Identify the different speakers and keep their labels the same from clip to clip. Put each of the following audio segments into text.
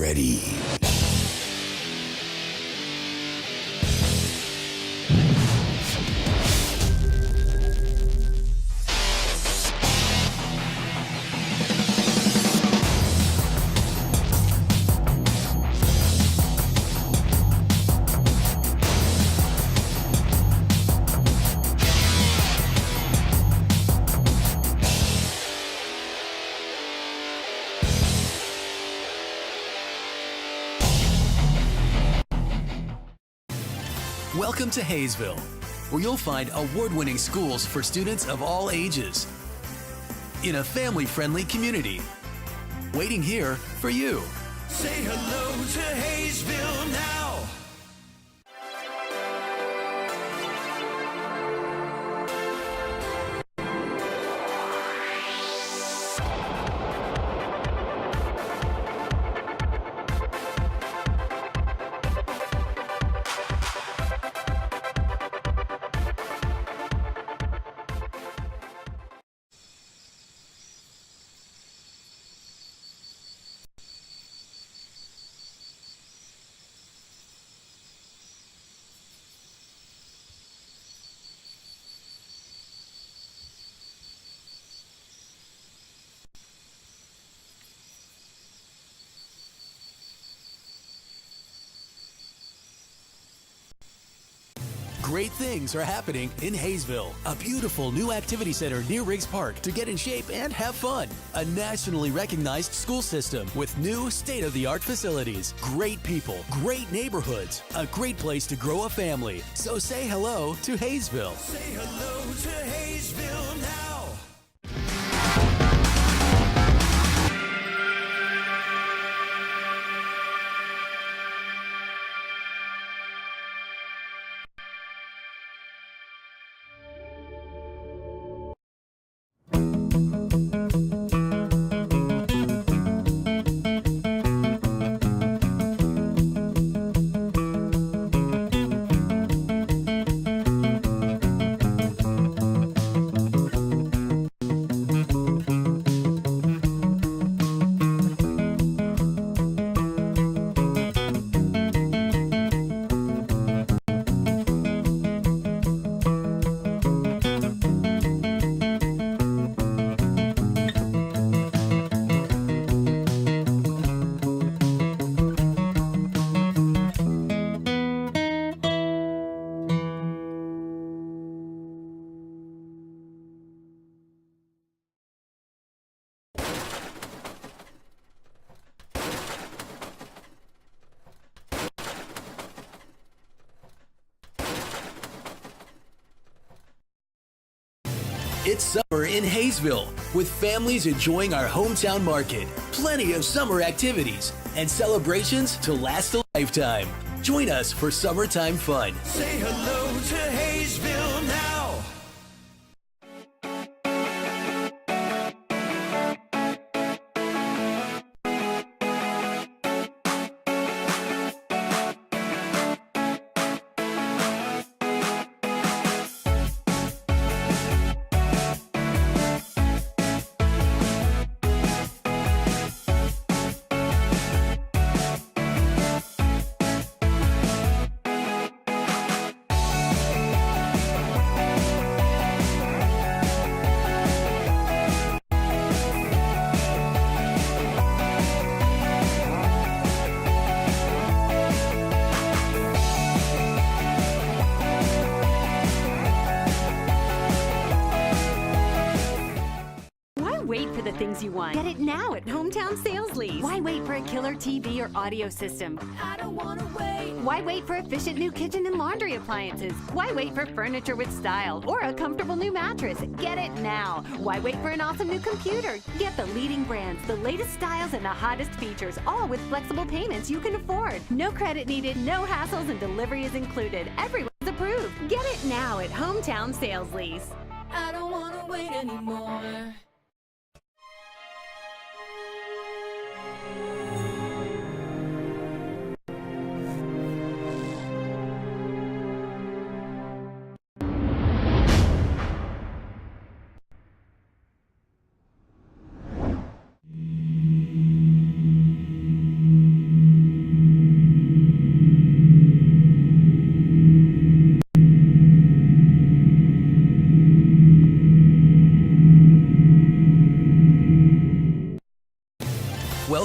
Speaker 1: ready.
Speaker 2: Welcome to Haysville, where you'll find award-winning schools for students of all ages in a family-friendly community. Waiting here for you.
Speaker 3: Say hello to Haysville now.
Speaker 2: Great things are happening in Haysville, a beautiful new activity center near Riggs Park to get in shape and have fun. A nationally recognized school system with new state-of-the-art facilities, great people, great neighborhoods, a great place to grow a family. So say hello to Haysville.
Speaker 3: Say hello to Haysville now.
Speaker 2: It's summer in Haysville, with families enjoying our hometown market, plenty of summer activities, and celebrations to last a lifetime. Join us for summertime fun.
Speaker 3: Say hello to Haysville now.
Speaker 4: Wait for the things you want. Get it now at Hometown Sales Lease. Why wait for a killer TV or audio system? I don't want to wait. Why wait for efficient new kitchen and laundry appliances? Why wait for furniture with style or a comfortable new mattress? Get it now. Why wait for an awesome new computer? Get the leading brands, the latest styles, and the hottest features, all with flexible payments you can afford. No credit needed, no hassles, and delivery is included. Everyone's approved. Get it now at Hometown Sales Lease.
Speaker 5: I don't want to wait anymore.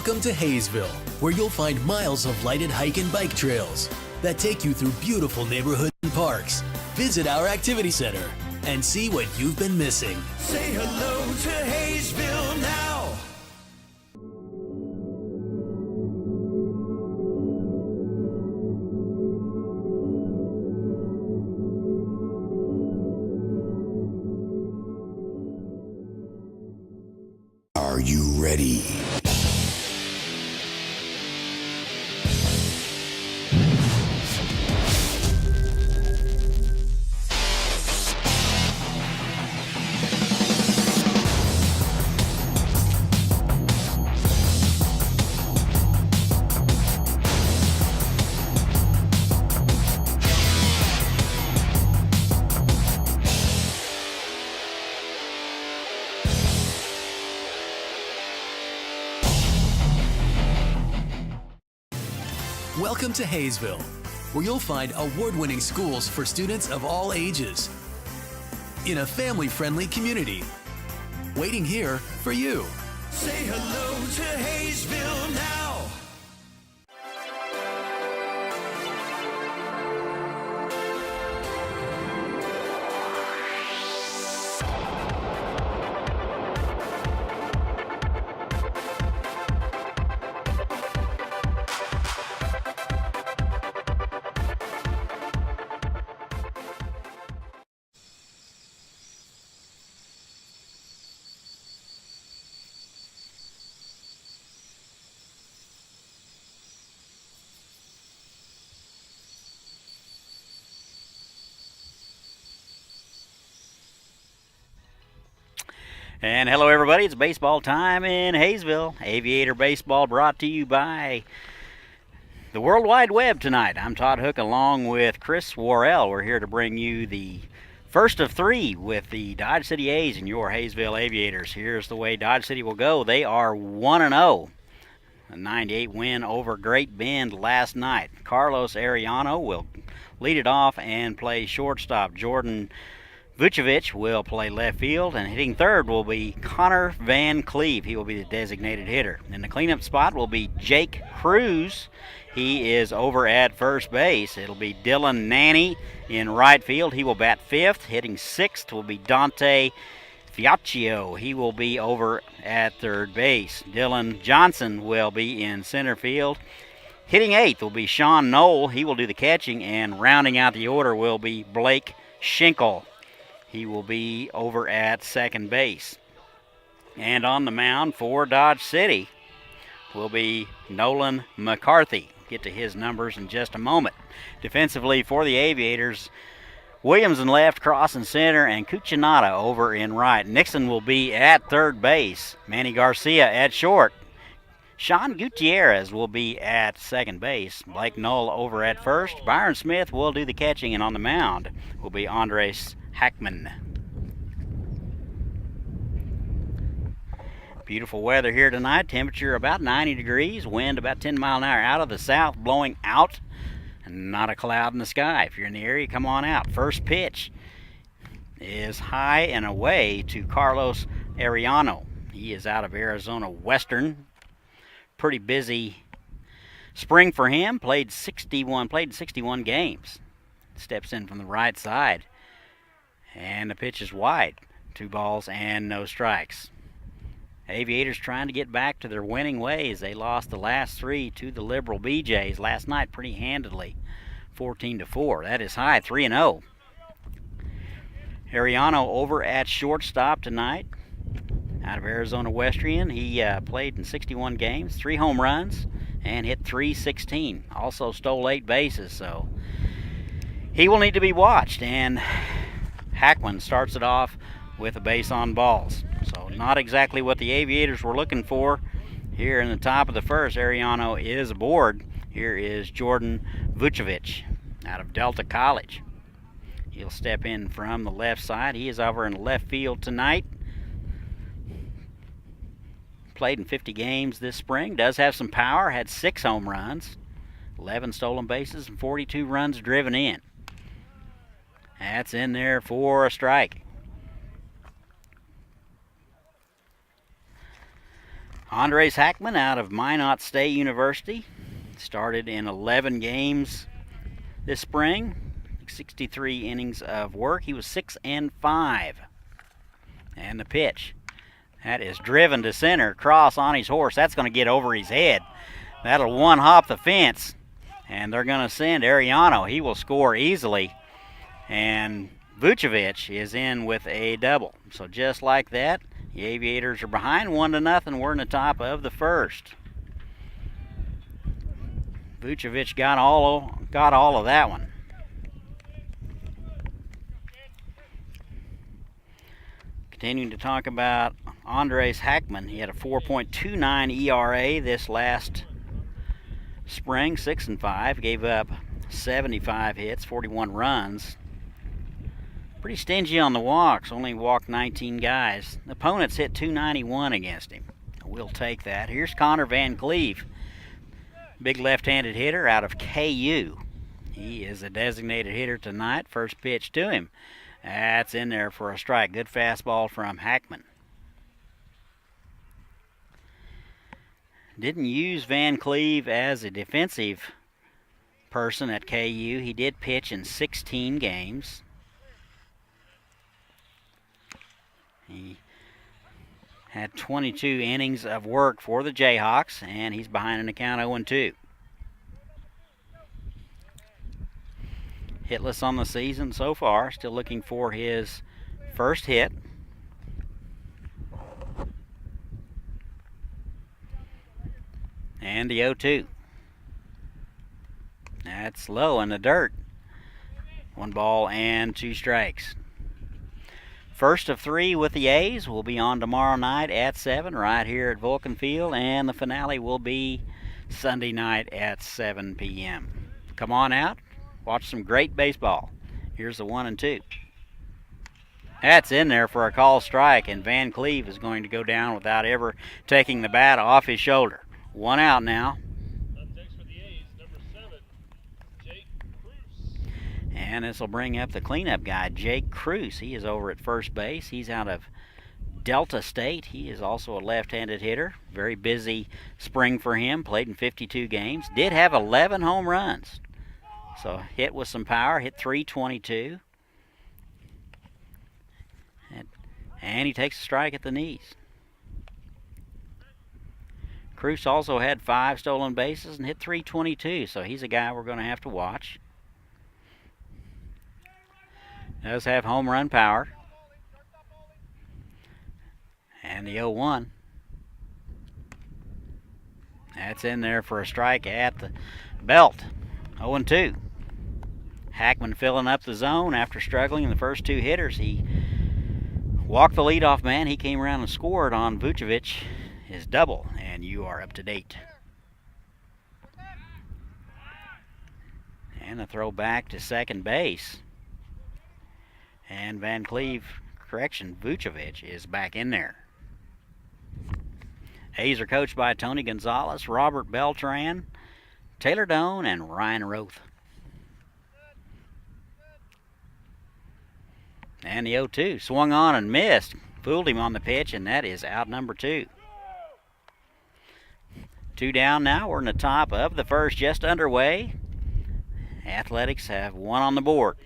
Speaker 2: Welcome to Haysville, where you'll find miles of lighted hike and bike trails that take you through beautiful neighborhoods and parks. Visit our activity center and see what you've been missing.
Speaker 3: Say hello to Haysville now.
Speaker 2: Are you ready? Welcome to Haysville, where you'll find award-winning schools for students of all ages in a family-friendly community. Waiting here for you.
Speaker 3: Say hello to Haysville now.
Speaker 1: And hello everybody, it's baseball time in Haysville. Aviator Baseball brought to you by the World Wide Web tonight. I'm Todd Hook along with Chris Worrell. We're here to bring you the first of three with the Dodge City A's and your Haysville Aviators. Here's the way Dodge City will go. They are 1-0. A 98 win over Great Bend last night. Carlos Arellano will lead it off and play shortstop. Jordan Vucevic will play left field, and hitting third will be Connor Van Cleve. He will be the designated hitter. In the cleanup spot will be Jake Cruz. He is over at first base. It'll be Dylan Nanny in right field. He will bat fifth. Hitting sixth will be Dante Fiacchio. He will be over at third base. Dylan Johnson will be in center field. Hitting eighth will be Sean Knoll. He will do the catching, and rounding out the order will be Blake Schinkel. He will be over at second base. And on the mound for Dodge City will be Nolan McCarthy. Get to his numbers in just a moment. Defensively for the Aviators, Williams in left, Cross in center, and Cuccinata over in right. Nixon will be at third base. Manny Garcia at short. Sean Gutierrez will be at second base. Blake Knoll over at first. Byron Smith will do the catching, and on the mound will be Andres Hackman. Beautiful weather here tonight. Temperature about 90 degrees. Wind about 10 mile an hour out of the south, blowing out. And not a cloud in the sky. If you're in the area, come on out. First pitch is high and away to Carlos Arellano. He is out of Arizona Western. Pretty busy spring for him. Played in 61 games. Steps in from the right side. And the pitch is wide. 2 balls and no strikes. Aviators trying to get back to their winning ways. They lost the last 3 to the Liberal BJs last night pretty handedly, 14-4. That is high, 3-0. Arellano over at shortstop tonight, out of Arizona Wesleyan. He played in 61 games, 3 home runs, and hit .316. Also stole 8 bases, so he will need to be watched. And Hackman starts it off with a base on balls. So not exactly what the Aviators were looking for. Here in the top of the first, Arellano is aboard. Here is Jordan Vucevic out of Delta College. He'll step in from the left side. He is over in left field tonight. Played in 50 games this spring. Does have some power. Had 6 home runs, 11 stolen bases, and 42 runs driven in. That's in there for a strike. Andres Hackman out of Minot State University. Started in 11 games this spring. 63 innings of work. He was 6-5. And the pitch. That is driven to center. Cross on his horse. That's going to get over his head. That'll one-hop the fence. And they're going to send Ariano. He will score easily. And Vucevic is in with a double. So just like that, the Aviators are behind 1-0. We're in the top of the first. Vucevic got all of that one. Continuing to talk about Andres Hackman. He had a 4.29 ERA this last spring, 6-5. Gave up 75 hits, 41 runs. Pretty stingy on the walks, only walked 19 guys. The opponents hit 291 against him. We'll take that. Here's Connor Van Cleve, big left-handed hitter out of KU. He is a designated hitter tonight. First pitch to him. That's in there for a strike. Good fastball from Hackman. Didn't use Van Cleve as a defensive person at KU. He did pitch in 16 games. He had 22 innings of work for the Jayhawks, and he's behind an account 0-2. Hitless on the season so far. Still looking for his first hit. And the 0-2. That's low in the dirt. 1 ball and 2 strikes. First of 3 with the A's will be on tomorrow night at 7 right here at Vulcan Field, and the finale will be Sunday night at 7 p.m. Come on out. Watch some great baseball. Here's the 1-2. That's in there for a call strike, and Van Cleve is going to go down without ever taking the bat off his shoulder. 1 out now. And this will bring up the cleanup guy, Jake Cruz. He is over at first base. He's out of Delta State. He is also a left-handed hitter. Very busy spring for him. Played in 52 games. Did have 11 home runs. So hit with some power, hit .322. And he takes a strike at the knees. Cruz also had 5 stolen bases and hit .322, so he's a guy we're going to have to watch. Does have home run power. And the 0-1. That's in there for a strike at the belt. 0-2. Hackman filling up the zone after struggling in the first 2 hitters. He walked the leadoff man. He came around and scored on Vucevic, his double, and you are up to date. And a throw back to second base. And Van Cleve, Vucevic is back in there. A's are coached by Tony Gonzalez, Robert Beltran, Taylor Doan, and Ryan Roth. And the 0-2 swung on and missed. Fooled him on the pitch, and that is out number 2. 2 down now. We're in the top of the first, just underway. Athletics have 1 on the board.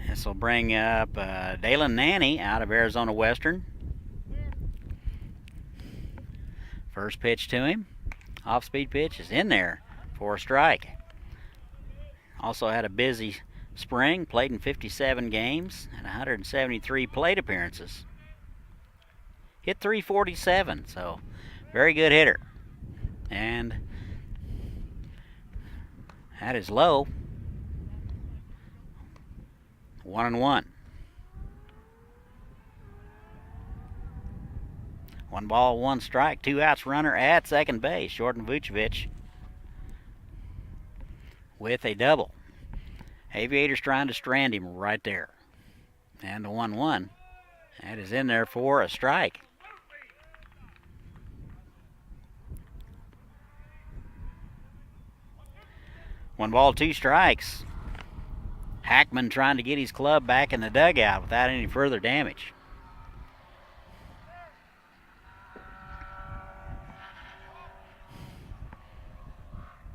Speaker 1: This will bring up Dalen Nanny out of Arizona Western. First pitch to him. Off-speed pitch is in there for a strike. Also had a busy spring. Played in 57 games and 173 plate appearances. Hit .347, so very good hitter. And that is low. 1-1. 1 ball, 1 strike, 2 outs, runner at second base. Jordan Vucevic with a double. Aviators trying to strand him right there. And the 1-1. That is in there for a strike. One ball, 2 strikes. Hackman trying to get his club back in the dugout without any further damage.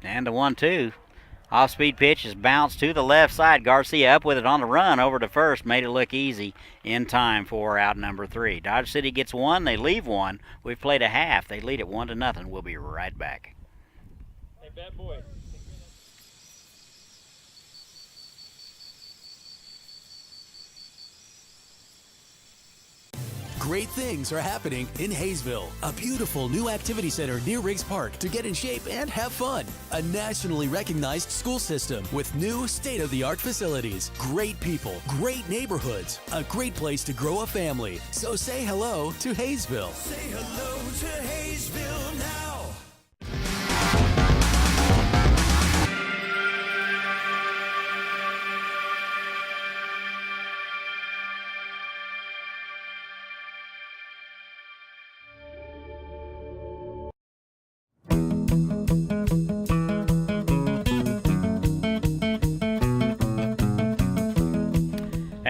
Speaker 1: And the 1-2. Off-speed pitch is bounced to the left side. Garcia up with it on the run over to first. Made it look easy in time for out number 3. Dodge City gets 1. They leave 1. We've played a half. They lead it 1-0. We'll be right back.
Speaker 6: Hey, bad boy.
Speaker 2: Great things are happening in Haysville. A beautiful new activity center near Riggs Park to get in shape and have fun. A nationally recognized school system with new state-of-the-art facilities. Great people, great neighborhoods, a great place to grow a family. So say hello to Haysville.
Speaker 3: Say hello to Haysville now.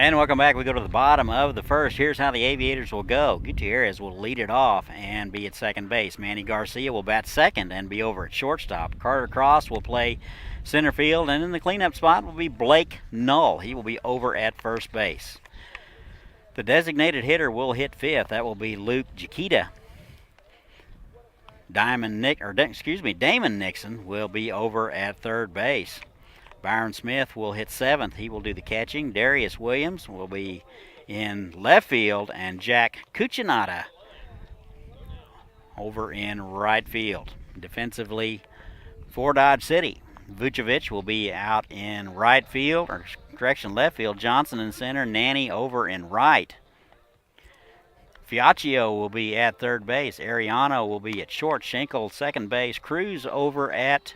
Speaker 1: And welcome back. We go to the bottom of the first. Here's how the Aviators will go. Gutierrez will lead it off and be at second base. Manny Garcia will bat second and be over at shortstop. Carter Cross will play center field, and in the cleanup spot will be Blake Null. He will be over at first base. The designated hitter will hit fifth. That will be Luke Jaquita. Damon Nixon will be over at third base. Byron Smith will hit seventh. He will do the catching. Darius Williams will be in left field, and Jack Cuccinata over in right field. Defensively for Dodge City, Vucevic will be out in right field, or correction, left field. Johnson in center, Nanny over in right. Fiaccio will be at third base. Ariano will be at short. Schenkel second base. Cruz over at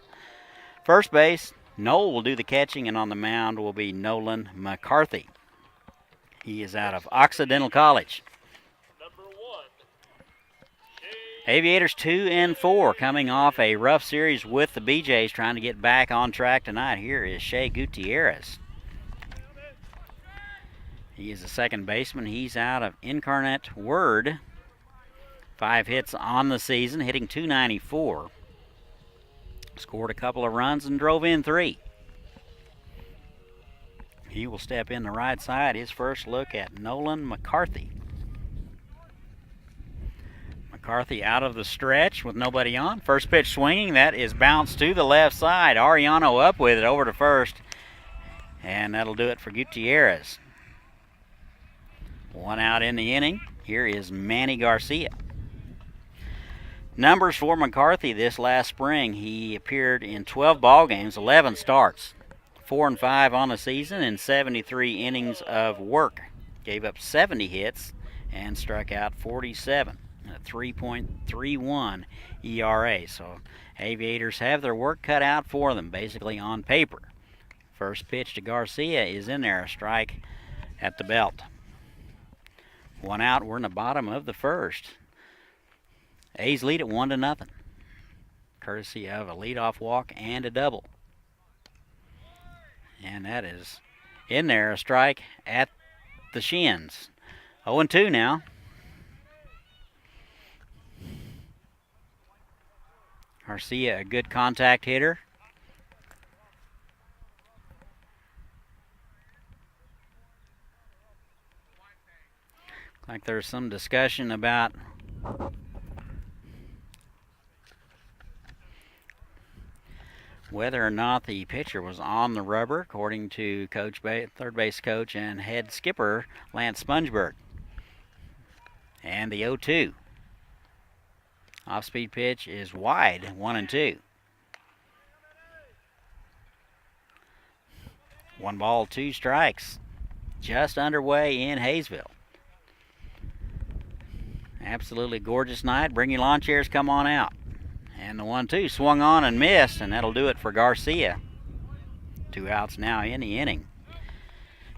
Speaker 1: first base. Noel will do the catching, and on the mound will be Nolan McCarthy. He is out of Occidental College.
Speaker 6: Number 1.
Speaker 1: Aviators 2-4, coming off a rough series with the BJs, trying to get back on track tonight. Here is Shea Gutierrez. He is a second baseman. He's out of Incarnate Word. 5 hits on the season, hitting .294. Scored a couple of runs and drove in 3. He will step in the right side. His first look at Nolan McCarthy. McCarthy out of the stretch with nobody on. First pitch swinging. That is bounced to the left side. Ariano up with it over to first. And that'll do it for Gutierrez. 1 out in the inning. Here is Manny Garcia. Numbers for McCarthy this last spring. He appeared in 12 ball games, 11 starts, 4-5 on the season, and 73 innings of work. Gave up 70 hits and struck out 47, a 3.31 ERA. So Aviators have their work cut out for them, basically on paper. First pitch to Garcia is in there, a strike at the belt. 1 out. We're in the bottom of the first. A's lead at 1-0, courtesy of a leadoff walk and a double. And that is in there, a strike at the shins. 0-2 now. Garcia, a good contact hitter. Like there's some discussion about whether or not the pitcher was on the rubber, according to third base coach and head skipper Lance Spongeberg. And the 0-2. Off-speed pitch is wide, 1-2. 1 ball, 2 strikes. Just underway in Haysville. Absolutely gorgeous night. Bring your lawn chairs, come on out. And the 1-2 swung on and missed, and that'll do it for Garcia. 2 outs now in the inning.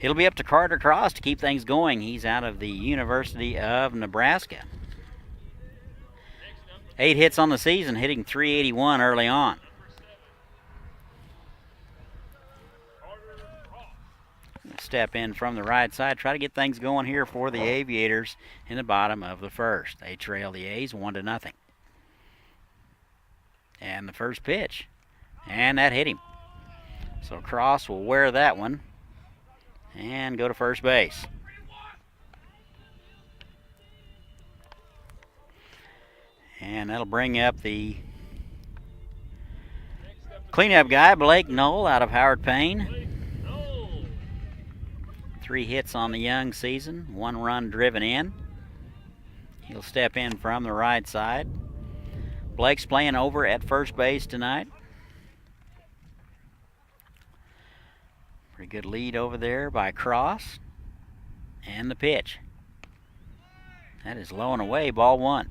Speaker 1: It'll be up to Carter Cross to keep things going. He's out of the University of Nebraska. 8 hits on the season, hitting .381 early on. step in from the right side, try to get things going here for the Aviators in the bottom of the first. They trail the A's 1-0. And the first pitch, and that hit him. So Cross will wear that one and go to first base. And that'll bring up the cleanup guy, Blake Knoll, out of Howard Payne. 3 hits on the young season, 1 run driven in. He'll step in from the right side. Blake's playing over at first base tonight. Pretty good lead over there by Cross. And the pitch. That is low and away, ball 1.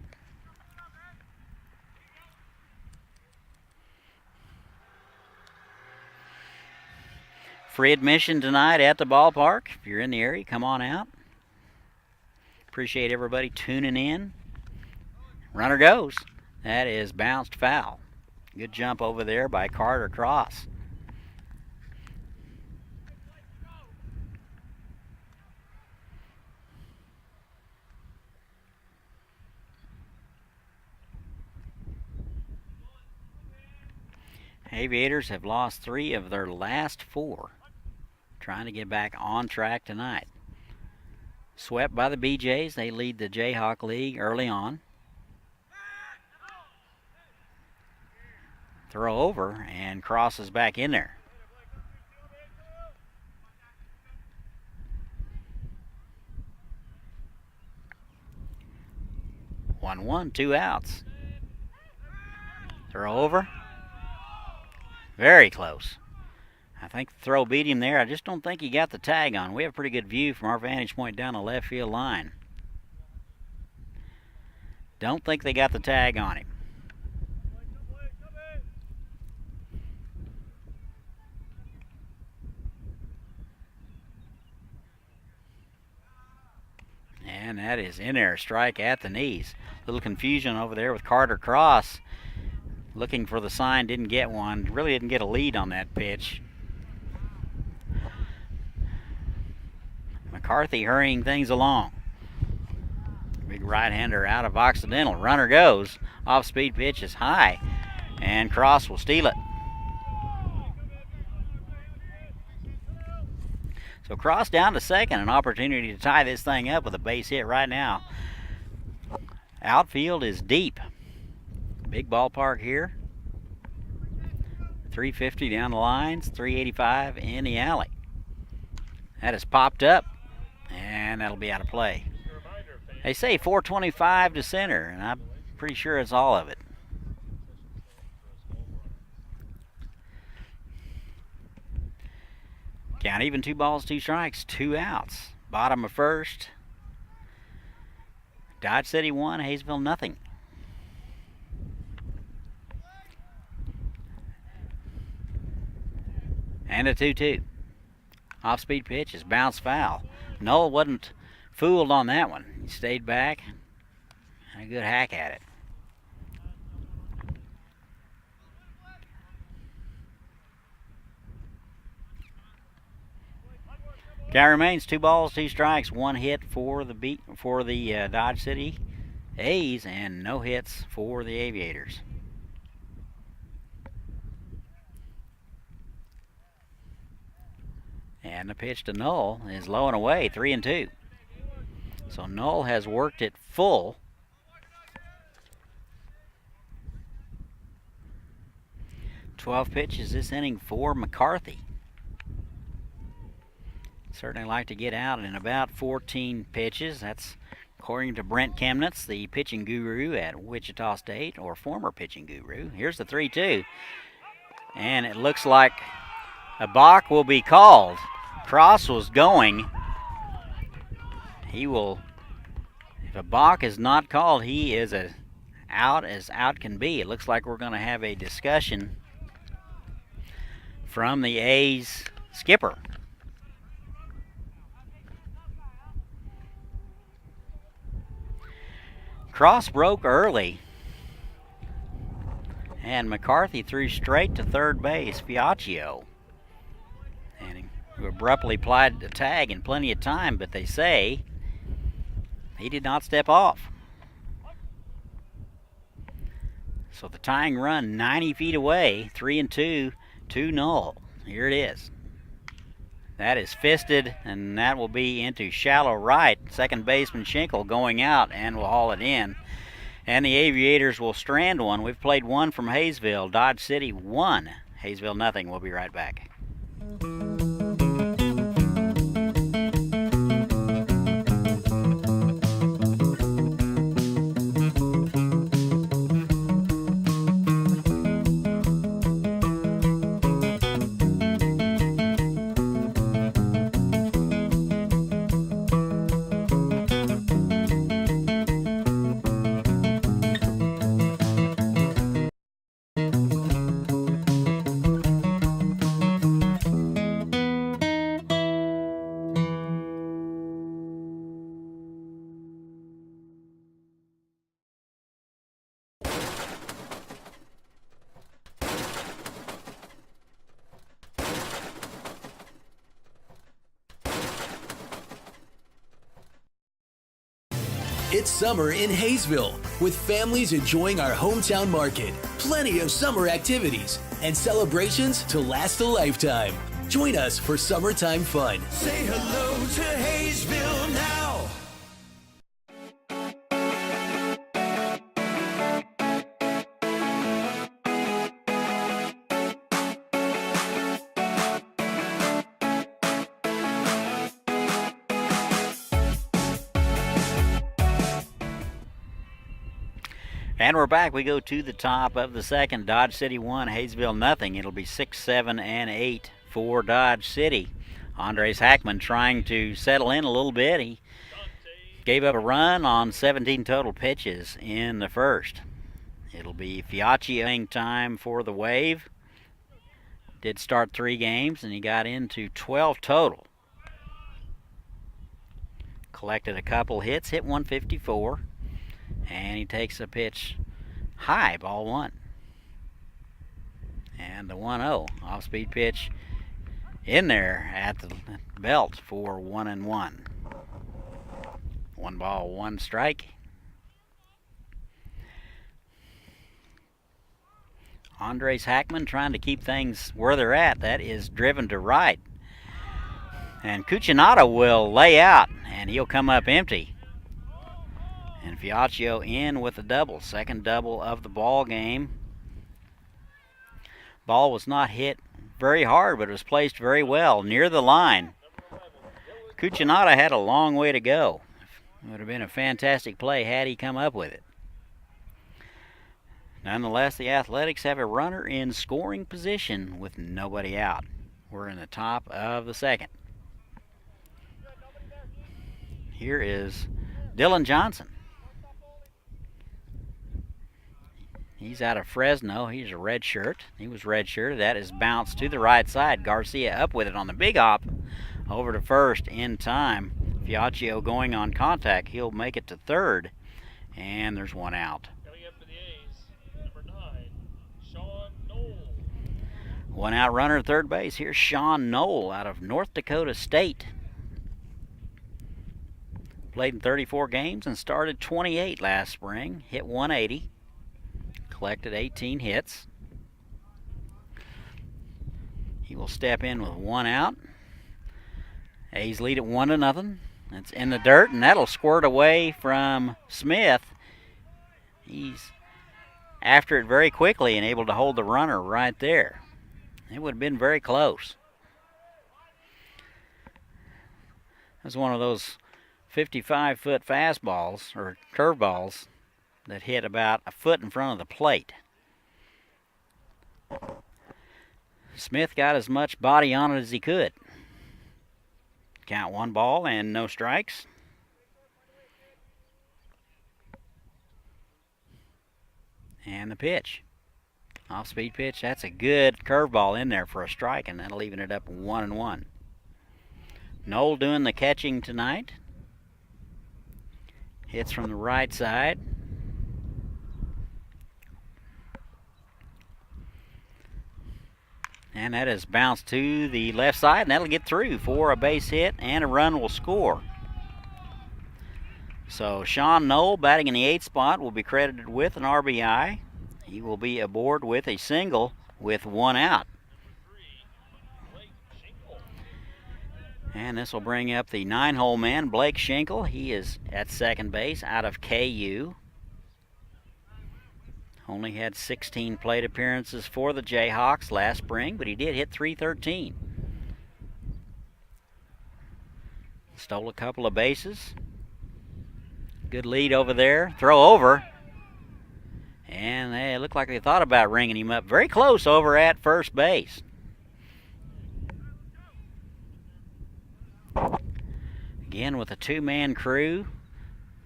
Speaker 1: Free admission tonight at the ballpark. If you're in the area, come on out. Appreciate everybody tuning in. Runner goes. That is bounced foul. Good jump over there by Carter Cross. Aviators have lost 3 of their last 4. Trying to get back on track tonight. Swept by the BJs. They lead the Jayhawk League early on. Throw over, and Cross is back in there. One, 2 outs. Throw over. Very close. I think the throw beat him there. I just don't think he got the tag on. We have a pretty good view from our vantage point down the left field line. Don't think they got the tag on him. And that is in there, strike at the knees. Little confusion over there with Carter Cross. Looking for the sign, didn't get one. Really didn't get a lead on that pitch. McCarthy hurrying things along. Big right-hander out of Occidental. Runner goes. Off-speed pitch is high. And Cross will steal it. So Cross down to second. An opportunity to tie this thing up with a base hit right now. Outfield is deep. Big ballpark here. 350 down the lines, 385 in the alley. That is popped up, and that'll be out of play. They say 425 to center, and I'm pretty sure it's all of it. Count even, 2 balls, 2 strikes, 2 outs. Bottom of first. Dodge City 1, Haysville nothing. And a 2-2. Off-speed pitch is bounced foul. Noel wasn't fooled on that one. He stayed back. Had a good hack at it. Count remains 2 balls, 2 strikes, 1 hit for the Dodge City A's, and no hits for the Aviators. And the pitch to Knoll is low and away, 3-2. So Knoll has worked it full. "12 pitches this inning for McCarthy. Certainly like to get out in about 14 pitches. That's according to Brent Chemnitz, the pitching guru at Wichita State, or former pitching guru. Here's the 3-2. And it looks like a balk will be called. Cross was going. He will, if a balk is not called, he is out as out can be. It looks like we're going to have a discussion from the A's skipper. Cross broke early, and McCarthy threw straight to third base, Fiacchio. And who abruptly applied the tag in plenty of time, but they say he did not step off. So the tying run 90 feet away, 3-2, 2-0. Here it is. That is fisted, and that will be into shallow right. Second baseman Schinkel going out and will haul it in. And the Aviators will strand one. We've played one from Haysville. Dodge City 1. Haysville nothing. We'll be right back.
Speaker 2: It's summer in Haysville, with families enjoying our hometown market, plenty of summer activities, and celebrations to last a lifetime. Join us for summertime fun.
Speaker 3: Say hello to Haysville now.
Speaker 1: And we're back. We go to the top of the second. Dodge City 1, Haysville nothing. It'll be 6, 7, and 8 for Dodge City. Andres Hackman trying to settle in a little bit. He gave up a run on 17 total pitches in the first. It'll be Fiacchioing time for the Wave. Did start 3 games, and he got into 12 total. Collected a couple hits, hit 154. And he takes a pitch high, ball 1. And the 1-0 off-speed pitch in there at the belt for 1-1. 1 ball, 1 strike. Andres Hackman trying to keep things where they're at. That is driven to right. And Cucinato will lay out, and he'll come up empty. And Fiacchio in with a double, second double of the ball game. Ball was not hit very hard, but it was placed very well near the line. Cucinato had a long way to go. It would have been a fantastic play had he come up with it. Nonetheless, the Athletics have a runner in scoring position with nobody out. We're in the top of the second. Here is Dylan Johnson. He's out of Fresno. He's a red shirt. He was red shirted. That is bounced to the right side. Garcia up with it on the big hop over to first in time. Fiacchio going on contact. He'll make it to third. And there's 1 out.
Speaker 6: Coming up for the A's, number 9, Sean Knoll.
Speaker 1: 1 out runner at third base. Here's Sean Knoll out of North Dakota State. Played in 34 games and started 28 last spring. Hit 180. Collected 18 hits. He will step in with 1 out. A's lead at 1-0. It's in the dirt, and that'll squirt away from Smith. He's after it very quickly and able to hold the runner right there. It would have been very close. That's one of those 55-foot fastballs or curveballs that hit about a foot in front of the plate. Smith got as much body on it as he could. Count 1 ball and no strikes. And the pitch. Off-speed pitch. That's a good curveball in there for a strike, and that'll even it up 1-1. Knoll doing the catching tonight. Hits from the right side. And that is bounced to the left side, and that'll get through for a base hit, and a run will score. So Sean Knoll, batting in the 8th spot, will be credited with an RBI. He will be aboard with a single with 1 out. And this will bring up the 9-hole man, Blake Schinkel. He is at second base out of KU. Only had 16 plate appearances for the Jayhawks last spring, but he did hit .313. Stole a couple of bases. Good lead over there. Throw over. And they looked like they thought about ringing him up. Very close over at first base. Again with a 2-man crew.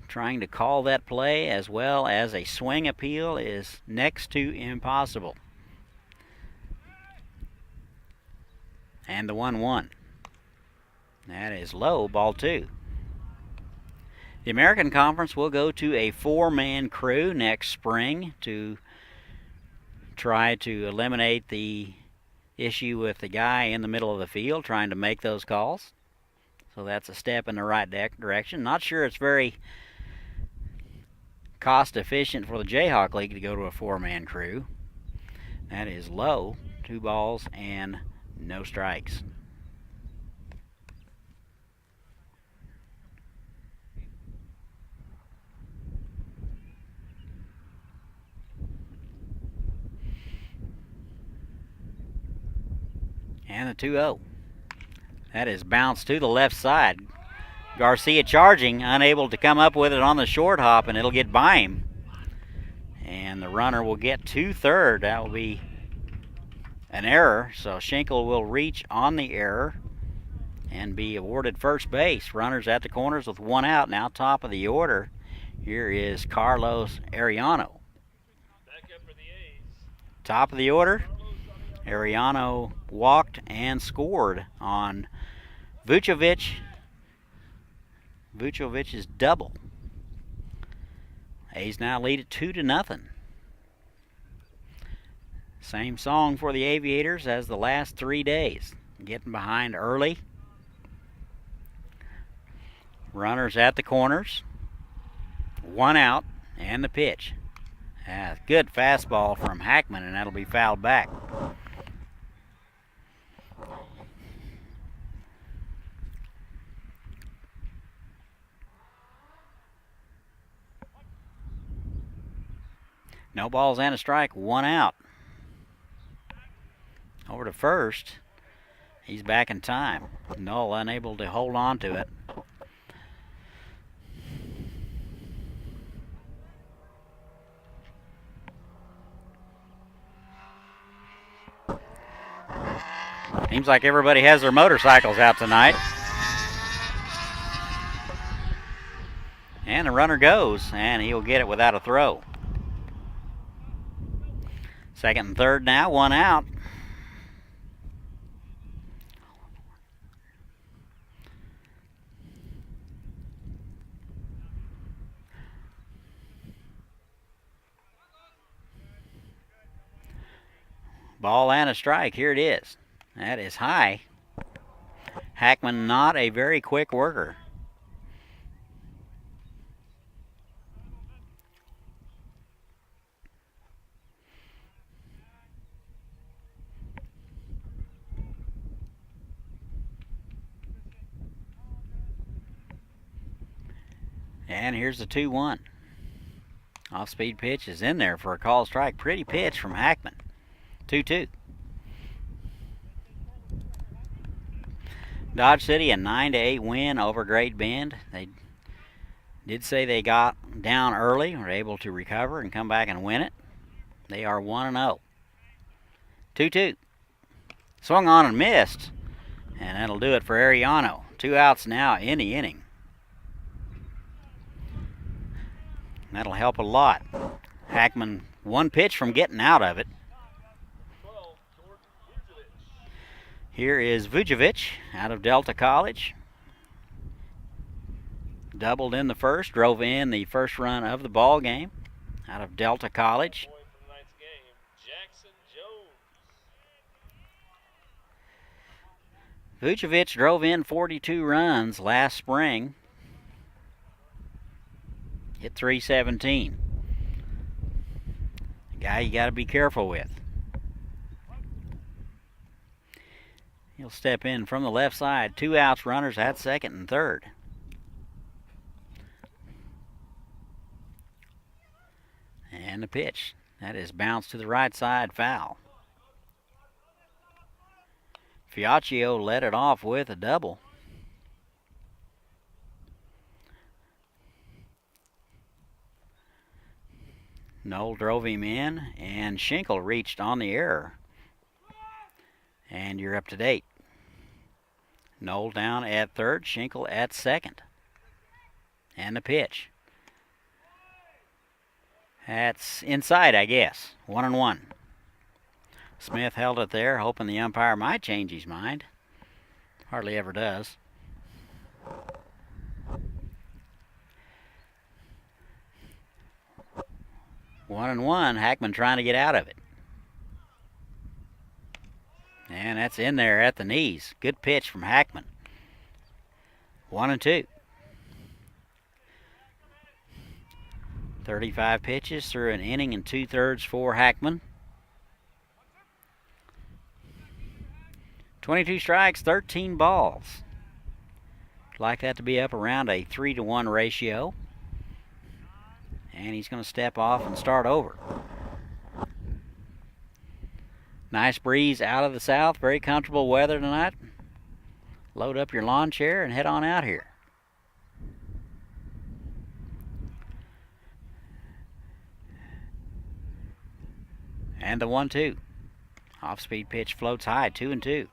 Speaker 1: Trying to call that play as well as a swing appeal is next to impossible. And the 1-1. That is low, ball 2. The American Conference will go to a 4-man crew next spring to try to eliminate the issue with the guy in the middle of the field trying to make those calls. So that's a step in the right direction. Not sure it's very cost efficient for the Jayhawk League to go to a 4-man crew. That is low, 2 balls and no strikes. And a 2-0. That is bounced to the left side. Garcia charging, unable to come up with it on the short hop, and it'll get by him. And the runner will get to third. That will be an error, so Schinkel will reach on the error and be awarded first base. Runners at the corners with 1 out. Now top of the order, here is Carlos Arellano.
Speaker 6: Back up for the A's.
Speaker 1: Top of the order, Arellano walked and scored on Vucevic's double. A's now lead at 2-0. Same song for the Aviators as the last 3 days. Getting behind early. Runners at the corners. 1 out and the pitch. Good fastball from Hackman, and that'll be fouled back. No balls and a strike, 1 out. Over to first. He's back in time. Knoll unable to hold on to it. Seems like everybody has their motorcycles out tonight. And the runner goes, and he'll get it without a throw. Second and third now, 1 out. Ball and a strike. Here it is. That is high. Hackman not a very quick worker. And here's the 2-1. Off-speed pitch is in there for a call strike. Pretty pitch from Hackman. 2-2. Dodge City a 9-8 win over Great Bend. They did say they got down early, were able to recover and come back and win it. They are 1-0. 2-2. Swung on and missed, and that'll do it for Arellano. 2 outs now in the inning. That'll help a lot. Hackman 1 pitch from getting out of it. Here is Vucevic out of Delta College. Doubled in the first, drove in the first run of the ball game out of Delta College. Vucevic drove in 42 runs last spring. Hit .317. A guy you got to be careful with. He'll step in from the left side. 2 outs, runners at second and third. And the pitch. That is bounced to the right side, foul. Fiacchio led it off with a double. Knoll drove him in, and Schinkel reached on the error. And you're up to date. Knoll down at third, Schinkel at second. And the pitch. That's inside, I guess. 1-1. Smith held it there, hoping the umpire might change his mind. Hardly ever does. One and one. Hackman trying to get out of it. And that's in there at the knees. Good pitch from Hackman. 1-2. 35 pitches through an inning and 2/3 for Hackman. 22 strikes, 13 balls. Like that to be up around a 3-to-1 ratio. And he's going to step off and start over. Nice breeze out of the south. Very comfortable weather tonight. Load up your lawn chair and head on out here. And the 1-2. Off-speed pitch floats high, 2-2.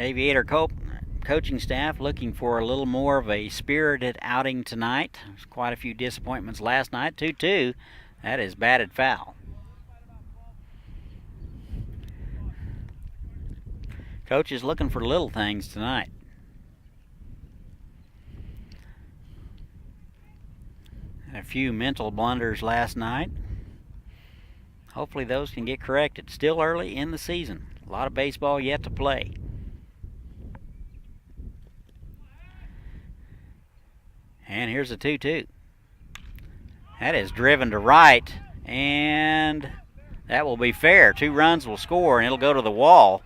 Speaker 1: Aviator coaching staff looking for a little more of a spirited outing tonight. There's quite a few disappointments last night. 2-2. That is batted foul. Coach is looking for little things tonight. Had a few mental blunders last night. Hopefully those can get corrected. Still early in the season. A lot of baseball yet to play. And here's a 2-2. That is driven to right, and that will be fair. 2 runs will score, and it'll go to the wall.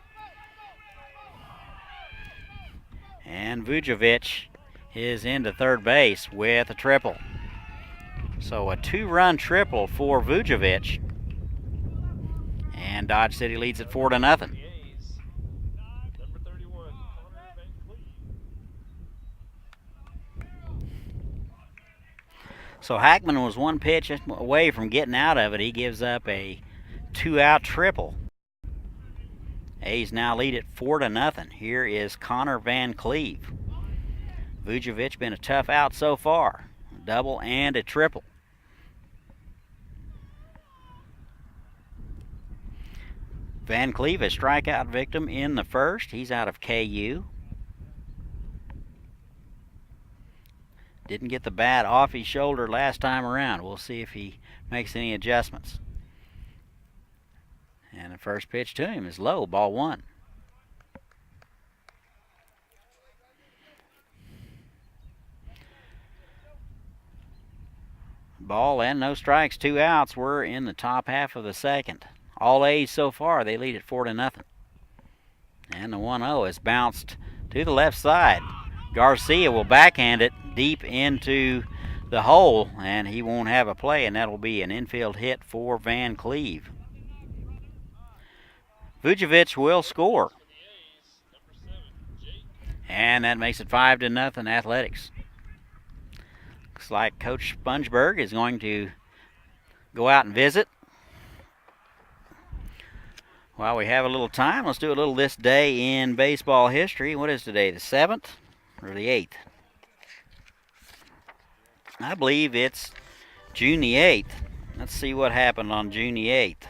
Speaker 1: And Vucevic is into third base with a triple. So a 2-run triple for Vucevic. And Dodge City leads it 4-0.
Speaker 6: Number 31,
Speaker 1: So Hackman was 1 pitch away from getting out of it. He gives up a 2-out triple. A's now lead it 4-0. Here is Connor Van Cleve. Vucevic been a tough out so far. A double and a triple. Van Cleve, a strikeout victim in the first. He's out of KU. Didn't get the bat off his shoulder last time around. We'll see if he makes any adjustments. And the first pitch to him is low, ball 1. Ball and no strikes, 2 outs. We're in the top half of the second. All A's so far, they lead it 4-0. And the 1-0 is bounced to the left side. Garcia will backhand it deep into the hole, and he won't have a play, and that'll be an infield hit for Van Cleve. Vucevic will score. And that makes it 5-0 Athletics. Looks like Coach Spongeberg is going to go out and visit. While we have a little time, let's do a little this day in baseball history. What is today, the 7th or the 8th? I believe it's June the 8th. Let's see what happened on June the 8th.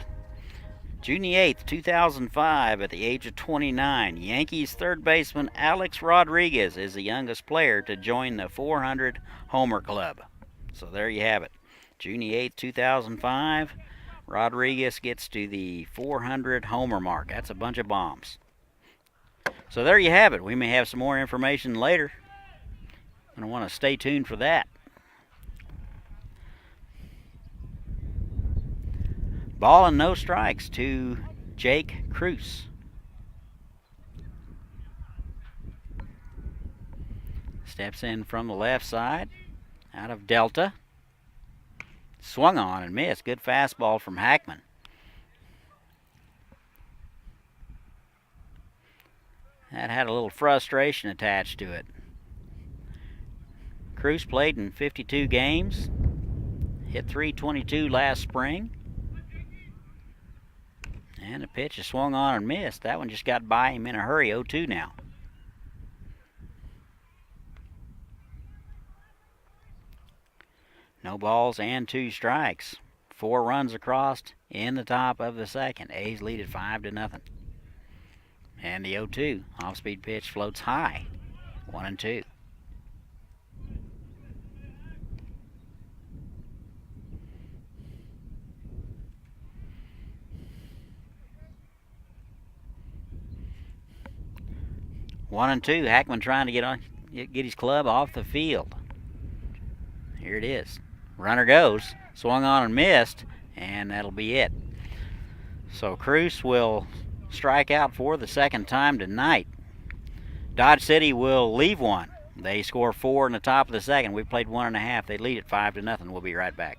Speaker 1: June 8th, 2005, at the age of 29, Yankees third baseman Alex Rodriguez is the youngest player to join the 400 homer club. So there you have it. June 8th, 2005, Rodriguez gets to the 400 homer mark. That's a bunch of bombs. So there you have it. We may have some more information later. I want to stay tuned for that. Ball and no strikes to Jake Cruz. Steps in from the left side, out of Delta. Swung on and missed. Good fastball from Hackman. That had a little frustration attached to it. Cruz played in 52 games. Hit .322 last spring. And the pitch is swung on and missed. That one just got by him in a hurry. 0-2 now. No balls and 2 strikes. 4 runs across in the top of the second. A's lead at 5-0. And the 0-2 off-speed pitch floats high. 1-2. One and two. Hackman trying to get his club off the field. Here it is. Runner goes. Swung on and missed, and that'll be it. So Cruz will strike out for the second time tonight. Dodge City will leave one. They score 4 in the top of the second. We played 1.5. They lead at 5-0. We'll be right back.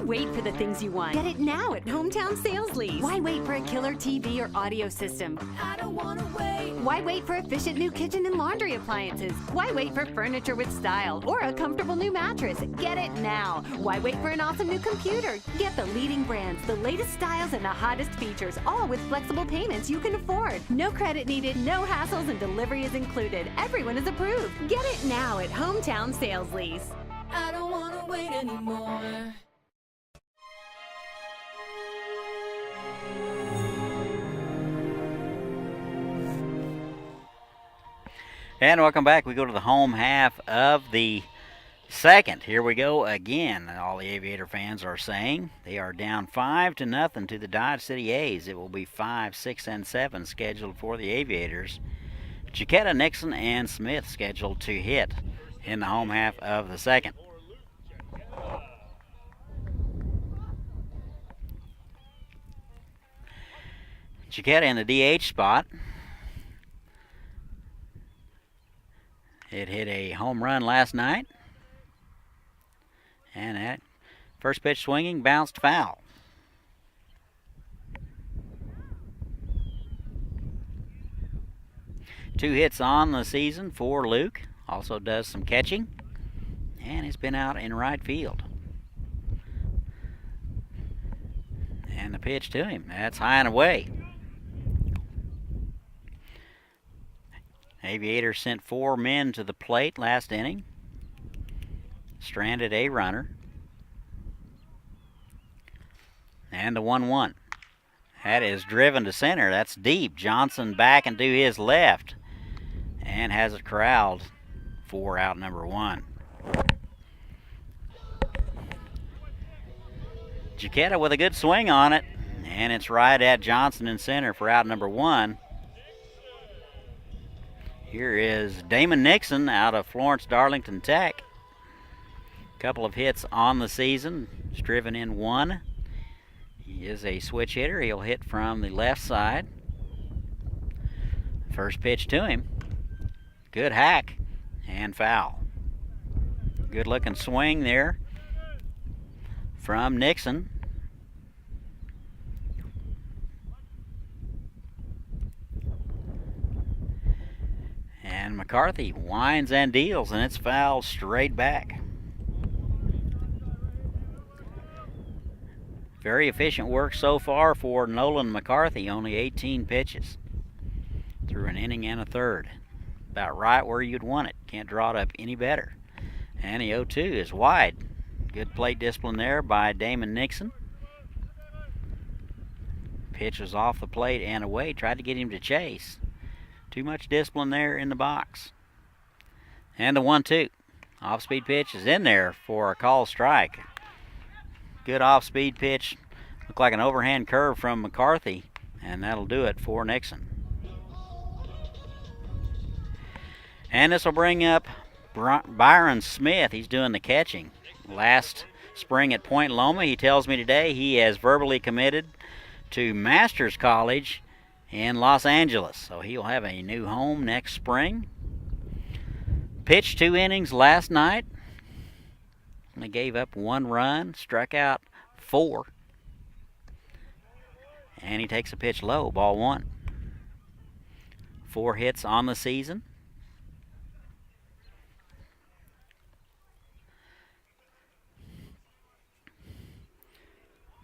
Speaker 4: Wait for the things you want. Get it now at Hometown Sales Lease. Why wait for a killer TV or audio system?
Speaker 5: I don't wanna wait.
Speaker 4: Why wait for efficient new kitchen and laundry appliances? Why wait for furniture with style or a comfortable new mattress? Get it now. Why wait for an awesome new computer? Get the leading brands, the latest styles, and the hottest features, all with flexible payments you can afford. No credit needed, no hassles, and delivery is included. Everyone is approved. Get it now at Hometown Sales Lease.
Speaker 5: I don't wanna wait anymore.
Speaker 1: And welcome back. We go to the home half of the second. Here we go again. All the Aviator fans are saying they are down 5-0 to the Dodge City A's. It will be 5, 6, and 7 scheduled for the Aviators. Chiquetta, Nixon, and Smith scheduled to hit in the home half of the second. Chiquetta in the DH spot. It hit a home run last night. And that first pitch swinging, bounced foul. Two hits on the season for Luke. Also does some catching. And he's been out in right field. And the pitch to him. That's high and away. Aviators sent 4 men to the plate last inning. Stranded a runner. And the 1-1. That is driven to center. That's deep. Johnson back and to his left. And has it corralled for out number 1. Chiquetta with a good swing on it. And it's right at Johnson in center for out number 1. Here is Damon Nixon out of Florence Darlington Tech. Couple of hits on the season. He's driven in 1. He is a switch hitter. He'll hit from the left side. First pitch to him. Good hack and foul. Good looking swing there from Nixon. And McCarthy winds and deals, and it's fouled straight back. Very efficient work so far for Nolan McCarthy, only 18 pitches through an inning and a third. About right where you'd want it. Can't draw it up any better. And the 0-2 is wide. Good plate discipline there by Damon Nixon. Pitch was off the plate and away. Tried to get him to chase. Too much discipline there in the box. And the 1-2. Off-speed pitch is in there for a called strike. Good off-speed pitch. Looked like an overhand curve from McCarthy. And that'll do it for Nixon. And this will bring up Byron Smith. He's doing the catching. Last spring at Point Loma, he tells me today he has verbally committed to Masters College in Los Angeles. So he'll have a new home next spring. Pitched 2 innings last night. Only gave up 1 run, struck out 4. And he takes a pitch low, ball 1. 4 hits on the season.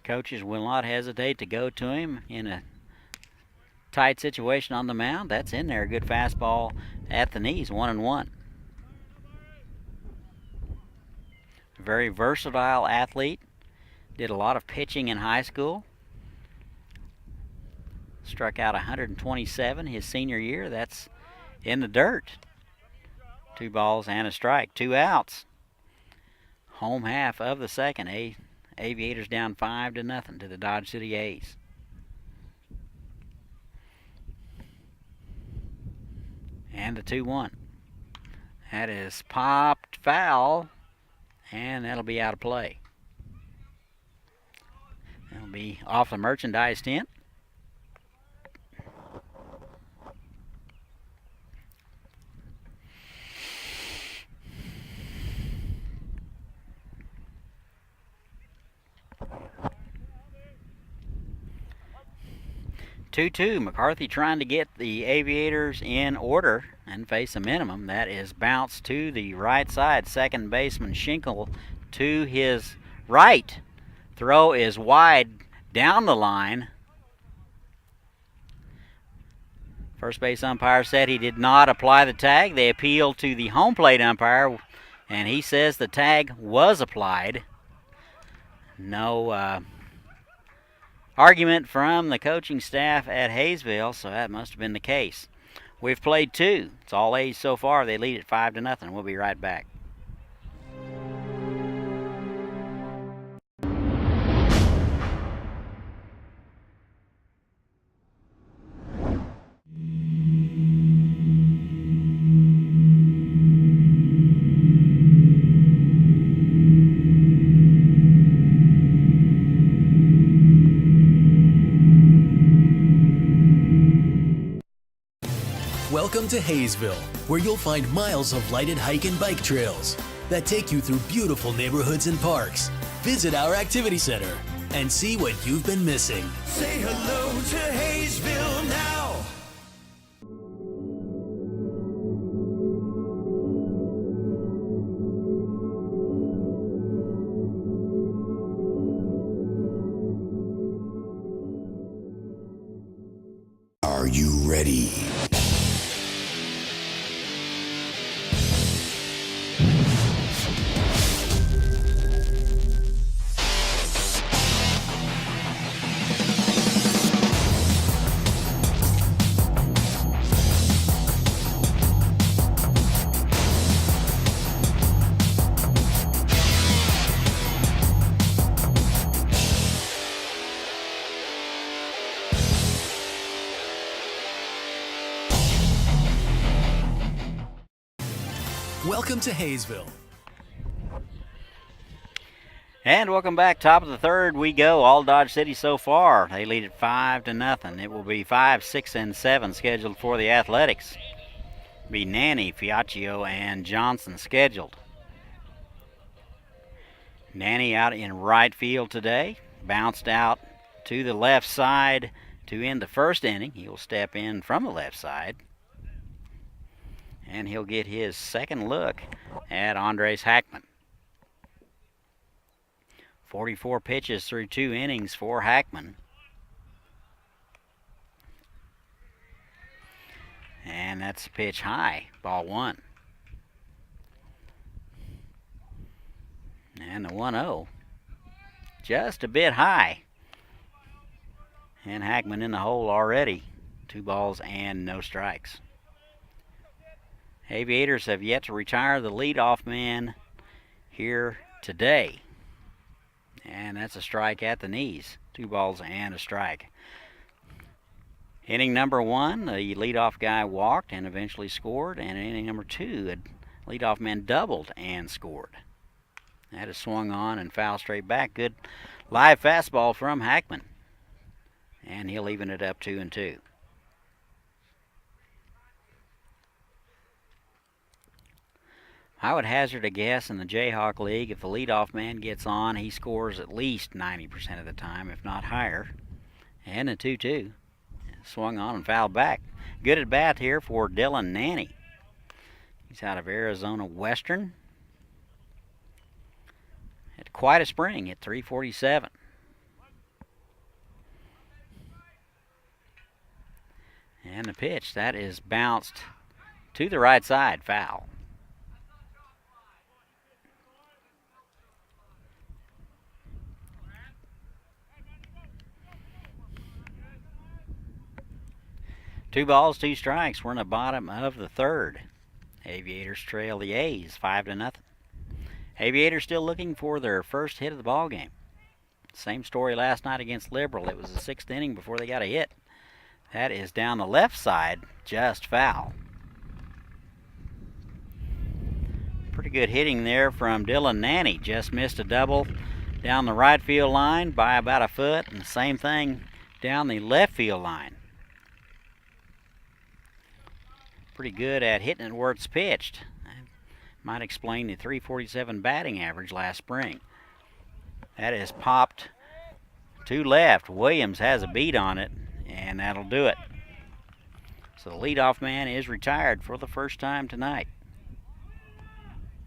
Speaker 1: Coaches will not hesitate to go to him in a tight situation on the mound. That's in there. Good fastball at the knees, 1-1. Very versatile athlete. Did a lot of pitching in high school. Struck out 127 his senior year. That's in the dirt. 2 balls and a strike. 2 outs. Home half of the second. Aviators down 5-0 to the Dodge City A's. And the 2-1. That is popped foul, and that'll be out of play. That'll be off the merchandise tent. Two-two. McCarthy trying to get the Aviators in order and face a minimum. That is bounced to the right side. Second baseman Schinkel to his right. Throw is wide down the line. First base umpire said he did not apply the tag. They appealed to the home plate umpire, and he says the tag was applied. No argument from the coaching staff at Haysville, so that must have been the case. We've played 2. It's all A's so far. They lead at 5-0. We'll be right back.
Speaker 2: Welcome to Haysville, where you'll find miles of lighted hike and bike trails that take you through beautiful neighborhoods and parks. Visit our activity center and see what you've been missing.
Speaker 3: Say hello to Haysville now.
Speaker 2: Are you ready? Welcome to Haysville.
Speaker 1: And welcome back. Top of the third we go. All Dodge City so far. They lead at 5-0. It will be 5, 6, and 7 scheduled for the Athletics. Be Nanny, Fiacchio, and Johnson scheduled. Nanny out in right field today. Bounced out to the left side to end the first inning. He will step in from the left side. And he'll get his second look at Andres Hackman. 44 pitches through 2 innings for Hackman. And that's a pitch high, ball 1. And the 1-0, just a bit high. And Hackman in the hole already. 2 balls and no strikes. Aviators have yet to retire the leadoff man here today. And that's a strike at the knees. 2 balls and a strike. Inning number 1, the leadoff guy walked and eventually scored. And in inning number 2, the leadoff man doubled and scored. That is swung on and foul straight back. Good live fastball from Hackman. And he'll even it up 2-2. I would hazard a guess in the Jayhawk League, if the leadoff man gets on, he scores at least 90% of the time, if not higher. And a 2-2. Swung on and fouled back. Good at bat here for Dylan Nanny. He's out of Arizona Western. Had quite a spring at 347. And the pitch, that is bounced to the right side, foul. Two balls, 2 strikes. We're in the bottom of the 3rd. Aviators trail the A's 5-0. Aviators still looking for their first hit of the ball game. Same story last night against Liberal. It was the 6th inning before they got a hit. That is down the left side, just foul. Pretty good hitting there from Dylan Nanny. Just missed a double down the right field line by about a foot, and the same thing down the left field line. Pretty good at hitting it where it's pitched. That might explain the 347 batting average last spring. That is popped to left. Williams has a beat on it, and that'll do it. So the leadoff man is retired for the first time tonight.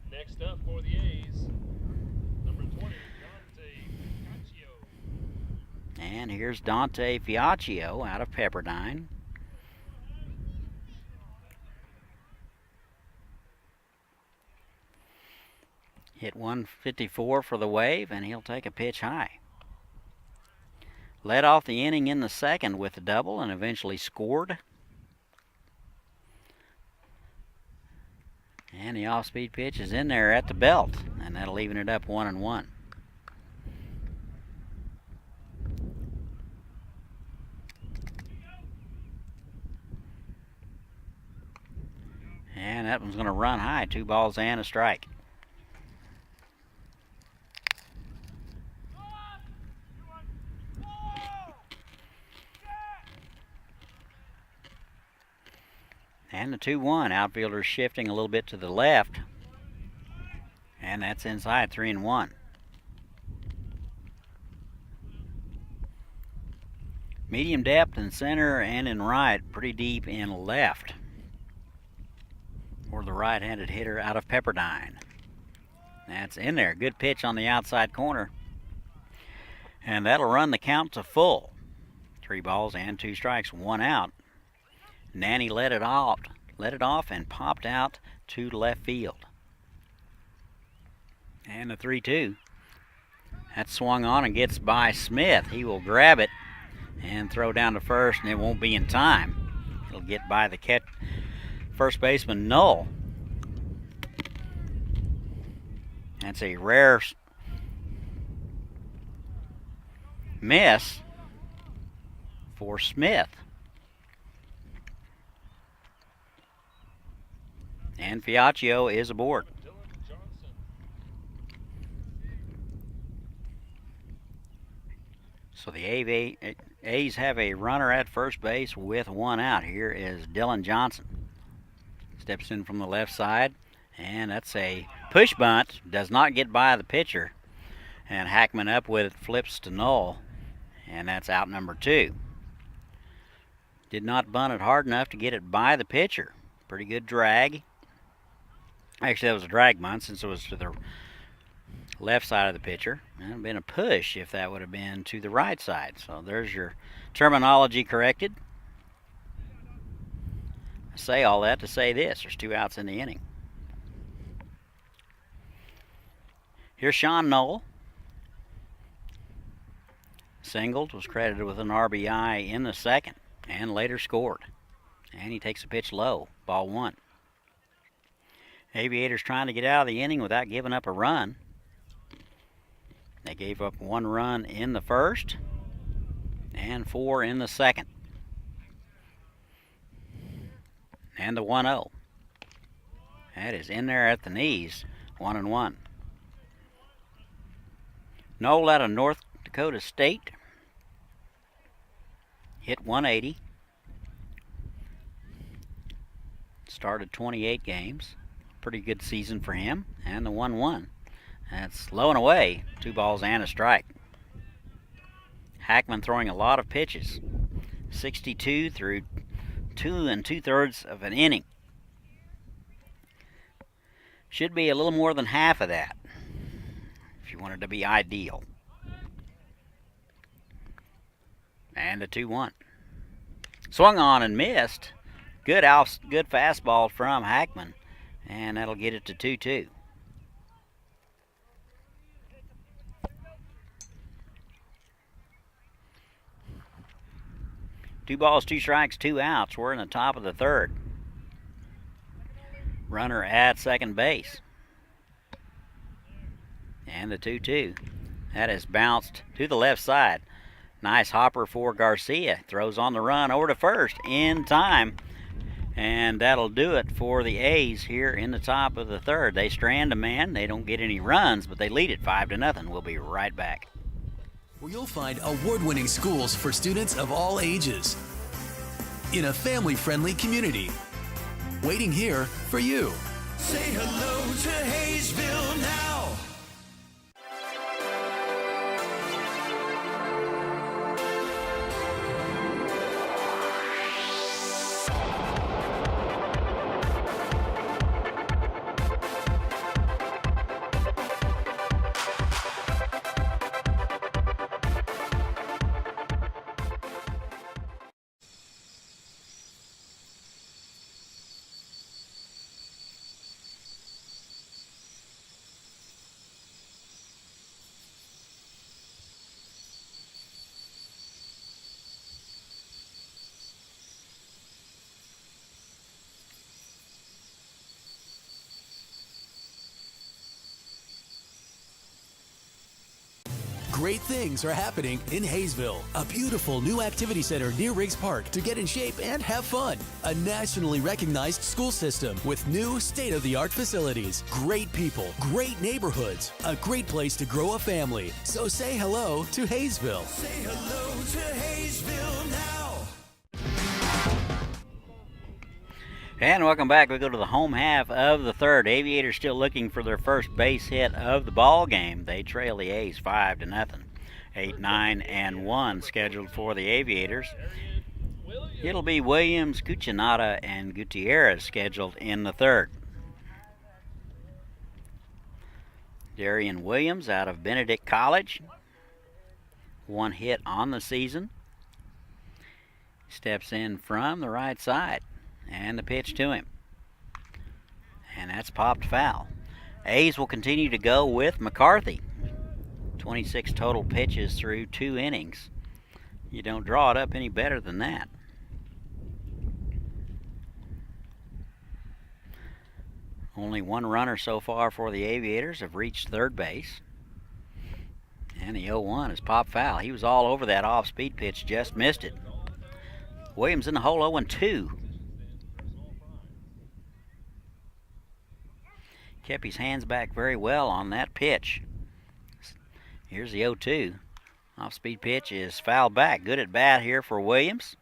Speaker 6: Next up for the A's, number 20, Dante Fiacchio.
Speaker 1: And here's Dante Fiacchio out of Pepperdine. Hit 154 for the Wave, and he'll take a pitch high. Led off the inning in the 2nd with a double and eventually scored. And the off-speed pitch is in there at the belt, and that'll even it up 1-1. And that one's going to run high. 2 balls and a strike. And the 2-1. Outfielder shifting a little bit to the left. And that's inside, 3-1. Medium depth in center and in right. Pretty deep in left. For the right-handed hitter out of Pepperdine. That's in there. Good pitch on the outside corner. And that'll run the count to full. 3 balls and 2 strikes, 1 out. Nanny let it off and popped out to left field. And the 3-2. That's swung on and gets by Smith. He will grab it and throw down to first, and it won't be in time. It'll get by the first baseman Null. That's a rare miss for Smith. And Fiacchio is aboard. So the A's have a runner at first base with 1 out. Here is Dylan Johnson. Steps in from the left side, and that's a push bunt. Does not get by the pitcher. And Hackman up with it, flips to Null, and that's out number 2. Did not bunt it hard enough to get it by the pitcher. Pretty good drag. Actually, that was a drag bunt since it was to the left side of the pitcher. And it would have been a push if that would have been to the right side. So there's your terminology corrected. I say all that to say this. There's 2 outs in the inning. Here's Sean Knoll. Singled, was credited with an RBI in the second, and later scored. And he takes a pitch low, ball 1. Aviators trying to get out of the inning without giving up a run. They gave up 1 run in the first and 4 in the second. And the 1-0. That is in there at the knees, 1-1. Knoll out of North Dakota State. Hit 180. Started 28 games. Pretty good season for him. And the 1-1. That's low and away. 2 balls and a strike. Hackman throwing a lot of pitches. 62 through 2 2/3 of an inning. Should be a little more than half of that if you wanted to be ideal. And a 2-1. Swung on and missed. Good fastball from Hackman. And that'll get it to 2-2. Two balls, 2 strikes, 2 outs. We're in the top of the third. Runner at second base. And the 2-2. That is bounced to the left side. Nice hopper for Garcia. Throws on the run over to first in time. And that'll do it for the A's here in the top of the third. They strand a man. They don't get any runs, but they lead it 5-0. We'll be right back.
Speaker 2: Where you'll find award-winning schools for students of all ages in a family-friendly community. Waiting here for you.
Speaker 3: Say hello to Haysville now.
Speaker 2: Great things are happening in Haysville, a beautiful new activity center near Riggs Park to get in shape and have fun. A nationally recognized school system with new state-of-the-art facilities, great people, great neighborhoods, a great place to grow a family. So say hello to Haysville.
Speaker 3: Say hello to Haysville now.
Speaker 1: And welcome back. We go to the home half of the third. Aviators still looking for their first base hit of the ball game. They trail the A's 5-0. 8, 9, and 1 scheduled for the Aviators. It'll be Williams, Cuccinata, and Gutierrez scheduled in the third. Darian Williams out of Benedict College. 1 hit on the season. Steps in from the right side. And the pitch to him. And that's popped foul. A's will continue to go with McCarthy. 26 total pitches through 2 innings. You don't draw it up any better than that. Only 1 runner so far for the Aviators have reached third base. And the 0-1 is pop foul. He was all over that off-speed pitch, just missed it. Williams in the hole, 0-2. Kept his hands back very well on that pitch. Here's the 0-2. Off-speed pitch is fouled back. Good at bat here for Williams,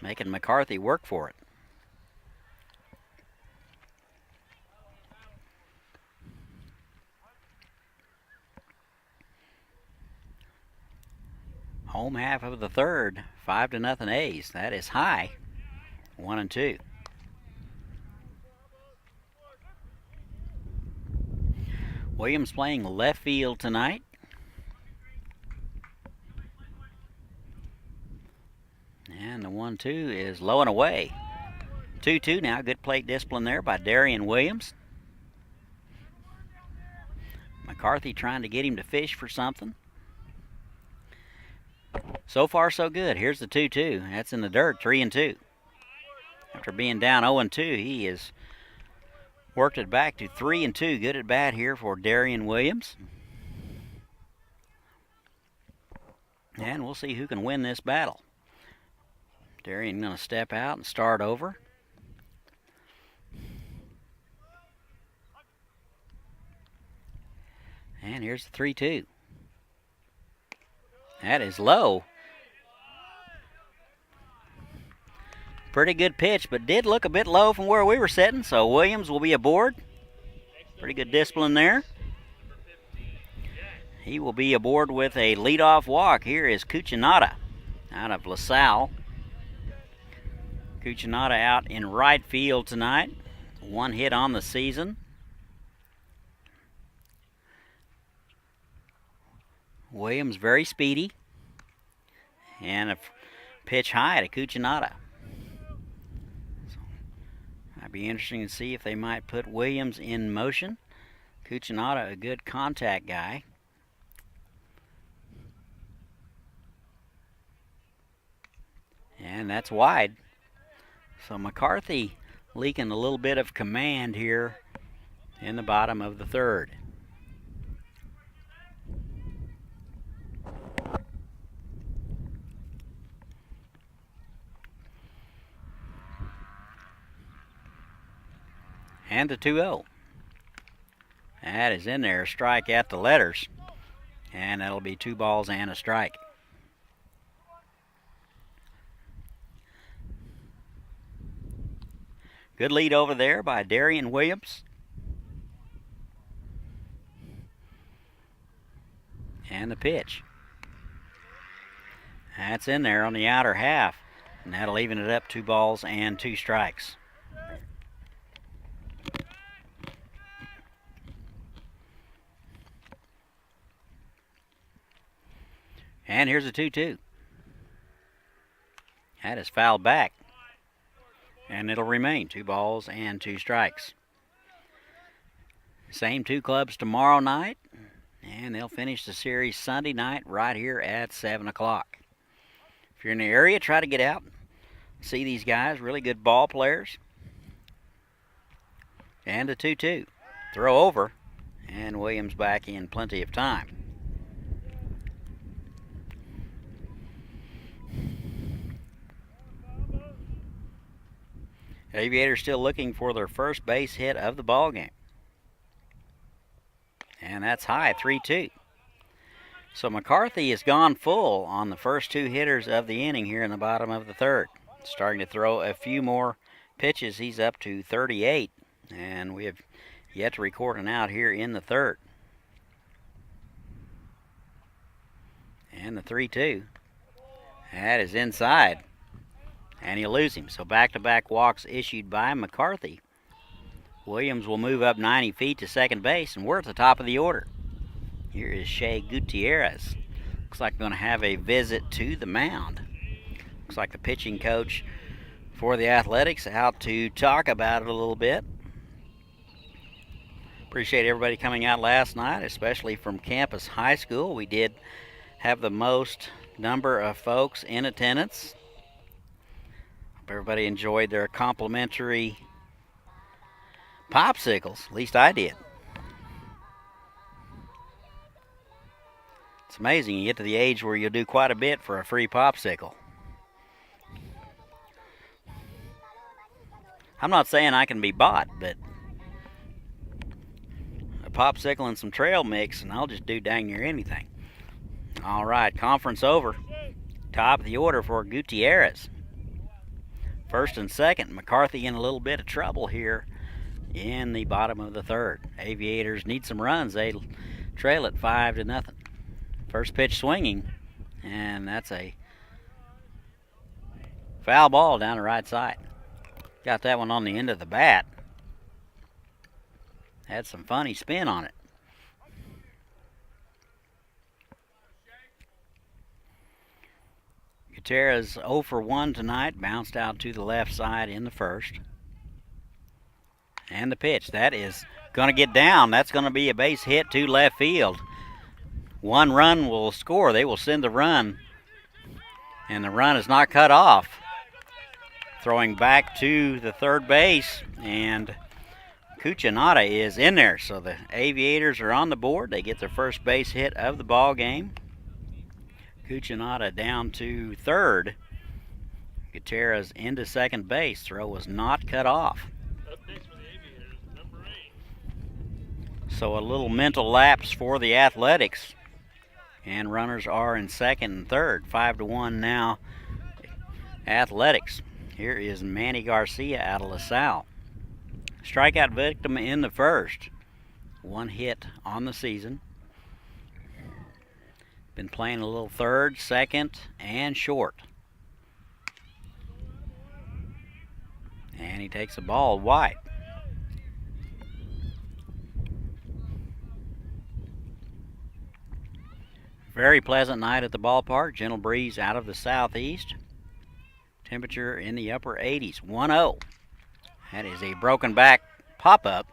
Speaker 1: making McCarthy work for it. Home half of the third, 5-0 A's. That is high. 1-2. Williams playing left field tonight. And the 1-2 is low and away. 2-2 now. Good plate discipline there by Darian Williams. McCarthy trying to get him to fish for something. So far, so good. Here's the 2-2. That's in the dirt, 3-2. After being down 0-2, he has worked it back to 3-2. Good at bat here for Darian Williams. And we'll see who can win this battle. Darian going to step out and start over. And here's the 3-2. That is low. Pretty good pitch, but did look a bit low from where we were sitting, so Williams will be aboard. Pretty good discipline there. He will be aboard with a leadoff walk. Here is Cuccinata out of LaSalle. Cuccinata out in right field tonight. 1 hit on the season. Williams very speedy. And a pitch high to Cuccinata. So, might be interesting to see if they might put Williams in motion. Cuccinata, a good contact guy. And that's wide. So McCarthy leaking a little bit of command here in the bottom of the third. And the 2-0. That is in there, strike at the letters. And that'll be 2 balls and a strike. Good lead over there by Darian Williams. And the pitch. That's in there on the outer half. And that'll even it up, 2 balls and 2 strikes. And here's a 2-2. That is fouled back. And it'll remain 2 balls and 2 strikes. Same 2 clubs tomorrow night. And they'll finish the series Sunday night right here at 7 o'clock. If you're in the area, try to get out. See these guys, really good ball players. And a 2-2. Throw over. And Williams back in plenty of time. Aviators still looking for their first base hit of the ball game. And that's high, 3-2. So McCarthy has gone full on the first 2 hitters of the inning here in the bottom of the third. Starting to throw a few more pitches. He's up to 38. And we have yet to record an out here in the third. And the 3-2. That is inside. And he'll lose him. So back-to-back walks issued by McCarthy. Williams will move up 90 feet to second base, and we're at the top of the order. Here is Shea Gutierrez. Looks like we're going to have a visit to the mound. Looks like the pitching coach for the Athletics out to talk about it a little bit. Appreciate everybody coming out last night, especially from Campus High School. We did have the most number of folks in attendance. Everybody enjoyed their complimentary popsicles. At least I did. It's amazing. You get to the age where you'll do quite a bit for a free popsicle. I'm not saying I can be bought, but a popsicle and some trail mix, and I'll just do dang near anything. All right, conference over. Top of the order for Gutierrez. First and second, McCarthy in a little bit of trouble here in the bottom of the third. Aviators need some runs. They trail it 5-0. First pitch swinging, and that's a foul ball down the right side. Got that one on the end of the bat. Had some funny spin on it. Gutierrez 0 for 1 tonight, bounced out to the left side in the first. And the pitch, that is going to get down. That's going to be a base hit to left field. 1 run will score. They will send the run, and the run is not cut off. Throwing back to the third base, and Cuccinata is in there. So the Aviators are on the board. They get their first base hit of the ball game. Cuccinata down to third. Gutierrez into second base. Throw was not cut off.
Speaker 6: Up next for the Aviators, number 8.
Speaker 1: So a little mental lapse for the Athletics. And runners are in second and third. 5-1 now. Athletics. Here is Manny Garcia out of LaSalle. Strikeout victim in the first. 1 hit on the season. Been playing a little third, second, and short. And he takes the ball wide. Very pleasant night at the ballpark. Gentle breeze out of the southeast. Temperature in the upper 80s. 1-0. That is a broken back pop-up.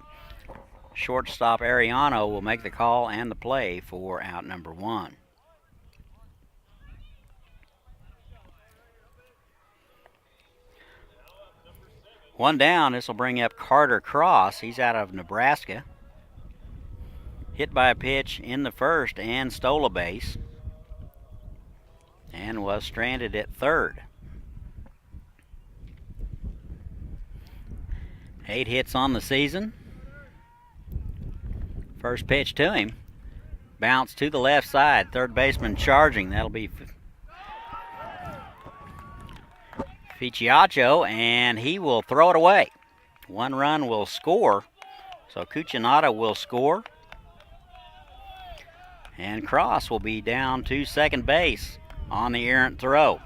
Speaker 1: Shortstop Ariano will make the call and the play for out number 1. One down. This will bring up Carter Cross. He's out of Nebraska. Hit by a pitch in the first and stole a base. And was stranded at third. 8 hits on the season. First pitch to him. Bounce to the left side. Third baseman charging. That'll be Ficciaccio, and he will throw it away. 1 run will score. So Cuccinata will score. And Cross will be down to second base on the errant throw.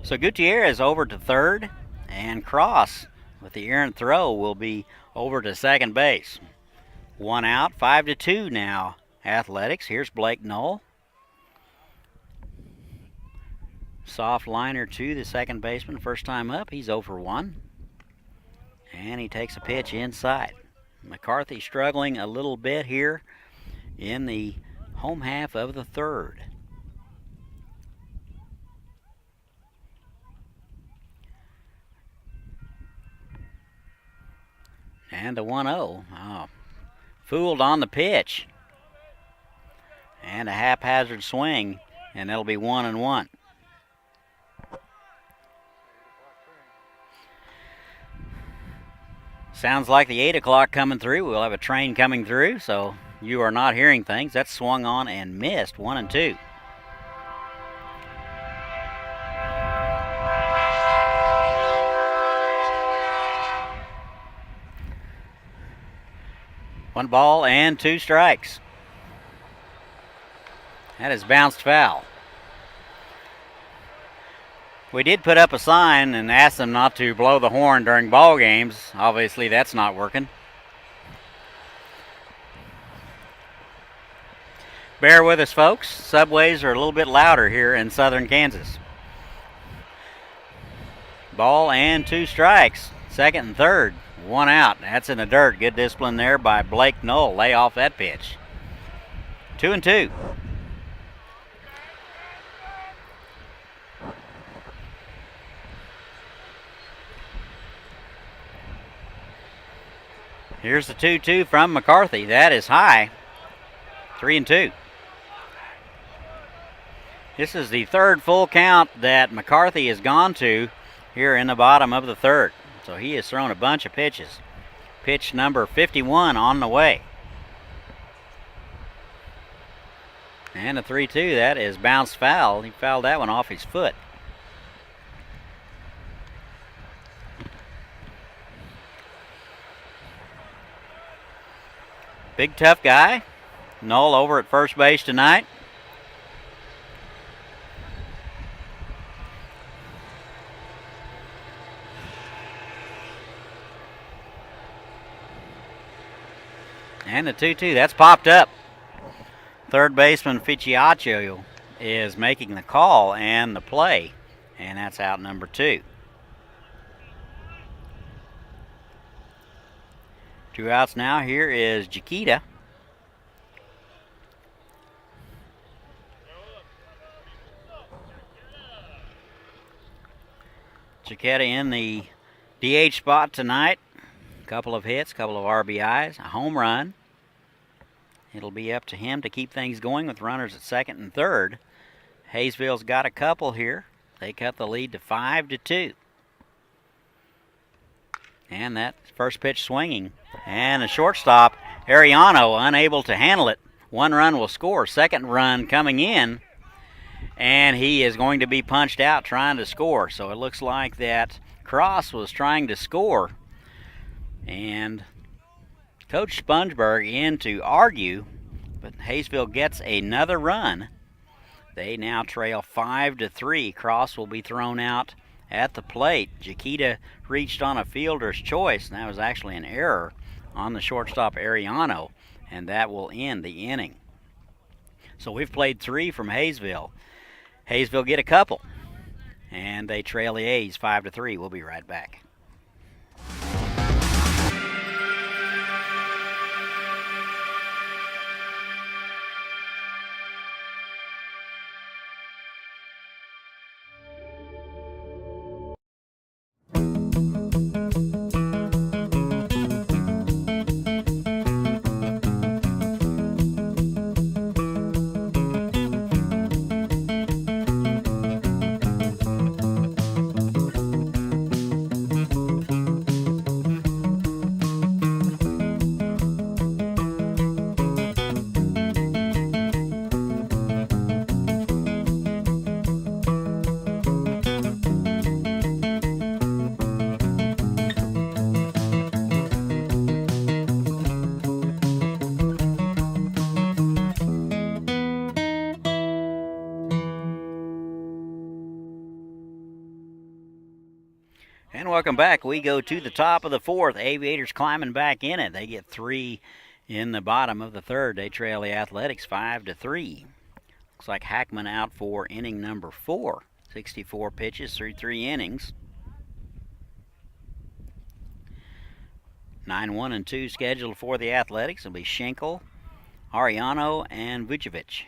Speaker 1: So Gutierrez over to third, and Cross with the errant throw will be over to second base. 1 out, 5-2 now. Athletics. Here's Blake Knoll. Soft liner to the second baseman. First time up, he's 0 for 1. And he takes a pitch inside. McCarthy struggling a little bit here in the home half of the third. And the 1-0. Oh, fooled on the pitch. And a haphazard swing, and that'll be 1-1. Sounds like the 8 o'clock coming through. We'll have a train coming through, so you are not hearing things. That's swung on and missed. 1-2. One ball and 2 strikes. That is bounced foul. We did put up a sign and ask them not to blow the horn during ball games. Obviously, that's not working. Bear with us, folks. Subways are a little bit louder here in southern Kansas. Ball and 2 strikes. Second and third. 1 out. That's in the dirt. Good discipline there by Blake Knoll. Lay off that pitch. 2-2. Here's the 2-2 from McCarthy. That is high. 3-2. This is the third full count that McCarthy has gone to here in the bottom of the third. So he has thrown a bunch of pitches. Pitch number 51 on the way. And a 3-2. That is bounced foul. He fouled that one off his foot. Big tough guy. Knoll over at first base tonight. And the 2-2, that's popped up. Third baseman Ficciaccio is making the call and the play, and that's out number 2. 2 outs now. Here is Jaquita. Jaquita in the DH spot tonight. Couple of hits, couple of RBIs, a home run. It'll be up to him to keep things going with runners at second and third. Haysville's got a couple here. They cut the lead to 5-2. And that first pitch swinging. And the shortstop, Ariano, unable to handle it. 1 run will score. Second run coming in. And he is going to be punched out trying to score. So it looks like that Cross was trying to score. And Coach Spongeberg in to argue, but Haysville gets another run. They now trail 5-3. Cross will be thrown out at the plate. Jaquita reached on a fielder's choice, and that was actually an error on the shortstop Ariano, and that will end the inning. So we've played 3 from Haysville. Haysville get a couple, and they trail the A's 5-3. We'll be right back. And welcome back. We go to the top of the 4th. Aviators climbing back in it. They get 3 in the bottom of the 3rd. They trail the Athletics 5-3. Looks like Hackman out for inning number 4. 64 pitches through 3 innings. 9-1 and 2 scheduled for the Athletics. It'll be Schenkel, Ariano, and Vucevic.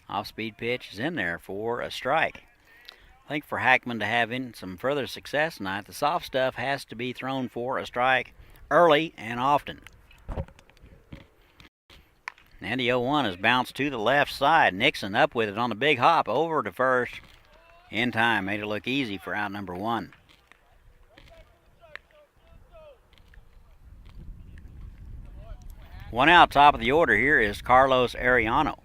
Speaker 1: Off-speed pitch is in there for a strike. I think for Hackman to have some further success tonight, the soft stuff has to be thrown for a strike early and often. And the 0-1 is bounced to the left side. Nixon up with it on the big hop over to first. In time, made it look easy for out number 1. One out, top of the order here is Carlos Ariano.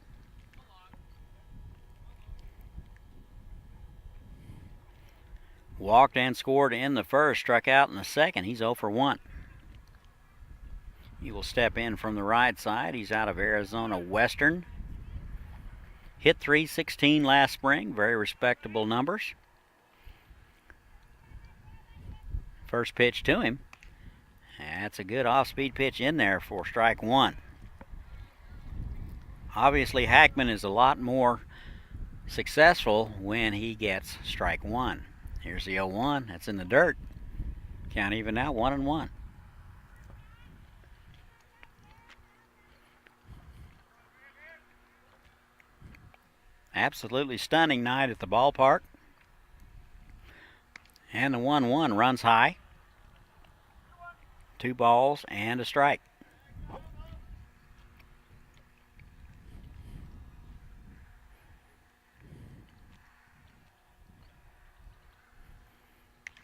Speaker 1: Walked and scored in the first, struck out in the second. He's 0 for 1. He will step in from the right side. He's out of Arizona Western. Hit .316 last spring. Very respectable numbers. First pitch to him. That's a good off-speed pitch in there for strike 1. Obviously, Hackman is a lot more successful when he gets strike 1. Here's the 0-1. That's in the dirt. Count even now, 1-1. Absolutely stunning night at the ballpark. And the 1-1 runs high. 2 balls and a strike.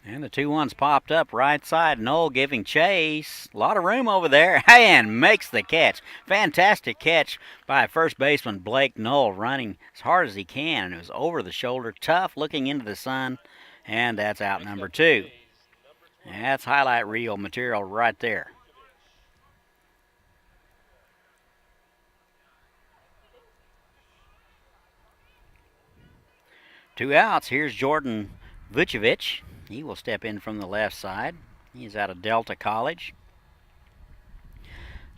Speaker 1: And the 2-1's popped up right side. Knoll giving chase. A lot of room over there. And makes the catch. Fantastic catch by first baseman Blake Knoll, running as hard as he can. And it was over the shoulder. Tough, looking into the sun. And that's out number 2. And that's highlight reel material right there. Two outs. Here's Jordan Vucevic. He will step in from the left side. He's out of Delta College.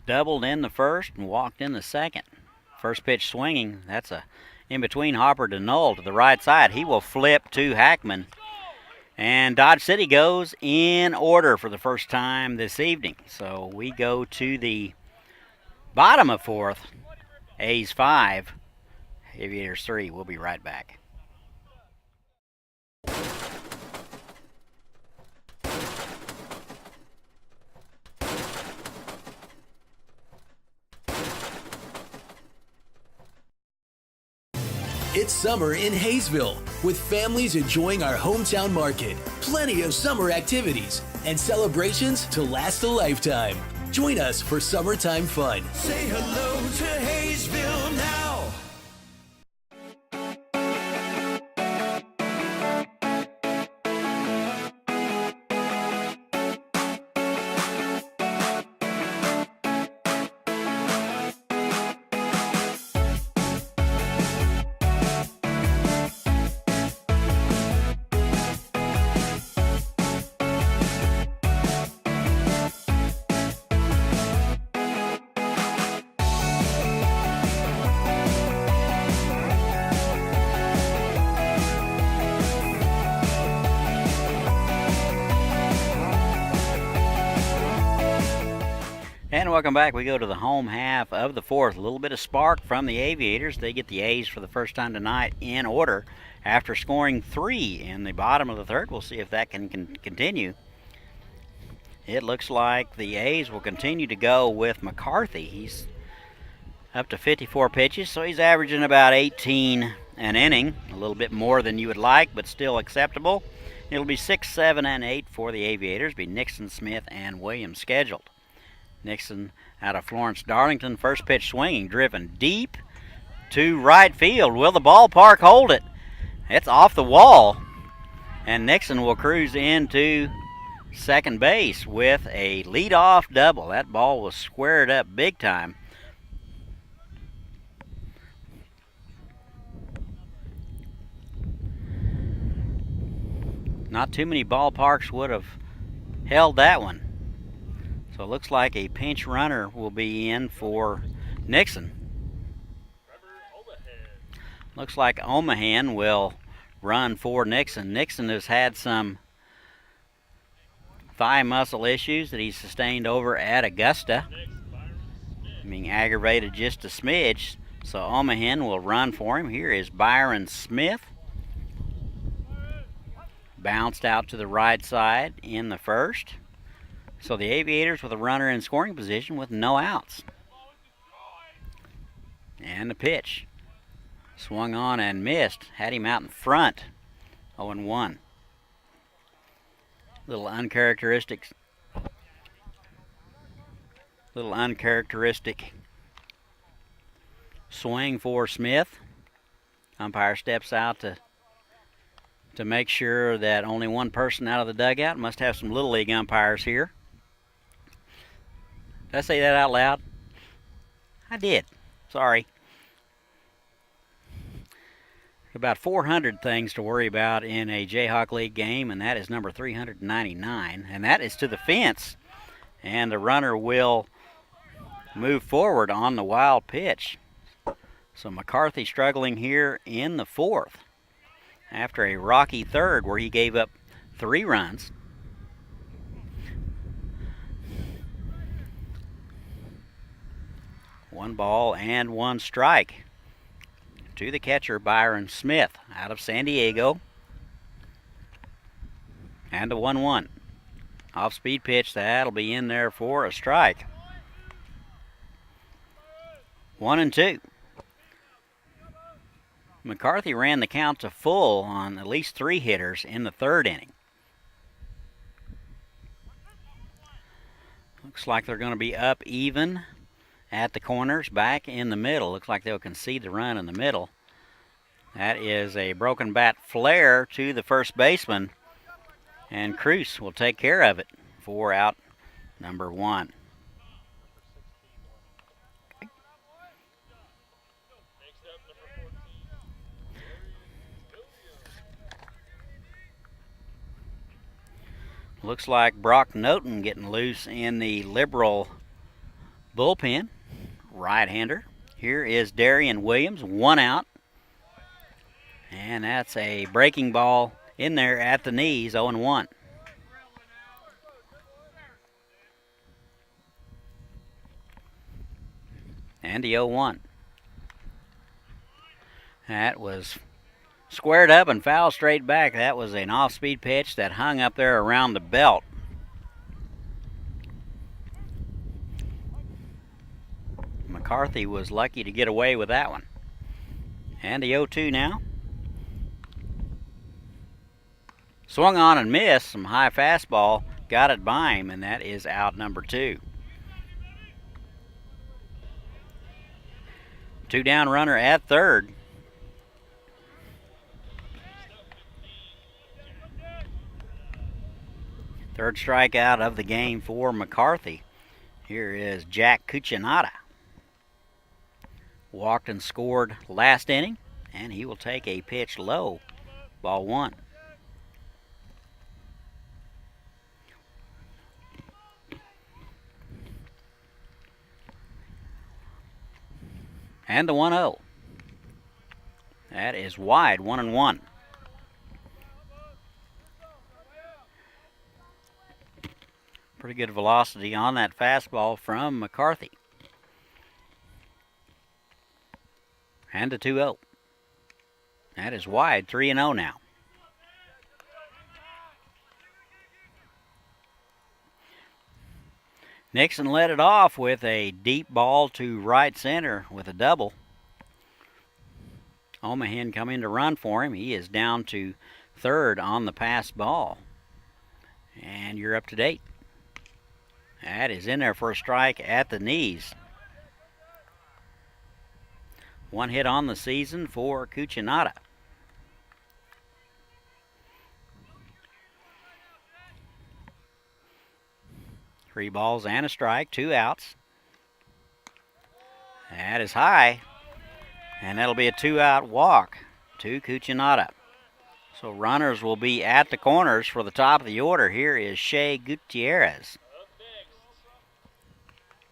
Speaker 1: Doubled in the first and walked in the second. First pitch swinging. That's a in-between hopper to Knoll to the right side. He will flip to Hackman. And Dodge City goes in order for the first time this evening. So we go to the bottom of fourth. A's 5, Aviators 3. We'll be right back.
Speaker 2: It's summer in Haysville, with families enjoying our hometown market, plenty of summer activities, and celebrations to last a lifetime. Join us for summertime fun.
Speaker 3: Say hello to Haysville now.
Speaker 1: And welcome back. We go to the home half of the fourth. A little bit of spark from the Aviators. They get the A's for the first time tonight in order after scoring 3 in the bottom of the third. We'll see if that can continue. It looks like the A's will continue to go with McCarthy. He's up to 54 pitches, so he's averaging about 18 an inning. A little bit more than you would like, but still acceptable. It'll be 6, 7, and 8 for the Aviators. Be Nixon, Smith, and Williams scheduled. Nixon out of Florence Darlington. First pitch swinging, driven deep to right field. Will the ballpark hold it? It's off the wall. And Nixon will cruise into second base with a leadoff double. That ball was squared up big time. Not too many ballparks would have held that one. So it looks like a pinch runner will be in for Nixon. Looks like Omahan will run for Nixon. Nixon has had some thigh muscle issues that he sustained over at Augusta, being aggravated just a smidge. So Omahan will run for him. Here is Byron Smith. Bounced out to the right side in the first. So the Aviators with a runner in scoring position with no outs. And the pitch. Swung on and missed. Had him out in front. 0-1. Little uncharacteristic swing for Smith. Umpire steps out to make sure that only one person out of the dugout. Must have some Little League umpires here. Did I say that out loud? I did. Sorry. About 400 things to worry about in a Jayhawk League game, and that is number 399. And that is to the fence. And the runner will move forward on the wild pitch. So McCarthy struggling here in the fourth after a rocky third where he gave up 3 runs. One ball and 1 strike to the catcher, Byron Smith, out of San Diego. And a 1-1. Off-speed pitch, that'll be in there for a strike. 1-2. McCarthy ran the count to full on at least 3 hitters in the third inning. Looks like they're going to be up even at the corners, back in the middle. Looks like they'll concede the run in the middle. That is a broken bat flare to the first baseman, and Cruz will take care of it for out number 1. Looks like Brock Noten getting loose in the Liberal bullpen. Right-hander. Here is Darian Williams, 1 out. And that's a breaking ball in there at the knees, 0-1. And the 0-1. That was squared up and fouled straight back. That was an off-speed pitch that hung up there around the belt. McCarthy was lucky to get away with that one. And the 0-2 now. Swung on and missed. Some high fastball. Got it by him, and that is out number 2. 2 down runner at third. Third strikeout of the game for McCarthy. Here is Jack Cuccinata. Walked and scored last inning, and he will take a pitch low. Ball 1. And the 1-0. That is wide, 1-1. Pretty good velocity on that fastball from McCarthy. And a 2-0. That is wide, 3-0 now. Nixon led it off with a deep ball to right center with a double. Omahen coming to run for him. He is down to third on the pass ball. And you're up to date. That is in there for a strike at the knees. 1 hit on the season for Cuccinata. Three balls and a strike, 2 outs. That is high, and that'll be a 2-out walk to Cuccinata. So runners will be at the corners for the top of the order. Here is Shea Gutierrez.
Speaker 6: Up next,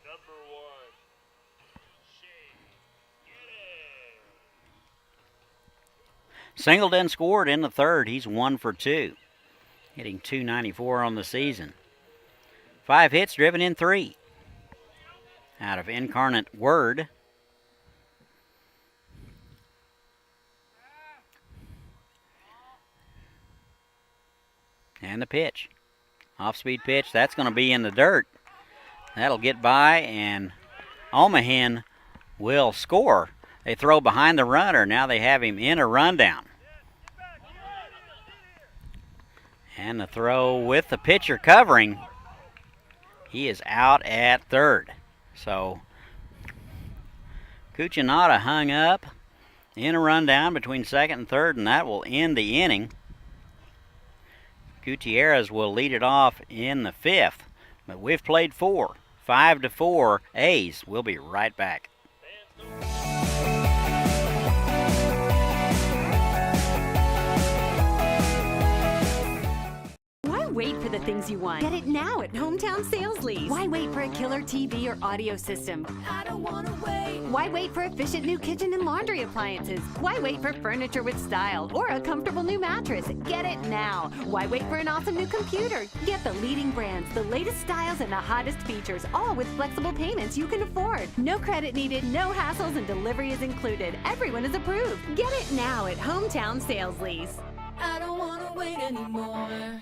Speaker 6: number 1, Shea. Get it.
Speaker 1: Singleton scored in the third. He's 1 for 2, hitting .294 on the season. 5 hits, driven in 3. Out of Incarnate Word. And the pitch. Off-speed pitch. That's going to be in the dirt. That'll get by, and Omahen will score. They throw behind the runner. Now they have him in a rundown. And the throw with the pitcher covering. He is out at third. So Cuccinata hung up in a rundown between second and third, and that will end the inning. Gutierrez will lead it off in the 5th, but we've played 4. 5-4 A's. We'll be right back.
Speaker 4: Wait for the things you want. Get it now at Hometown Sales Lease. Why wait for a killer TV or audio system?
Speaker 5: I don't wanna wait.
Speaker 4: Why wait for efficient new kitchen and laundry appliances? Why wait for furniture with style or a comfortable new mattress? Get it now. Why wait for an awesome new computer? Get the leading brands, the latest styles, and the hottest features, all with flexible payments you can afford. No credit needed, no hassles, and delivery is included. Everyone is approved. Get it now at Hometown Sales Lease.
Speaker 5: I don't wanna wait anymore.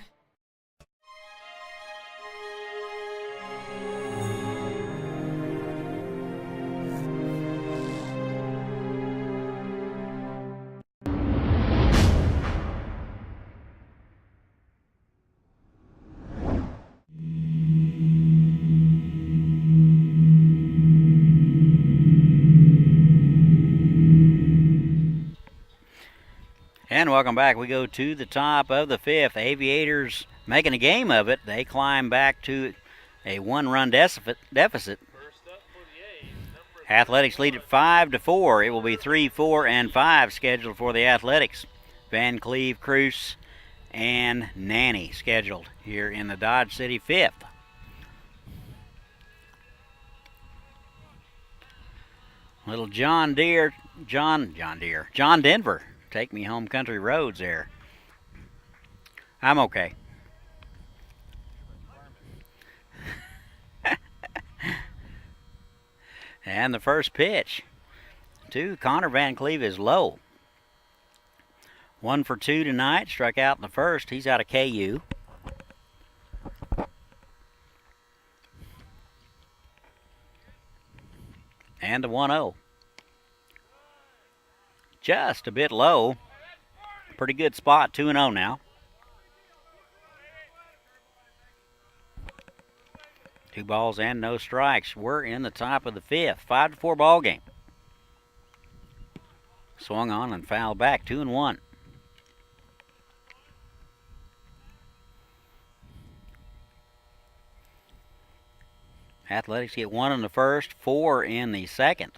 Speaker 1: And welcome back. We go to the top of the 5th. Aviators making a game of it. They climb back to a 1-run deficit.
Speaker 6: First up for the A's, number
Speaker 1: Athletics lead at 5-4. It will be 3, 4, and 5 scheduled for the Athletics. Van Cleve, Cruz, and Nanny scheduled here in the Dodge City 5th. Little John Denver. Take me home country roads there. I'm okay. And the first pitch to Connor Van Cleve is low. 1 for 2 tonight. Struck out in the first. He's out of KU. And the 1-0. Just a bit low. Pretty good spot. 2-0 now. 2 balls and no strikes. We're in the top of the 5th. 5-4 ball game. Swung on and fouled back. 2-1. Athletics get 1 in the first, 4 in the second,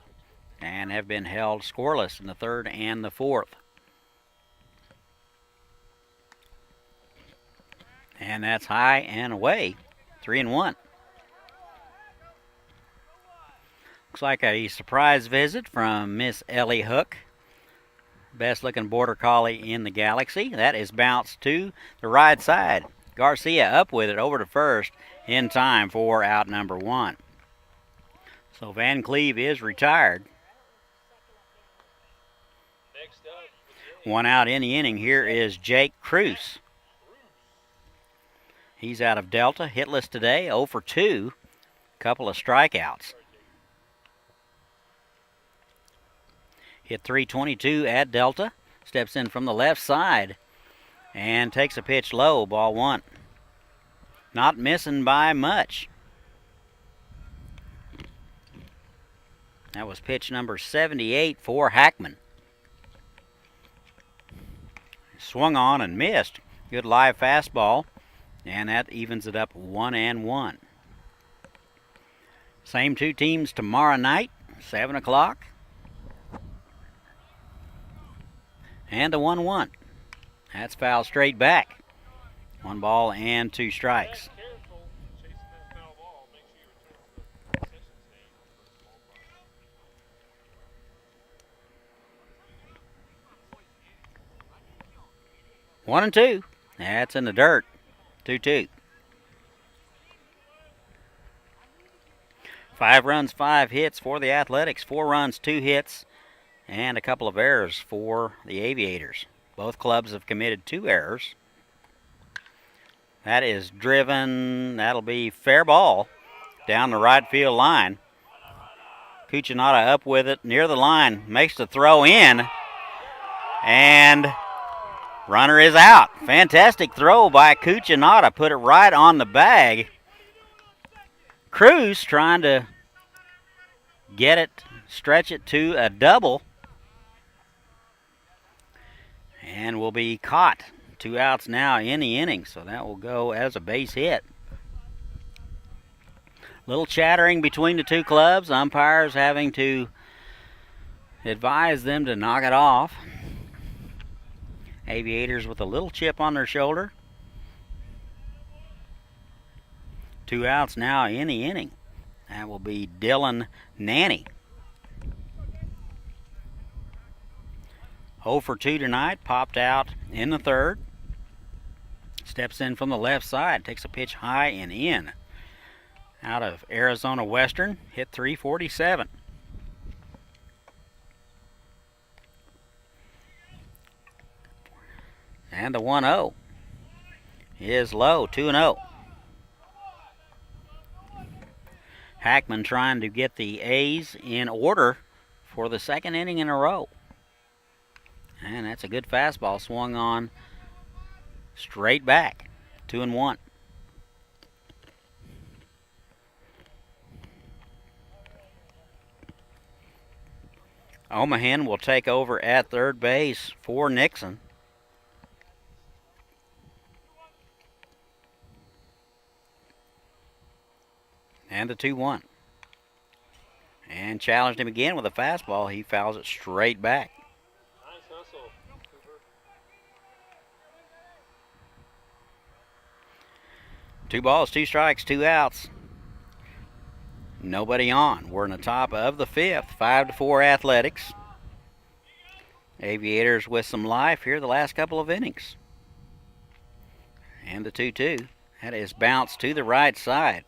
Speaker 1: and have been held scoreless in the third and the fourth. And that's high and away. 3-1. Looks like a surprise visit from Miss Ellie Hook. Best looking border collie in the galaxy. That is bounced to the right side. Garcia up with it over to first in time for out number 1. So Van Cleve is retired.
Speaker 6: Next up,
Speaker 1: 1 out in the inning. Here is Jake Cruz. He's out of Delta, hitless today, 0 for 2. Couple of strikeouts. Hit .322 at Delta. Steps in from the left side and takes a pitch low, ball 1. Not missing by much. That was pitch number 78 for Hackman. Swung on and missed. Good live fastball, and that evens it up 1-1. Same 2 teams tomorrow night, 7 o'clock. And the 1-1. That's foul straight back. 1 ball and 2 strikes.
Speaker 6: careful chasing that foul ball. Make sure you return to the concession stand.
Speaker 1: 1 and 2. That's in the dirt. 2-2. 5 runs, 5 hits for the Athletics. 4 runs, 2 hits, and a couple of errors for the Aviators. Both clubs have committed 2 errors. That is driven. That'll be fair ball down the right field line. Cucinotta up with it near the line. Makes the throw in. And runner is out. Fantastic throw by Cucinotta. Put it right on the bag. Cruz trying to get it, stretch it to a double. And will be caught. 2 outs now in the inning, so that will go as a base hit. Little chattering between the 2 clubs. Umpires having to advise them to knock it off. Aviators with a little chip on their shoulder. 2 outs now in the inning. That will be Dylan Nanny. 0 for 2 tonight. Popped out in the third. Steps in from the left side. Takes a pitch high and in. Out of Arizona Western. Hit .347. And the 1-0 is low. 2-0. Hackman trying to get the A's in order for the 2nd inning in a row. And that's a good fastball swung on straight back. 2-1. Omahan will take over at third base for Nixon. And the 2-1. And challenged him again with a fastball. He fouls it straight back.
Speaker 6: Nice hustle, Cooper.
Speaker 1: 2 balls, 2 strikes, 2 outs. Nobody on. We're in the top of the fifth. 5-4 Athletics. Aviators with some life here the last couple of innings. And the 2-2. That is bounced to the right side.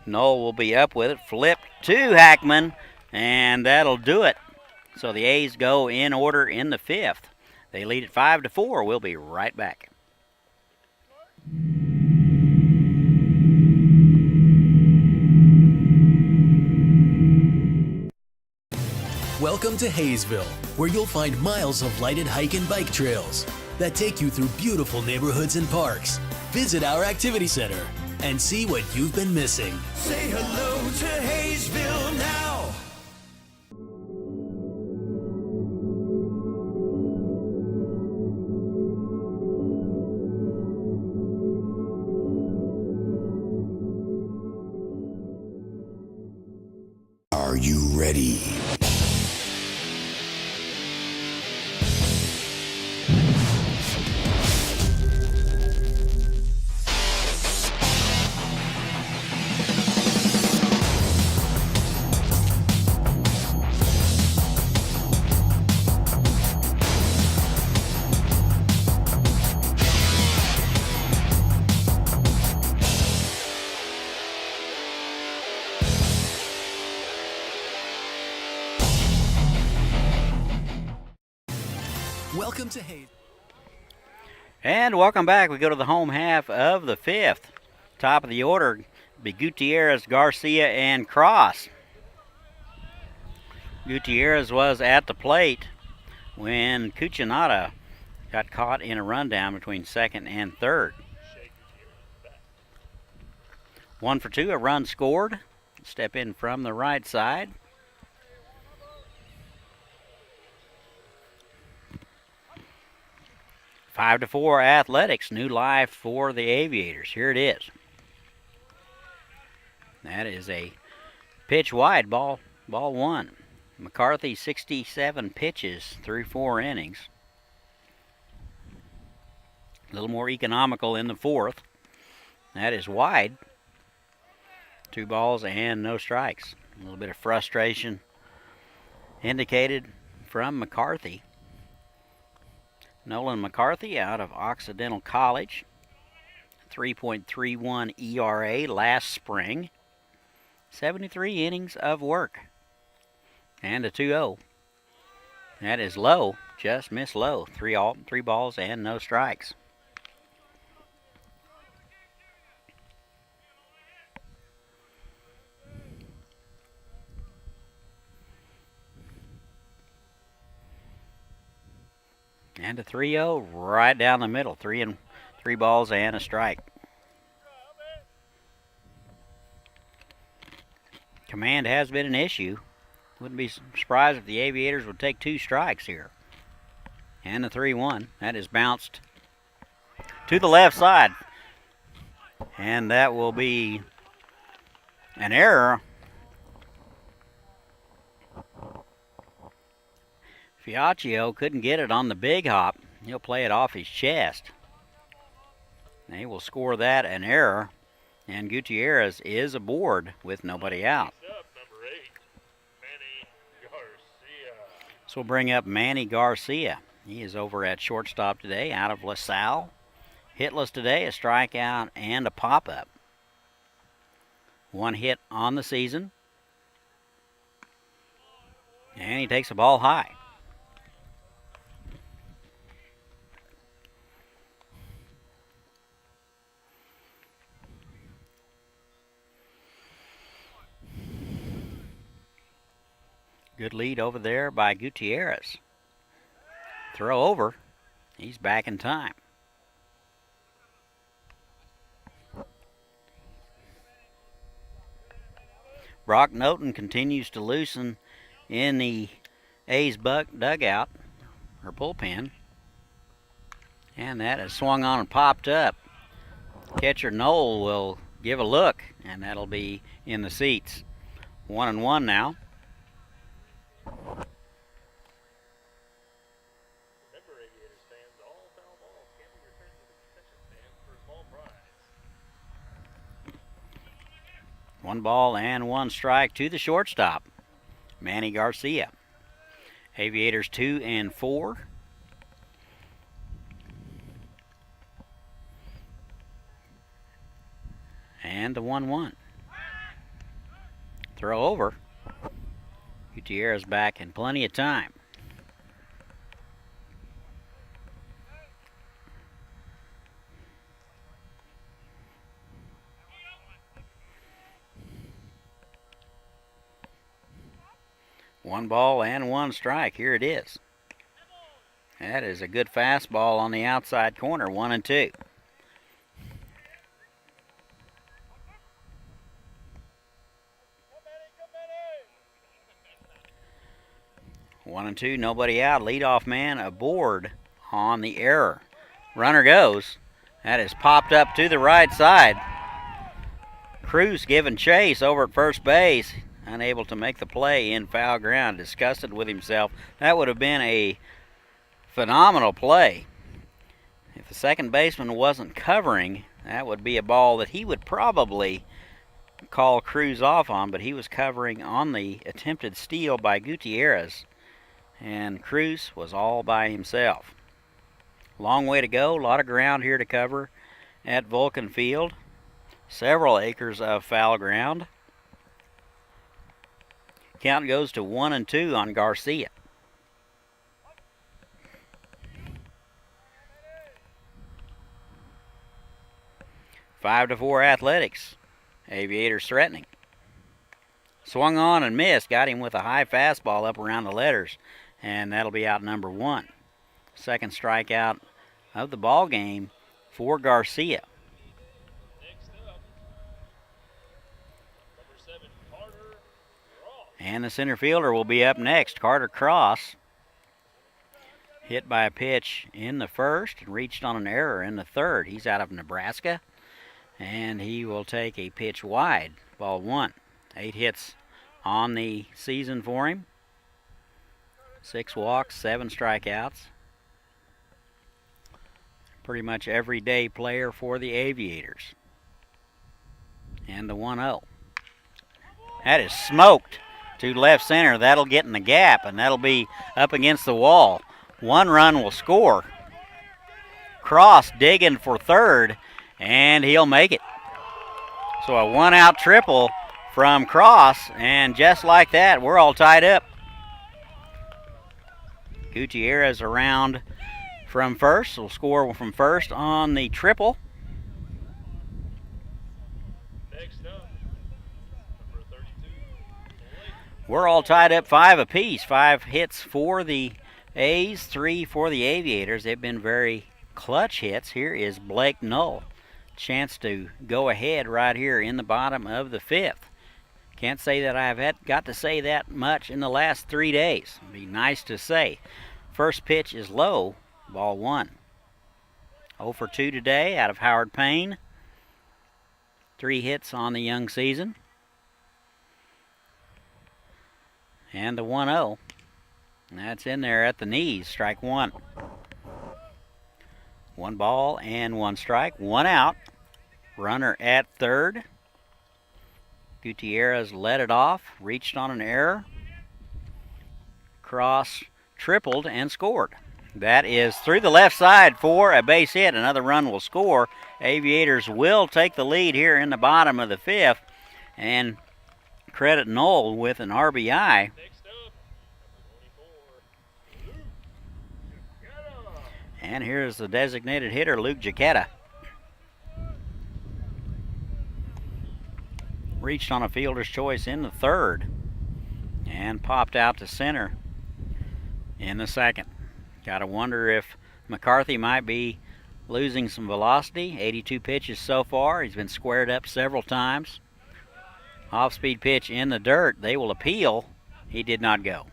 Speaker 1: Knoll will be up with it. Flip to Hackman. And that'll do it. So the A's go in order in the fifth. They lead at 5-4. We'll be right back.
Speaker 2: Welcome to Haysville, where you'll find miles of lighted hike and bike trails that take you through beautiful neighborhoods and parks. Visit our activity center and see what you've been missing.
Speaker 3: Say hello to Haysville now.
Speaker 2: Are you ready? Welcome to Haysville.
Speaker 1: And welcome back. We go to the home half of the fifth. Top of the order be Gutierrez, Garcia, and Cross. Gutierrez was at the plate when Cuccinata got caught in a rundown between second and third. 1 for 2, a run scored. Step in from the right side. Five to 4 Athletics, new life for the Aviators. Here it is. That is a pitch wide, ball one. McCarthy 67 pitches through 4 innings. A little more economical in the fourth. That is wide. 2 balls and no strikes. A little bit of frustration indicated from McCarthy. Nolan McCarthy out of Occidental College. 3.31 ERA last spring. 73 innings of work. And a 2-0. That is low, just missed low. 3 balls and no strikes. And a 3-0 right down the middle. 3 balls and a strike. Command has been an issue. Wouldn't be surprised if the Aviators would take 2 strikes here. And the 3-1. That is bounced to the left side. And that will be an error. Fiacchio couldn't get it on the big hop. He'll play it off his chest. They will score that an error. And Gutierrez is aboard with nobody out.
Speaker 6: Number 8, Manny Garcia.
Speaker 1: So we'll bring up Manny Garcia. He is over at shortstop today out of LaSalle. Hitless today, a strikeout and a pop-up. 1 hit on the season. And he takes the ball high. Good lead over there by Gutierrez. Throw over. He's back in time. Brock Noten continues to loosen in the A's dugout, or bullpen. And that is swung on and popped up. Catcher Knoll will give a look, and that'll be in the seats. 1-1 now.
Speaker 6: Remember, Aviators fans, all foul balls can be returned to the concession stand for a small prize.
Speaker 1: 1 ball and 1 strike to the shortstop, Manny Garcia. Aviators 2 and 4. And the 1-1. Throw over. Gutierrez back in plenty of time. One ball and 1 strike. Here it is. That is a good fastball on the outside corner, 1-2. 1-2, nobody out. Leadoff man aboard on the error. Runner goes. That is popped up to the right side. Cruz giving chase over at first base. Unable to make the play in foul ground. Disgusted with himself. That would have been a phenomenal play. If the second baseman wasn't covering, that would be a ball that he would probably call Cruz off on, but he was covering on the attempted steal by Gutierrez. And Cruz was all by himself. Long way to go. A lot of ground here to cover at Vulcan Field. Several acres of foul ground. Count goes to 1-2 on Garcia. 5-4 Athletics. Aviators threatening. Swung on and missed. Got him with a high fastball up around the letters. And that'll be out number 1. Second strikeout of the ball game for Garcia.
Speaker 6: Next up, number 7, Carter Ross.
Speaker 1: And the center fielder will be up next, Carter Cross. Hit by a pitch in the first and reached on an error in the third. He's out of Nebraska, and he will take a pitch wide, ball 1. 8 hits on the season for him. 6 walks, 7 strikeouts. Pretty much everyday player for the Aviators. And the 1-0. That is smoked to left center. That'll get in the gap, and that'll be up against the wall. 1 run will score. Cross digging for third, and he'll make it. So a 1-out triple from Cross, and just like that, we're all tied up. Gutierrez around from first. Will score from first on the triple.
Speaker 6: Next up, number 32.
Speaker 1: We're all tied up 5 apiece. 5 hits for the A's, 3 for the Aviators. They've been very clutch hits. Here is Blake Null. Chance to go ahead right here in the bottom of the 5th. Can't say that I've got to say that much in the last 3 days. It'd be nice to say. First pitch is low, ball 1. 0 for 2 today out of Howard Payne. 3 hits on the young season. And the 1-0. That's in there at the knees, strike 1. 1 ball and 1 strike, 1 out. Runner at third. Gutierrez led it off, reached on an error. Cross tripled and scored. That is through the left side for a base hit. Another run will score. Aviators will take the lead here in the bottom of the 5th. And credit Knoll with an RBI.
Speaker 6: Next up, number 24, Luke.
Speaker 1: And here's the designated hitter, Luke Jaquetta. Reached on a fielder's choice in the 3rd and popped out to center in the 2nd. Gotta wonder if McCarthy might be losing some velocity. 82 pitches so far. He's been squared up several times. Off-speed pitch in the dirt. They will appeal. He did not go.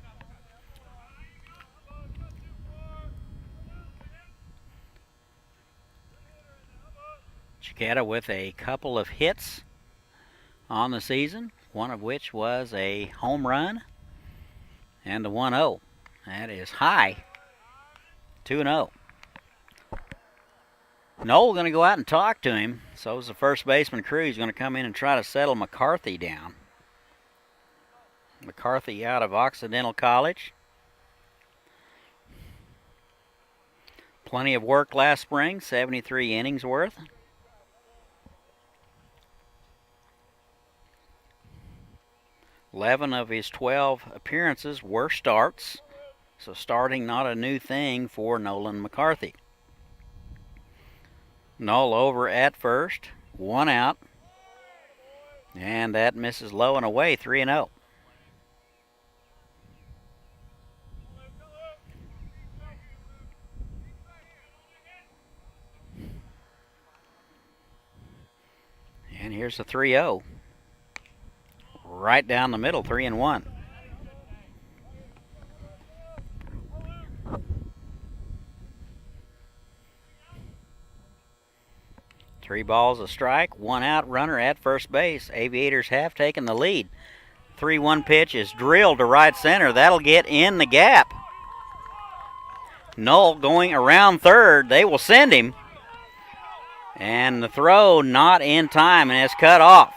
Speaker 1: Jaquetta with a couple of hits on the season, one of which was a home run, and the 1-0. That is high. 2-0. Noel going to go out and talk to him. So is the first baseman crew. He's going to come in and try to settle McCarthy down. McCarthy out of Occidental College. Plenty of work last spring, 73 innings worth. Eleven of his 12 appearances were starts, so starting not a new thing for Nolan McCarthy. Noel over at first, one out, and that misses low and away, 3-0. And here's the 3-0. Right down the middle, 3-1. Three balls a strike, one out, runner at first base. Aviators have taken the lead. 3-1 pitch is drilled to right center. That'll get in the gap. Noel going around third. They will send him. And the throw not in time and is cut off.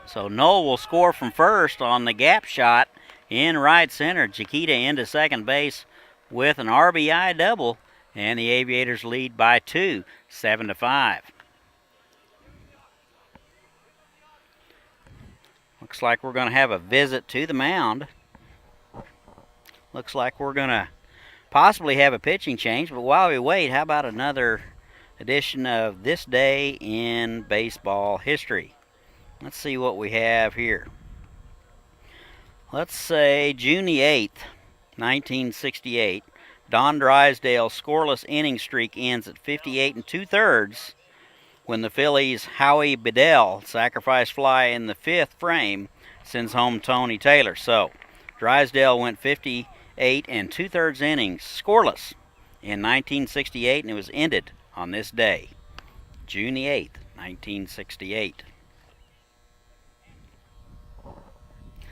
Speaker 1: So Noel will score from first on the gap shot in right center. Chiquita into second base with an RBI double. And the Aviators lead by 2, 7-5. Looks like we're going to have a visit to the mound. Looks like we're going to possibly have a pitching change. But while we wait, how about another edition of This Day in Baseball History? Let's see what we have here. Let's say June the 8th, 1968. Don Drysdale's scoreless inning streak ends at 58 2/3 when the Phillies' Howie Bedell sacrifice fly in the 5th frame sends home Tony Taylor. So Drysdale went 58 2/3 innings scoreless in 1968, and it was ended on this day, June the 8th, 1968.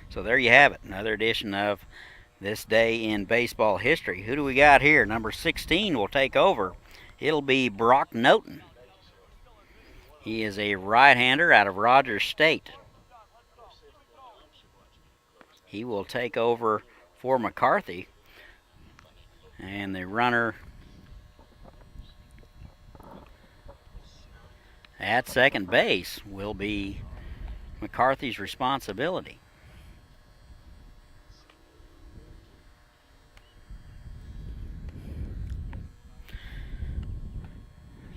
Speaker 1: So there you have it, another edition of This Day in Baseball History. Who do we got here? Number 16 will take over. It'll be Brock Noten. He is a right-hander out of Rogers State. He will take over for McCarthy. And the runner at second base will be McCarthy's responsibility.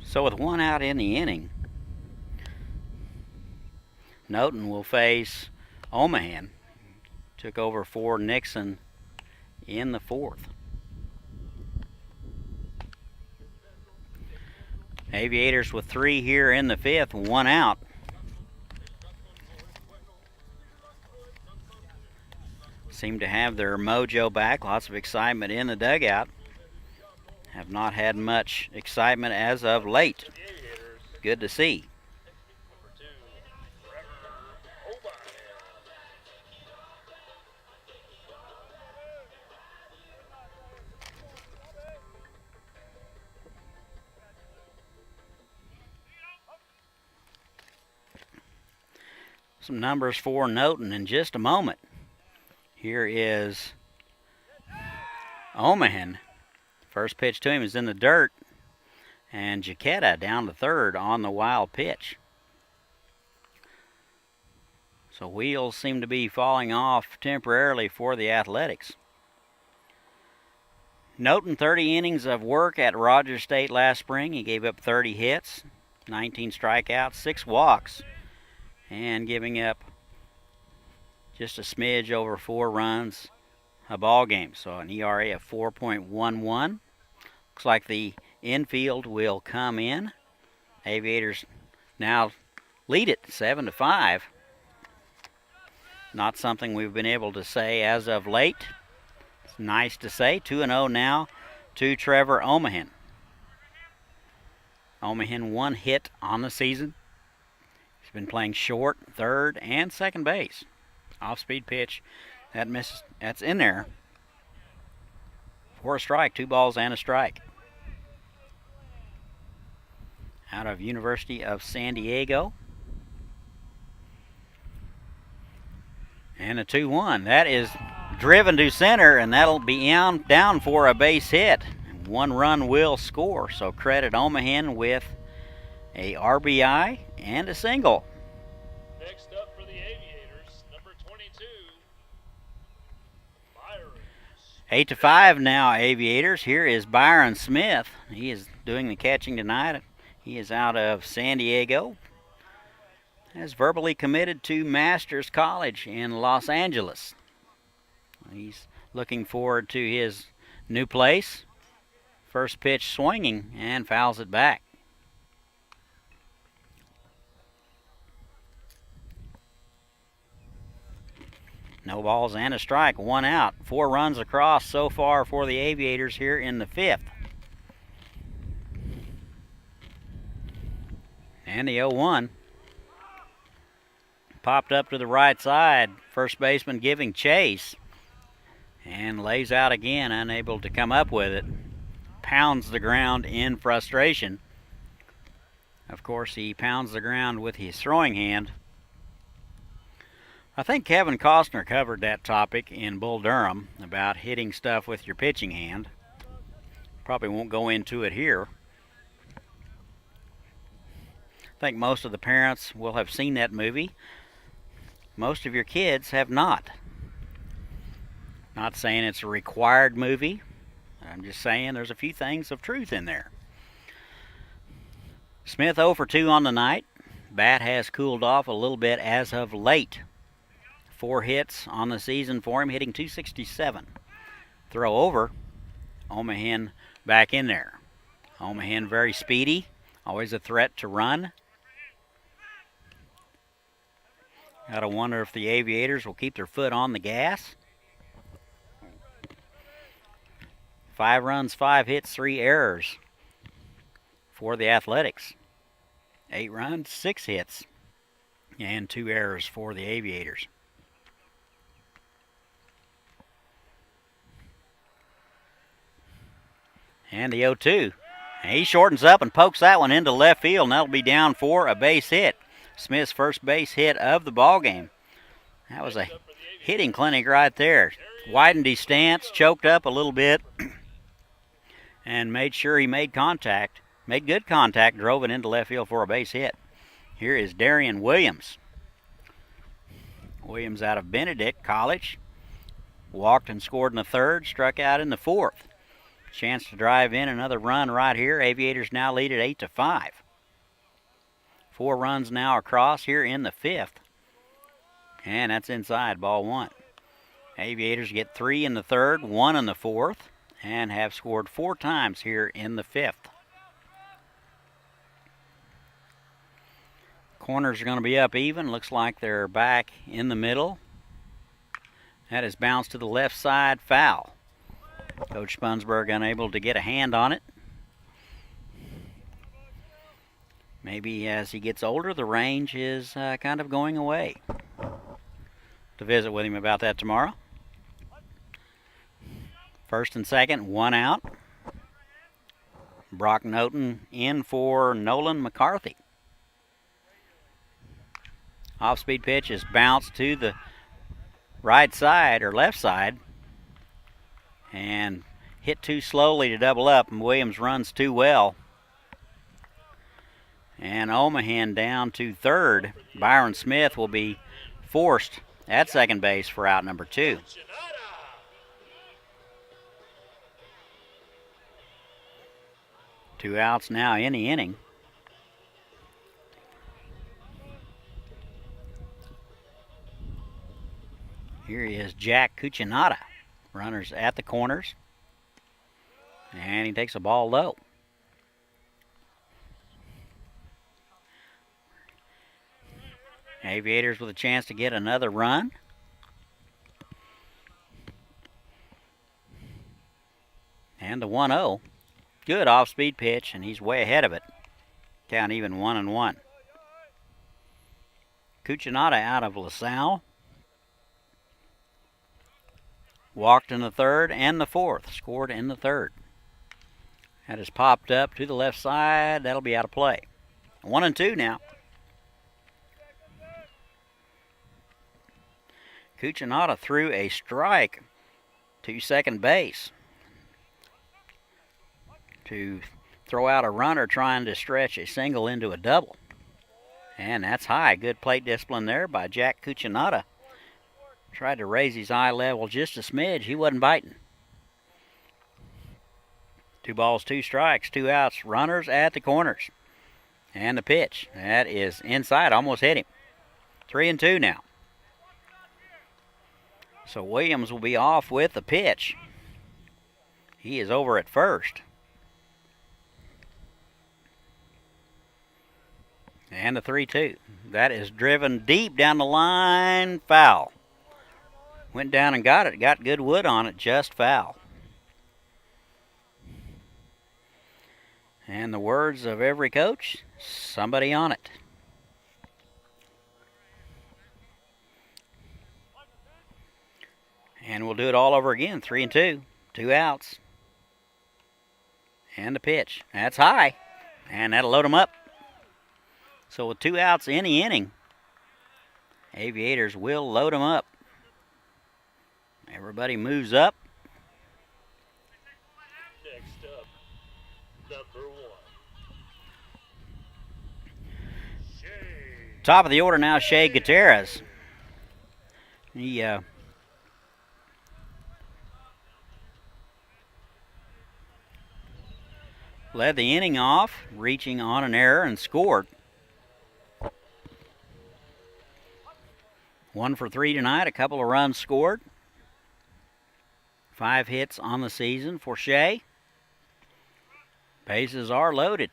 Speaker 1: So with one out in the inning, Noten will face Omahan. Took over for Nixon in the 4th. Aviators with 3 here in the 5th, 1 out. Seem to have their mojo back, lots of excitement in the dugout. Have not had much excitement as of late. Good to see. Some numbers for Noten in just a moment. Here is Omahan. First pitch to him is in the dirt, and Jaquetta down to third on the wild pitch. So wheels seem to be falling off temporarily for the Athletics. Noten 30 innings of work at Rogers State last spring. He gave up 30 hits, 19 strikeouts, 6 walks, and giving up just a smidge over 4 runs a ball game. So an ERA of 4.11. Looks like the infield will come in. Aviators now lead it 7-5. Not something we've been able to say as of late. It's nice to say. 2-0 now to Trevor Omahan. Omahan 1 hit on the season. He's been playing short, third, and second base. Off-speed pitch. That misses. That's in there. For a strike, 2 balls and a strike. out of University of San Diego. And a 2-1. That is driven to center, and that'll be down for a base hit. 1 run will score, so credit Omahan with a RBI and a single.
Speaker 6: Next up for the Aviators, number 22, Byron.
Speaker 1: 8-5 now, Aviators. Here is Byron Smith. He is doing the catching tonight. He is out of San Diego. Has verbally committed to Masters College in Los Angeles. He's looking forward to his new place. First pitch swinging and fouls it back. No balls and a strike, 1 out. 4 runs across so far for the Aviators here in the 5th. And the 0-1. Popped up to the right side. First baseman giving chase. And lays out again, unable to come up with it. Pounds the ground in frustration. Of course, he pounds the ground with his throwing hand. I think Kevin Costner covered that topic in Bull Durham about hitting stuff with your pitching hand. Probably won't go into it here. I think most of the parents will have seen that movie. Most of your kids have not. Not saying it's a required movie. I'm just saying there's a few things of truth in there. Smith 0 for 2 on the night. Bat has cooled off a little bit as of late. 4 hits on the season for him, hitting .267. Throw over. Omahan back in there. Omahan very speedy. Always a threat to run. Gotta wonder if the Aviators will keep their foot on the gas. 5 runs, 5 hits, 3 errors for the Athletics. 8 runs, 6 hits, and 2 errors for the Aviators. And the 0-2. He shortens up and pokes that one into left field, and that'll be down for a base hit. Smith's first base hit of the ball game. That was a hitting clinic right there. Widened his stance, choked up a little bit, and made sure he made contact. Made good contact, drove it into left field for a base hit. Here is Darian Williams. Williams out of Benedict College. Walked and scored in the 3rd, struck out in the 4th. Chance to drive in another run right here. Aviators now lead at 8-5. 4 runs now across here in the 5th. And that's inside, ball 1. Aviators get 3 in the 3rd, 1 in the 4th, and have scored 4 times here in the 5th. Corners are going to be up even. Looks like they're back in the middle. That is bounced to the left side, foul. Coach Spunsberg unable to get a hand on it. Maybe as he gets older, the range is kind of going away. To visit with him about that tomorrow. 1st and 2nd, 1 out. Brock Noten in for Nolan McCarthy. Off-speed pitch is bounced to the right side or left side and hit too slowly to double up, and Williams runs too well. And Omahan down to 3rd. Byron Smith will be forced at second base for out number 2. Two outs now in the inning. Here is Jack Cuccinata. Runners at the corners. And he takes a ball low. Aviators with a chance to get another run. And the 1-0. Good off-speed pitch, and he's way ahead of it. Count even 1-1. Cuccinata out of LaSalle. Walked in the 3rd and the 4th. Scored in the 3rd. That is popped up to the left side. That'll be out of play. 1-2 now. Cucinotta threw a strike to second base to throw out a runner trying to stretch a single into a double. And that's high. Good plate discipline there by Jack Cucinotta. Tried to raise his eye level just a smidge. He wasn't biting. 2 balls, 2 strikes, 2 outs. Runners at the corners. And the pitch. That is inside. Almost hit him. 3-2 now. So Williams will be off with the pitch. He is over at first. And the 3-2. That is driven deep down the line. Foul. Went down and got it. Got good wood on it. Just foul. And the words of every coach, somebody on it. And we'll do it all over again. 3-2. 2 outs. And the pitch. That's high. And that'll load them up. So with 2 outs in the inning, Aviators will load them up. Everybody moves up.
Speaker 6: Next up, number 1. Shay.
Speaker 1: Top of the order now, Shea Gutierrez. He led the inning off, reaching on an error and scored. 1 for 3 tonight, a couple of runs scored. 5 hits on the season for Shea. Bases are loaded.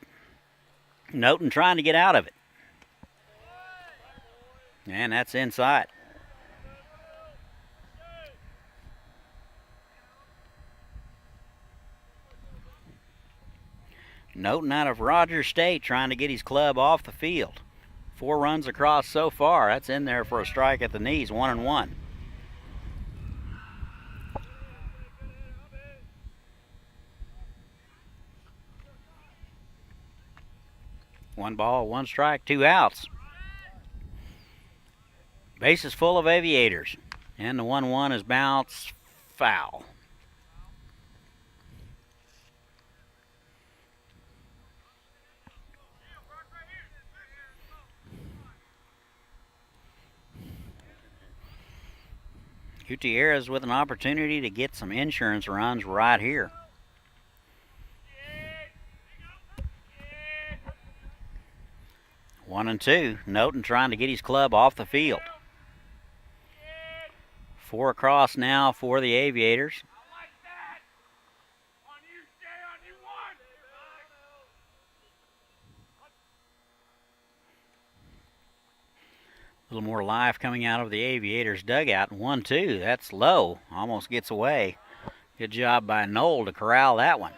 Speaker 1: Noten trying to get out of it. And that's inside. Noten out of Rogers State trying to get his club off the field. 4 runs across so far. That's in there for a strike at the knees, 1-1. One ball, 1 strike, 2 outs. Bases full of Aviators. And the 1-1 is bounced foul. Gutierrez with an opportunity to get some insurance runs right here. One and two. Noten trying to get his club off the field. 4 across now for the Aviators. A little more life coming out of the Aviators dugout. 1-2. That's low. Almost gets away. Good job by Knoll to corral that one.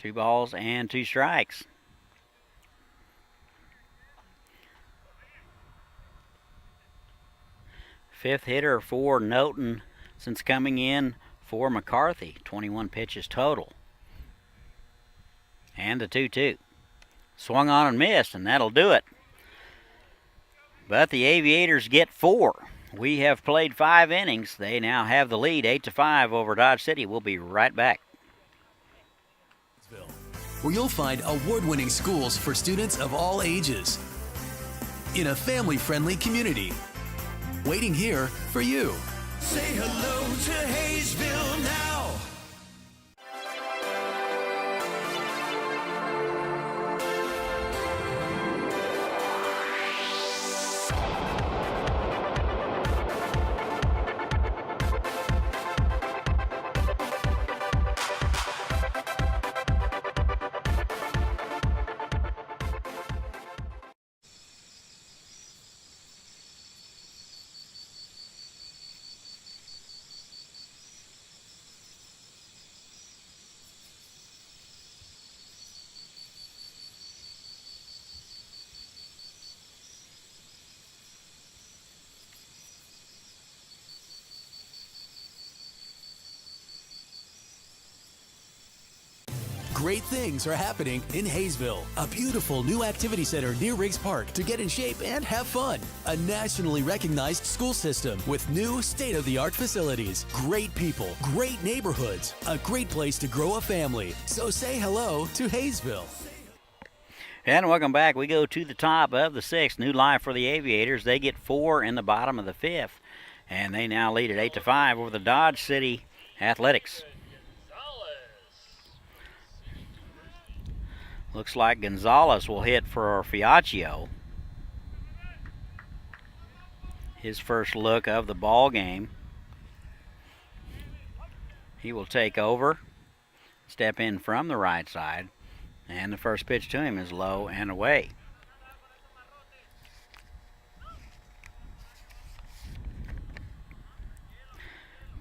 Speaker 1: 2 balls and 2 strikes. Fifth hitter for Noten since coming in for McCarthy. 21 pitches total. And the 2-2. Swung on and missed, and that'll do it. But the Aviators get 4. We have played 5 innings. They now have the lead 8-5 over Dodge City. We'll be right back.
Speaker 2: Where you'll find award-winning schools for students of all ages in a family-friendly community. Waiting here for you.
Speaker 3: Say hello to Haysville now.
Speaker 2: Great things are happening in Haysville, a beautiful new activity center near Riggs Park to get in shape and have fun. A nationally recognized school system with new state-of-the-art facilities, great people, great neighborhoods, a great place to grow a family. So say hello to Haysville.
Speaker 1: And welcome back. We go to the top of the sixth. New life for the Aviators. They get 4 in the bottom of the fifth, and they now lead at 8-5 over the Dodge City Athletics. Looks like Gonzalez will hit for Fiaccio. His first look of the ball game. He will take over, step in from the right side, and the first pitch to him is low and away.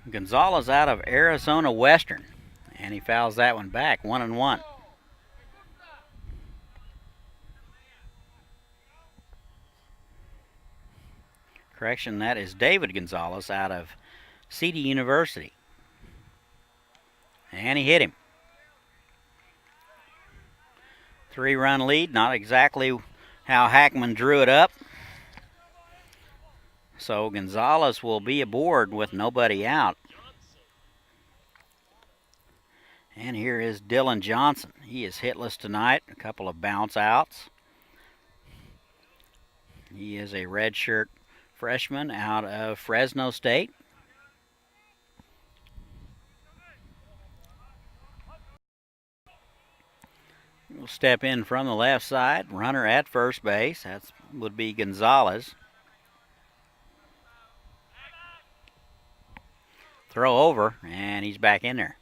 Speaker 1: Gonzalez out of Arizona Western, and he fouls that one back, 1-1. Correction, that is David Gonzalez out of CD University. And he hit him. 3-run lead, not exactly how Hackman drew it up. So Gonzalez will be aboard with nobody out. And here is Dylan Johnson. He is hitless tonight, a couple of bounce outs. He is a redshirt freshman out of Fresno State. We'll step in from the left side. Runner at first base. That would be Gonzalez. Throw over, and he's back in there.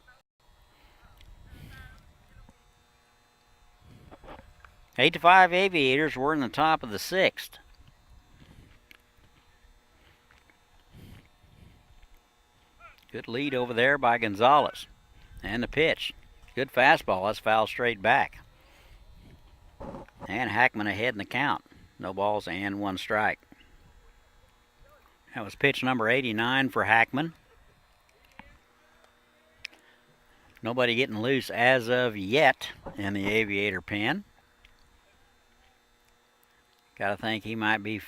Speaker 1: 8-5 Aviators. We're in the top of the sixth. Good lead over there by Gonzalez. And the pitch. Good fastball. That's fouled straight back. And Hackman ahead in the count. No balls and 1 strike. That was pitch number 89 for Hackman. Nobody getting loose as of yet in the Aviator pen. Got to think he might be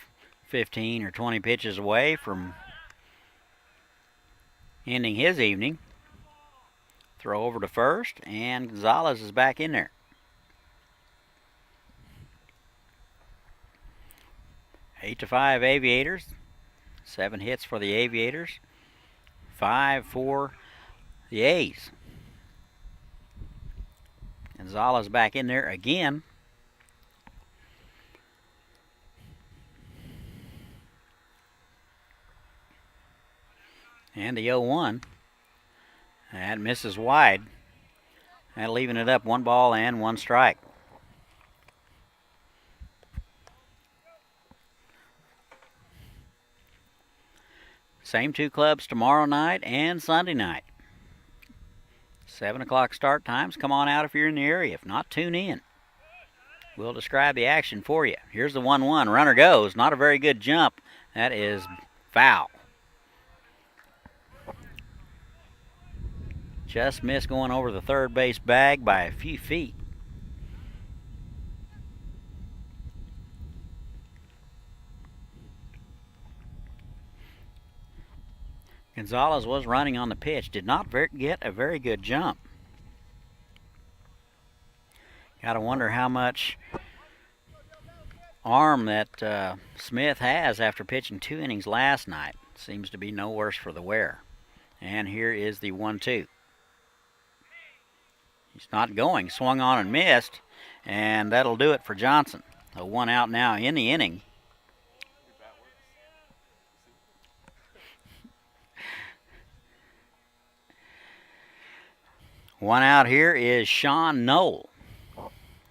Speaker 1: 15 or 20 pitches away from ending his evening. Throw over to first, and Gonzalez is back in there. 8-5 Aviators. 7 hits for the Aviators. 5 for the A's. Gonzalez back in there again. And the 0-1. That misses wide. That leaving it up 1 ball and 1 strike. Same 2 clubs tomorrow night and Sunday night. 7 o'clock start times. Come on out if you're in the area. If not, tune in. We'll describe the action for you. Here's the 1-1. Runner goes. Not a very good jump. That is foul. Just missed going over the third base bag by a few feet. Gonzalez was running on the pitch. Did not get a very good jump. Got to wonder how much arm that Smith has after pitching 2 innings last night. Seems to be no worse for the wear. And here is the 1-2. He's not going. Swung on and missed. And that'll do it for Johnson. A 1 out now in the inning. One out here is Sean Knoll.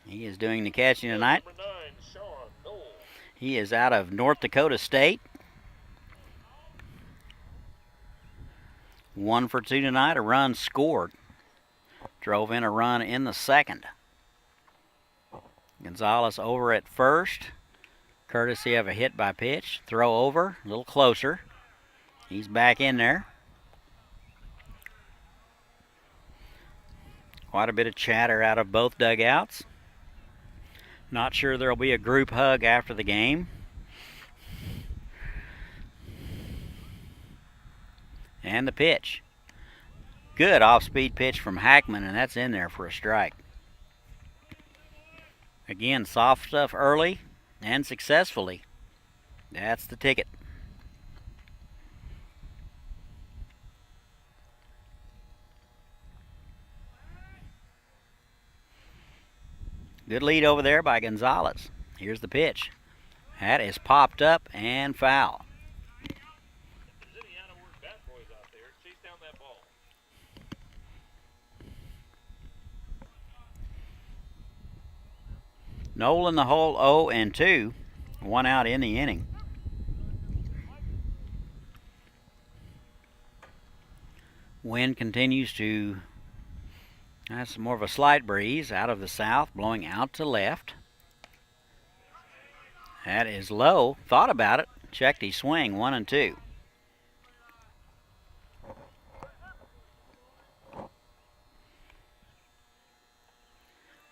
Speaker 1: He is doing the catching tonight.
Speaker 6: Number 9, Sean Knoll.
Speaker 1: He is out of North Dakota State. 1 for 2 tonight. A run scored. Drove in a run in the second. Gonzalez over at first, courtesy of a hit by pitch. Throw over, a little closer. He's back in there. Quite a bit of chatter out of both dugouts. Not sure there'll be a group hug after the game. And the pitch. Good off-speed pitch from Hackman, and that's in there for a strike. Again, soft stuff early and successfully. That's the ticket. Good lead over there by Gonzalez. Here's the pitch. That is popped up and foul.
Speaker 6: If there's any out-of-work bat boys out there, chase down that ball.
Speaker 1: Knoll in the hole, 0-2. One out in the inning. Wind continues to, that's more of a slight breeze out of the south, blowing out to left. That is low. Thought about it. Checked his swing, 1-2.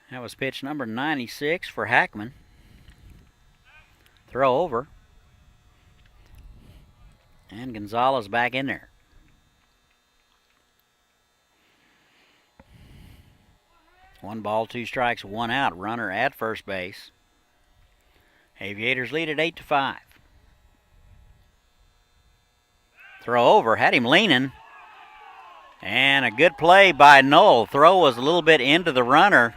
Speaker 1: That was pitch number 96 for Hackman. Throw over. And Gonzalez back in there. One ball, two strikes, one out. Runner at first base. Aviators lead at 8-5. Throw over, had him leaning. And a good play by Knoll. Throw was a little bit into the runner.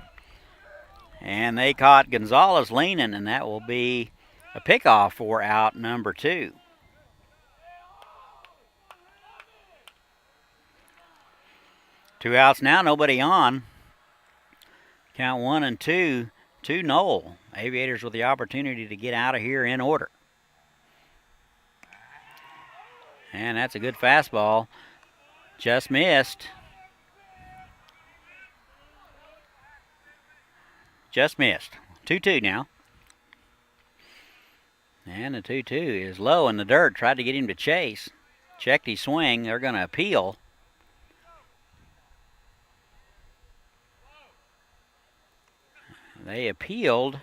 Speaker 1: And they caught Gonzalez leaning, and that will be a pickoff for out number 2. Two outs now, nobody on. Count 1-2 to Knoll. Aviators with the opportunity to get out of here in order. And that's a good fastball. Just missed. Just missed. 2-2 now. And the 2-2 is low in the dirt. Tried to get him to chase. Checked his swing. They're going to appeal. They appealed,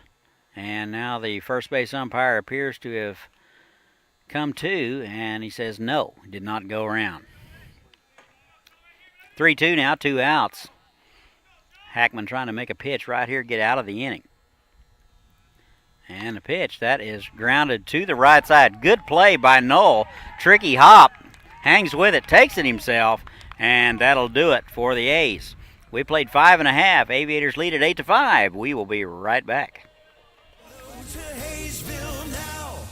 Speaker 1: and now the first base umpire appears to have come to, and he says no, did not go around. 3-2 now, 2 outs. Hackman trying to make a pitch right here, get out of the inning. And the pitch, that is grounded to the right side. Good play by Knoll. Tricky hop, hangs with it, takes it himself, and that'll do it for the A's. We played 5.5. Aviators lead at 8-5. We will be right back.
Speaker 3: To Haysville now.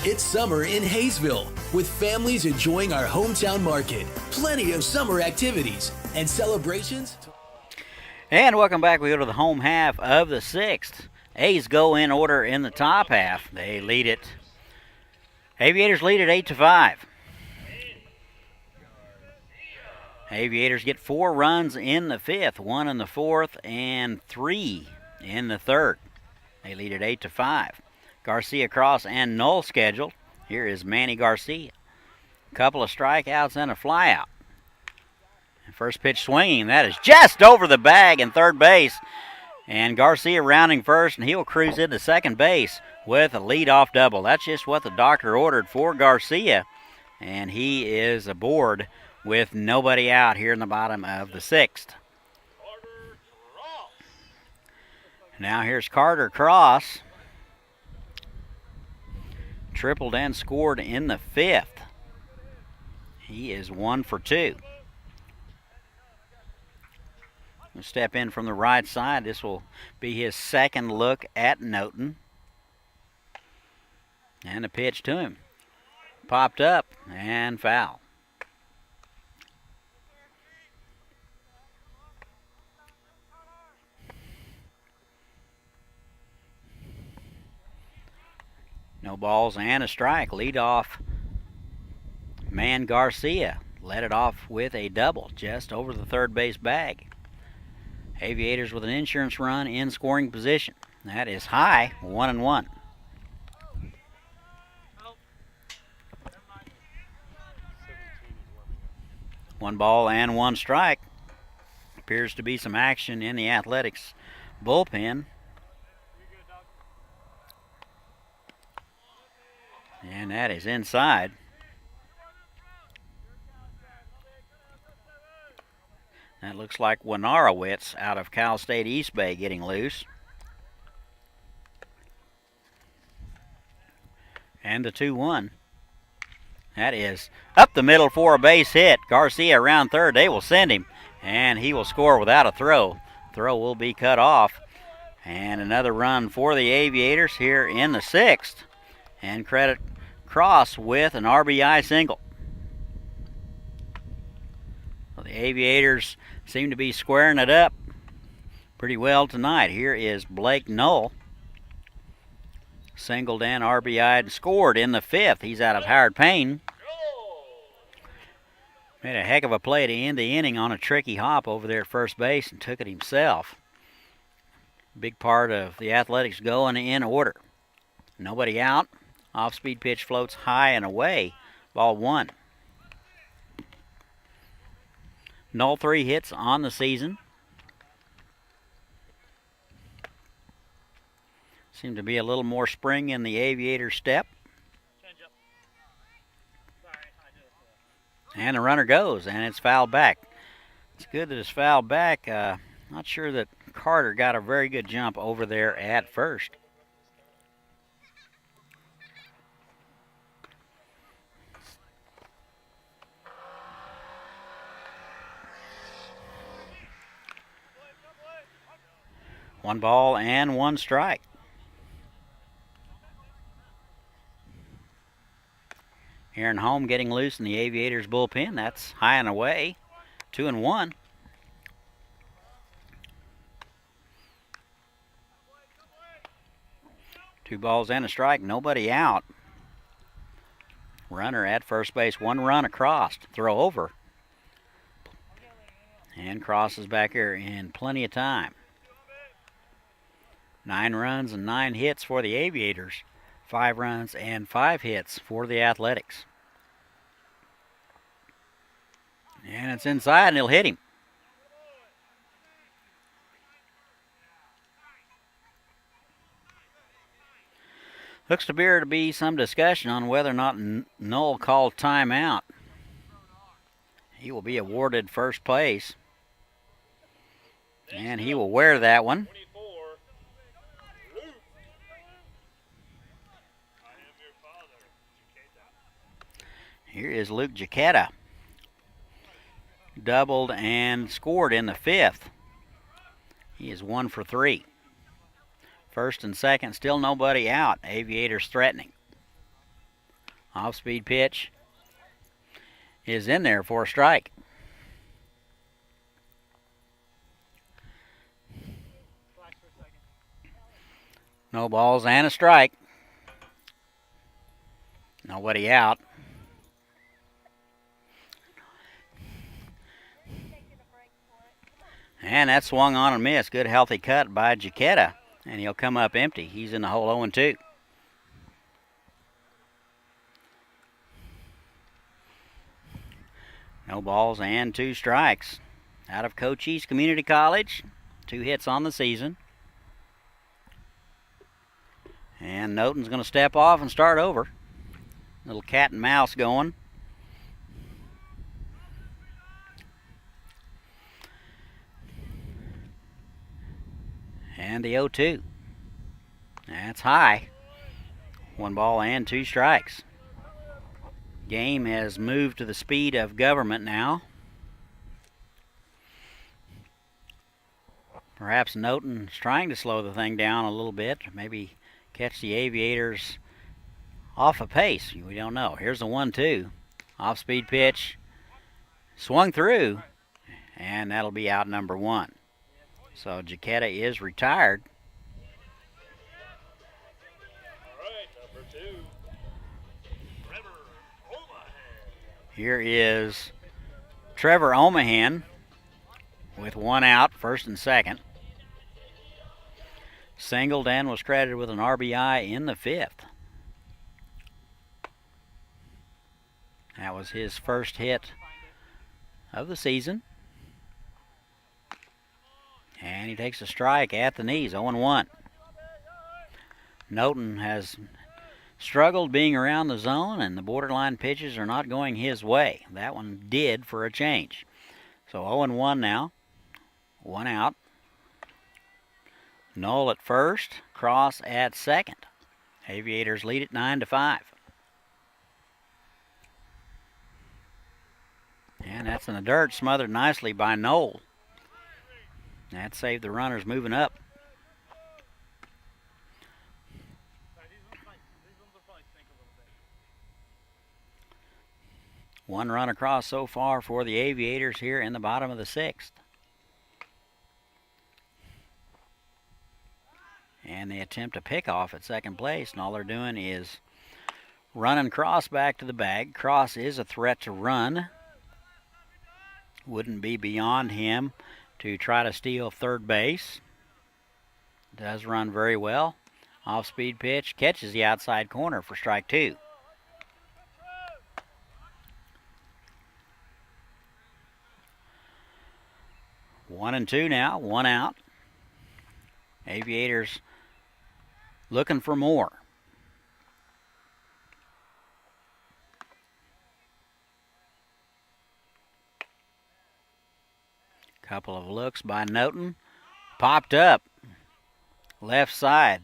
Speaker 2: It's summer in Haysville, with families enjoying our hometown market. Plenty of summer activities and celebrations.
Speaker 1: And welcome back. We go to the home half of the 6th. A's go in order in the top half. They lead it. Aviators lead at 8-5. Aviators get 4 runs in the 5th, 1 in the 4th, and 3 in the 3rd. They lead at 8-5. Garcia, Cross, and Knoll scheduled. Here is Manny Garcia. Couple of strikeouts and a flyout. First pitch swinging. That is just over the bag, and third base And Garcia rounding first, and he'll cruise into second base with a leadoff double. That's just what the doctor ordered for Garcia. And he is aboard with nobody out here in the bottom of the sixth. Now here's Carter Cross. Tripled and scored in the fifth. He is 1 for 2. We'll step in from the right side. This will be his second look at Noten. And a pitch to him. Popped up and foul. No balls and a strike. Lead off man Garcia led it off with a double just over the third base bag. Aviators with an insurance run in scoring position. That is high, 1-1. One ball and one strike. Appears to be some action in the Athletics bullpen. And that is inside. That looks like Winarowitz out of Cal State East Bay getting loose. And the 2-1. That is up the middle for a base hit. Garcia around third. They will send him, and he will score without a throw. Throw will be cut off. And another run for the Aviators here in the sixth. And credit Cross with an RBI single. Well, the Aviators seem to be squaring it up pretty well tonight. Here is Blake Knoll. Singled and RBI'd and scored in the fifth. He's out of Howard Payne. Made a heck of a play to end the inning on a tricky hop over there at first base and took it himself. Big part of the Athletics going in order. Nobody out. Off-speed pitch floats high and away. Ball 1. Knoll 3 hits on the season. Seemed to be a little more spring in the Aviator step. And the runner goes, and it's fouled back. It's good that it's fouled back. Not sure that Carter got a very good jump over there at first. One ball and one strike. Aaron Holm getting loose in the Aviators bullpen. That's high and away. 2-1. Two balls and a strike. Nobody out. Runner at first base. One run across. Throw over. And Cross is back here in plenty of time. 9 runs and 9 hits for the Aviators. 5 runs and 5 hits for the Athletics. And it's inside, and he'll hit him. Looks to be some discussion on whether or not Knoll called timeout. He will be awarded first place. And he will wear that one. Here is Luke Giacchetta. Doubled and scored in the fifth. He is 1 for 3. First and second, still nobody out. Aviators threatening. Off-speed pitch is in there for a strike. No balls and a strike. Nobody out. And that swung on and missed. Good healthy cut by Giacchetta. And he'll come up empty. He's in the hole 0-2. No balls and 2 strikes. Out of Cochise Community College. 2 hits on the season. And Noten's going to step off and start over. Little cat and mouse going. And the 0-2. That's high. 1 ball and 2 strikes. Game has moved to the speed of government now. Perhaps Noten's trying to slow the thing down a little bit. Maybe catch the Aviators off a pace. We don't know. Here's the 1-2. Off-speed pitch. Swung through. And that'll be out number 1. So Jaquetta is retired.
Speaker 6: All right, number 2. Trevor Omahan.
Speaker 1: Here is Trevor Omahan with 1 out, first and second. Singled and was credited with an RBI in the 5th. That was his first hit of the season. And he takes a strike at the knees, 0-1. Noten has struggled being around the zone, and the borderline pitches are not going his way. That one did for a change. So 0-1 now. 1 out. Knoll at first, Cross at second. Aviators lead it 9-5. And that's in the dirt, smothered nicely by Knoll. That saved the runners moving up. One run across so far for the Aviators here in the bottom of the 6th. And they attempt a pickoff at second place, and all they're doing is running Cross back to the bag. Cross is a threat to run. Wouldn't be beyond him to try to steal third base. Does run very well. Off-speed pitch, catches the outside corner for strike 2. One and 2 now, 1 out. Aviators looking for more. Couple of looks by Noten. Popped up. Left side.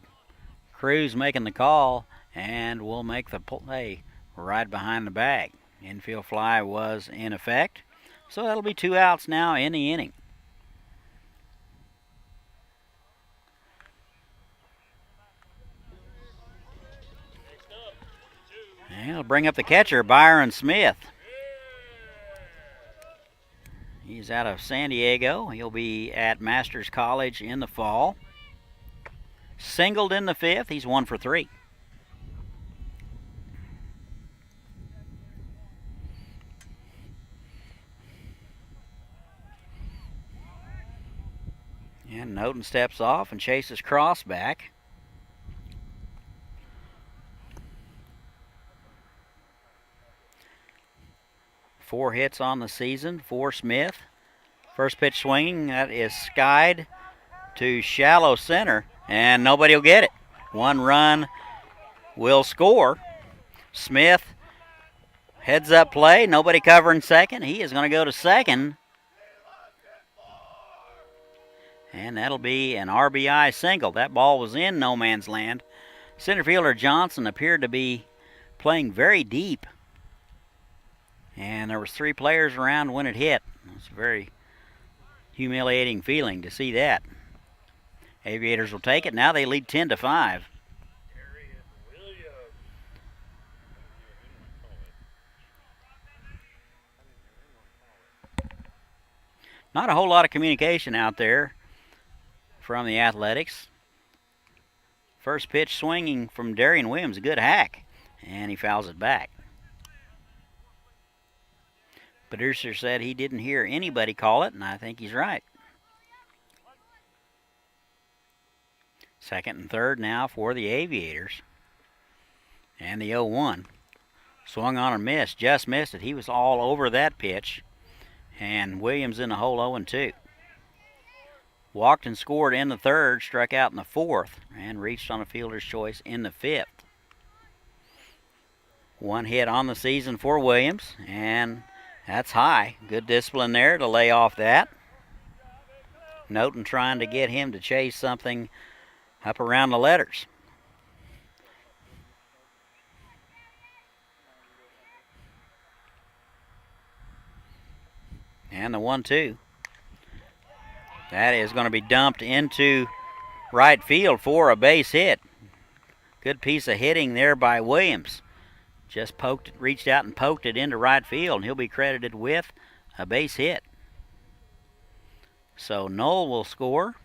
Speaker 1: Cruz making the call, and will make the play right behind the bag. Infield fly was in effect. So that'll be 2 outs now in the inning. And he'll bring up the catcher, Byron Smith. He's out of San Diego. He'll be at Masters College in the fall. Singled in the 5th. He's 1 for 3. And Noten steps off and chases Cross back. Four hits on the season for Smith. First pitch swinging, that is skied to shallow center, and nobody will get it. 1 run will score. Smith heads up play, nobody covering second. He is going to go to second. And that'll be an RBI single. That ball was in no man's land. Center fielder Johnson appeared to be playing very deep. And there was 3 players around when it hit. It's a very humiliating feeling to see that. Aviators will take it. Now they lead 10-5. Not a whole lot of communication out there from the Athletics. First pitch swinging from Darian Williams, a good hack, and he fouls it back. Producer said he didn't hear anybody call it, and I think he's right. Second and third now for the Aviators. And the 0-1. Swung on and missed, just missed it. He was all over that pitch. And Williams in the hole 0-2. walked and scored in the third, struck out in the fourth, and reached on a fielder's choice in the fifth. One hit on the season for Williams, and that's high. Good discipline there to lay off that. Noten trying to get him to chase something up around the letters. And the 1-2. That is going to be dumped into right field for a base hit. Good piece of hitting there by Williams. Just reached out and poked it into right field, and he'll be credited with a base hit. So Knoll will score,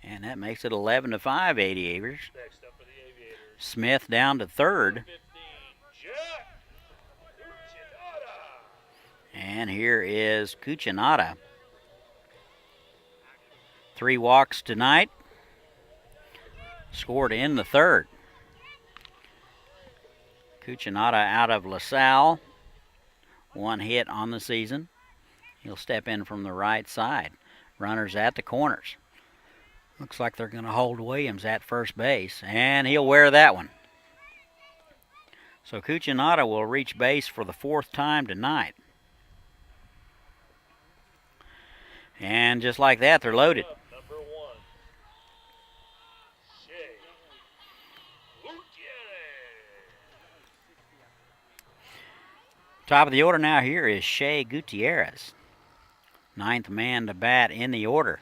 Speaker 1: and that makes it 11-5 Aviators.
Speaker 6: Next up for the Aviators.
Speaker 1: Smith down to third.
Speaker 6: 15, Jack Cuccinata.
Speaker 1: And here is Cuccinata. 3 walks tonight. Scored in the third. Cuccinata out of LaSalle. 1 hit on the season. He'll step in from the right side. Runners at the corners. Looks like they're going to hold Williams at first base, and he'll wear that one. So Cuccinata will reach base for the 4th time tonight. And just like that, they're loaded.
Speaker 6: Number 1, Shea Gutierrez.
Speaker 1: Top of the order now here is Shea Gutierrez. 9th man to bat in the order.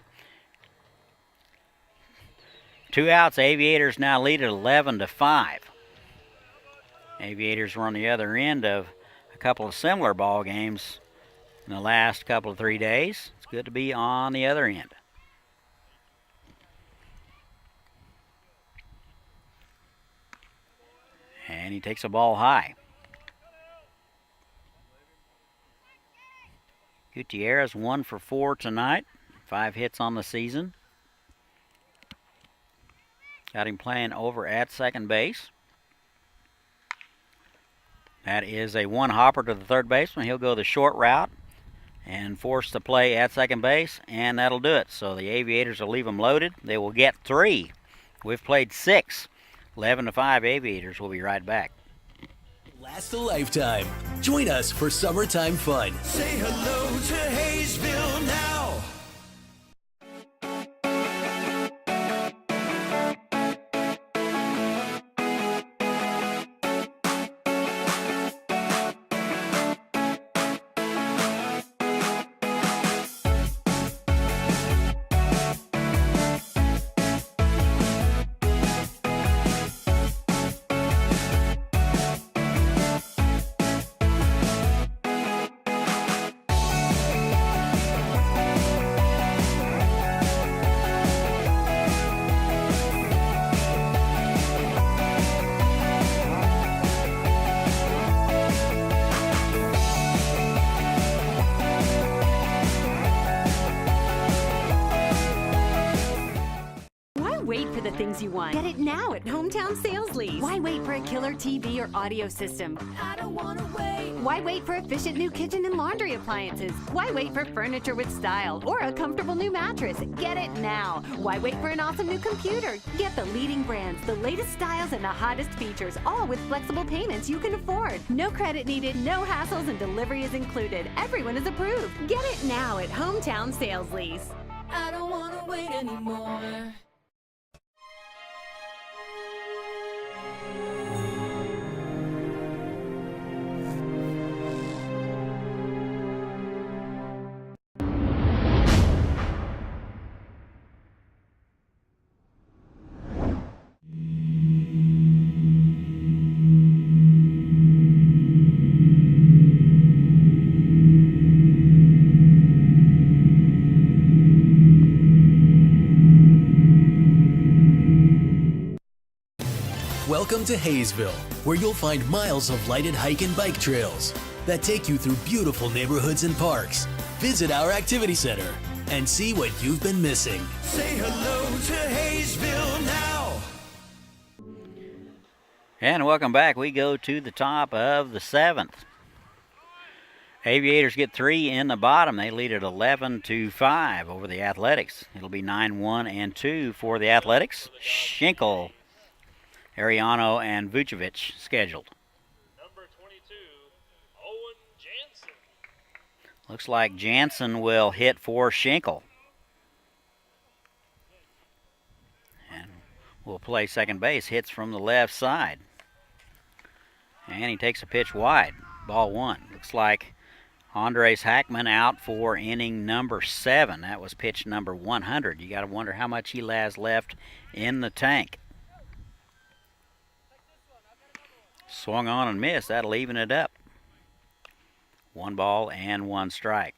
Speaker 1: 2 outs. Aviators now lead at 11-5. Aviators were on the other end of a couple of similar ball games in the last couple of 3 days. It's good to be on the other end. And he takes a ball high. Gutierrez 1 for 4 tonight. 5 hits on the season. Got him playing over at second base. That is a 1-hopper to the third baseman. He'll go the short route and force the play at second base, and that'll do it. So the Aviators will leave them loaded. They will get 3. We've played 6. 11-5 Aviators. We'll be right back.
Speaker 2: Last a lifetime. Join us for summertime fun.
Speaker 3: Say hello to Haysville now.
Speaker 4: Wait for the things you want. Get it now at Hometown Sales Lease. Why wait for a killer TV or audio system?
Speaker 5: I don't wanna wait.
Speaker 4: Why wait for efficient new kitchen and laundry appliances? Why wait for furniture with style or a comfortable new mattress? Get it now. Why wait for an awesome new computer? Get the leading brands, the latest styles, and the hottest features, all with flexible payments you can afford. No credit needed, no hassles, and delivery is included. Everyone is approved. Get it now at Hometown Sales Lease.
Speaker 5: I don't wanna wait anymore.
Speaker 2: Welcome to Haysville, where you'll find miles of lighted hike and bike trails that take you through beautiful neighborhoods and parks. Visit our activity center and see what you've been missing.
Speaker 3: Say hello to Haysville now.
Speaker 1: And welcome back. We go to the top of the 7th. Aviators get 3 in the bottom. They lead at 11-5 over the Athletics. It'll be 9-1 and 2 for the Athletics. Schinkel, Ariano, and Vucevic scheduled.
Speaker 6: Number 22, Owen Jansen.
Speaker 1: Looks like Jansen will hit for Schinkel. And will play second base. Hits from the left side. And he takes a pitch wide. Ball 1. Looks like Andres Hackman out for inning number 7. That was pitch number 100. You got to wonder how much he has left in the tank. Swung on and missed. That'll even it up. 1 ball and 1 strike.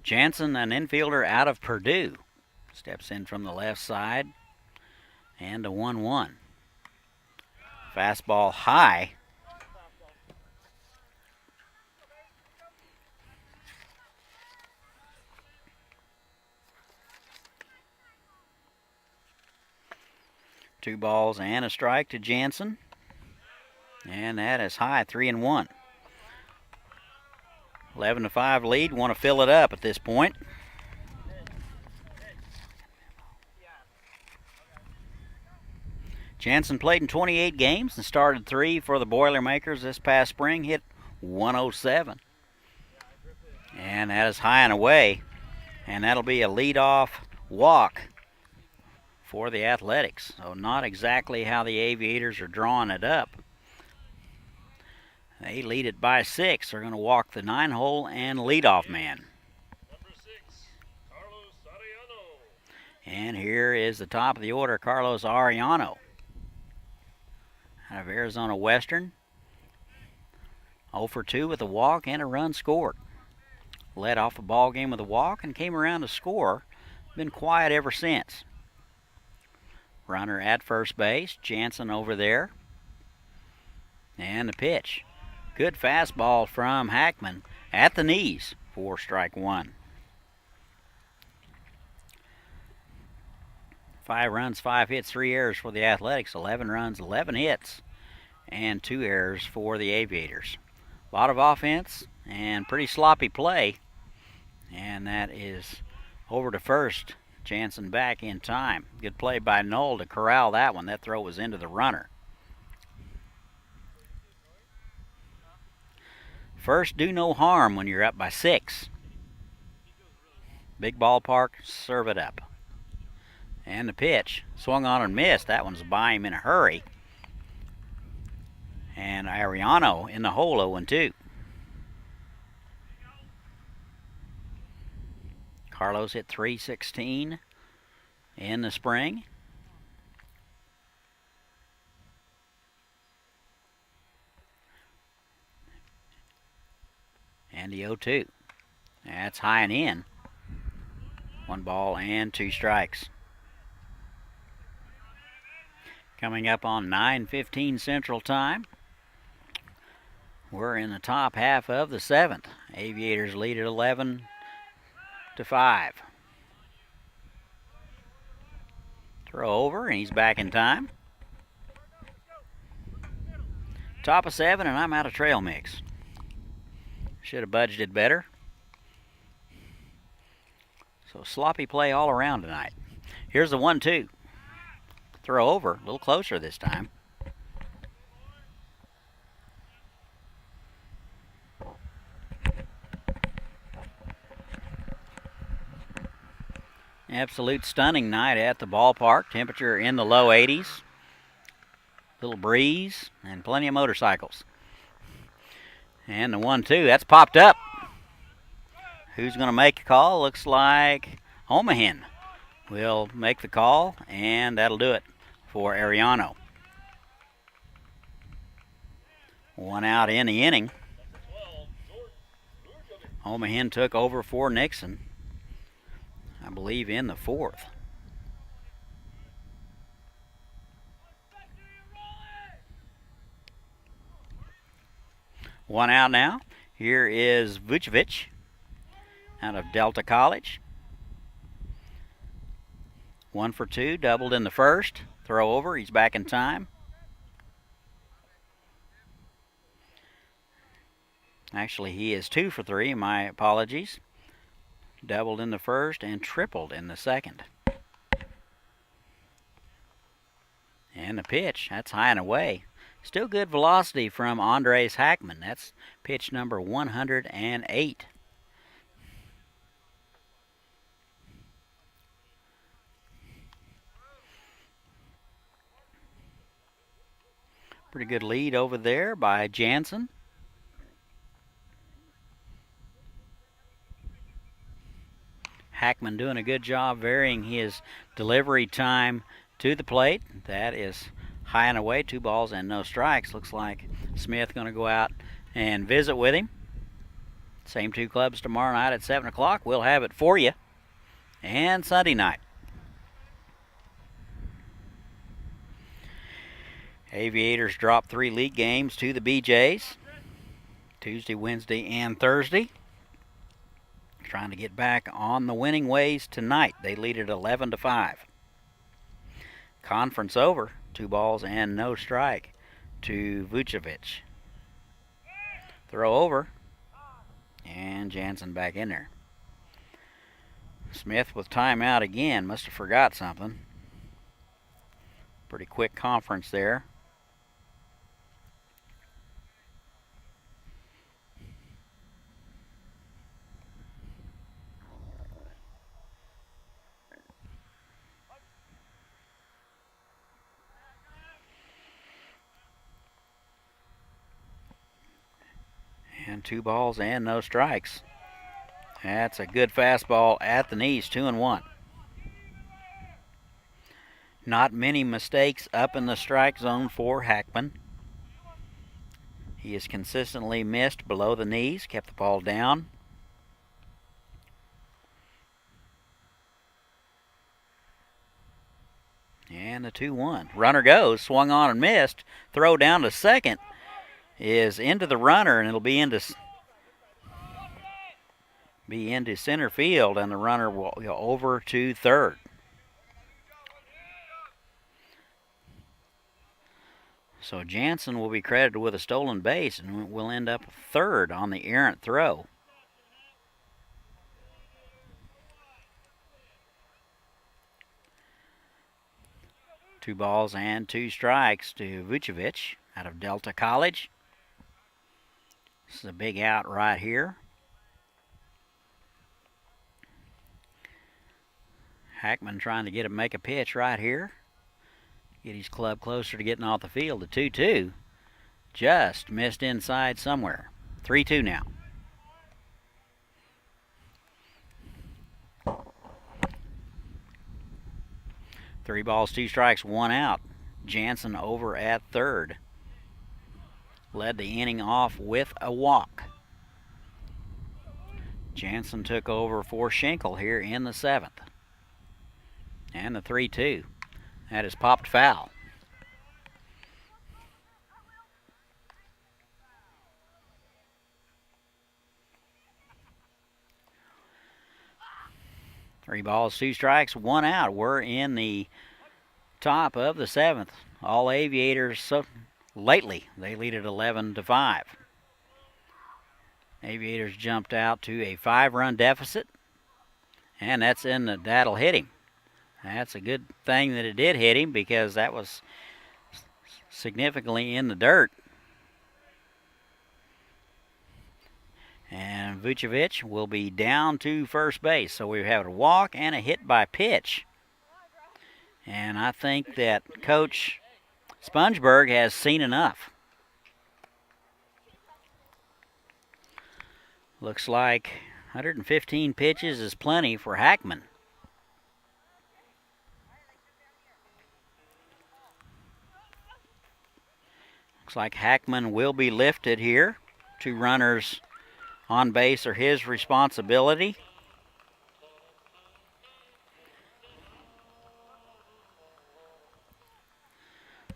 Speaker 1: Jansen, an infielder out of Purdue, steps in from the left side. And a 1-1. Fastball high. Two balls and a strike to Jansen. And that is high, 3-1. 11-5 lead. Want to fill it up at this point. Jansen played in 28 games and started 3 for the Boilermakers this past spring. Hit 107. And that is high and away. And that'll be a leadoff walk for the Athletics. So not exactly how the Aviators are drawing it up. They lead it by 6. They're going to walk the 9-hole and leadoff man.
Speaker 6: Number 6, Carlos Arellano.
Speaker 1: And here is the top of the order, Carlos Arellano. Out of Arizona Western. 0 for 2 with a walk and a run scored. Led off a ball game with a walk and came around to score. Been quiet ever since. Runner at first base. Jansen over there. And the pitch. Good fastball from Hackman at the knees for strike 1. 5 runs, 5 hits, 3 errors for the Athletics. 11 runs, 11 hits, and 2 errors for the Aviators. A lot of offense and pretty sloppy play. And that is over to first. Jansen back in time. Good play by Knoll to corral that one. That throw was into the runner. First, do no harm when you're up by 6. Big ballpark, serve it up. And the pitch, swung on and missed. That one's by him in a hurry. And Ariano in the hole, 0-2. Carlos hit .316 in the spring. And the 0-2. That's high and in. 1 ball and 2 strikes. Coming up on 9:15 Central Time. We're in the top half of the 7th. Aviators lead at 11-5. Throw over, and he's back in time. Top of 7, and I'm out of trail mix. Should have budgeted better. So sloppy play all around tonight. Here's the 1-2. Throw over, a little closer this time. Absolute stunning night at the ballpark. Temperature in the low 80s. Little breeze and plenty of motorcycles. And the 1-2, that's popped up. Who's going to make a call? Looks like Omahen will make the call, and that'll do it for Ariano. 1 out in the inning. Omahen took over for Nixon, I believe, in the 4th. One out now. Here is Vucevic out of Delta College. 1 for 2, doubled in the first. Throw over, he's back in time. Actually, he is 2 for 3. My apologies. Doubled in the first and tripled in the second. And the pitch, that's high and away. Still good velocity from Andres Hackman. That's pitch number 108. Pretty good lead over there by Jansen. Hackman doing a good job varying his delivery time to the plate. That is high and away, 2 balls and no strikes. Looks like Smith going to go out and visit with him. Same 2 clubs tomorrow night at 7 o'clock. We'll have it for you. And Sunday night. Aviators dropped 3 league games to the BJs. Tuesday, Wednesday, and Thursday. Trying to get back on the winning ways tonight. They lead at 11-5. Conference over. 2 balls and no strike to Vucevic. Throw over. And Jansen back in there. Smith with timeout again. Must have forgot something. Pretty quick conference there. And 2 balls and no strikes. That's a good fastball at the knees, 2-1. Not many mistakes up in the strike zone for Hackman. He has consistently missed below the knees, kept the ball down. And the 2-1. Runner goes, swung on and missed. Throw down to second is into the runner, and it'll be into center field, and the runner will go over to third. So Jansen will be credited with a stolen base and will end up third on the errant throw. Two balls and 2 strikes to Vucevic out of Delta College. This is a big out right here. Hackman trying to make a pitch right here. Get his club closer to getting off the field. The 2-2 just missed inside somewhere. 3-2 now. Three balls, 2 strikes, 1 out. Jansen over at third. Led the inning off with a walk. Jansen took over for Schenkel here in the 7th. And the 3-2. That is popped foul. Three balls, 2 strikes, 1 out. We're in the top of the 7th. All Aviators lately, they lead at 11-5. Aviators jumped out to a 5-run deficit, and that'll hit him. That's a good thing that it did hit him, because that was significantly in the dirt. And Vucevic will be down to first base. So we have a walk and a hit by pitch. And I think that Coach Spongeberg has seen enough. Looks like 115 pitches is plenty for Hackman. Looks like Hackman will be lifted here. 2 runners on base are his responsibility.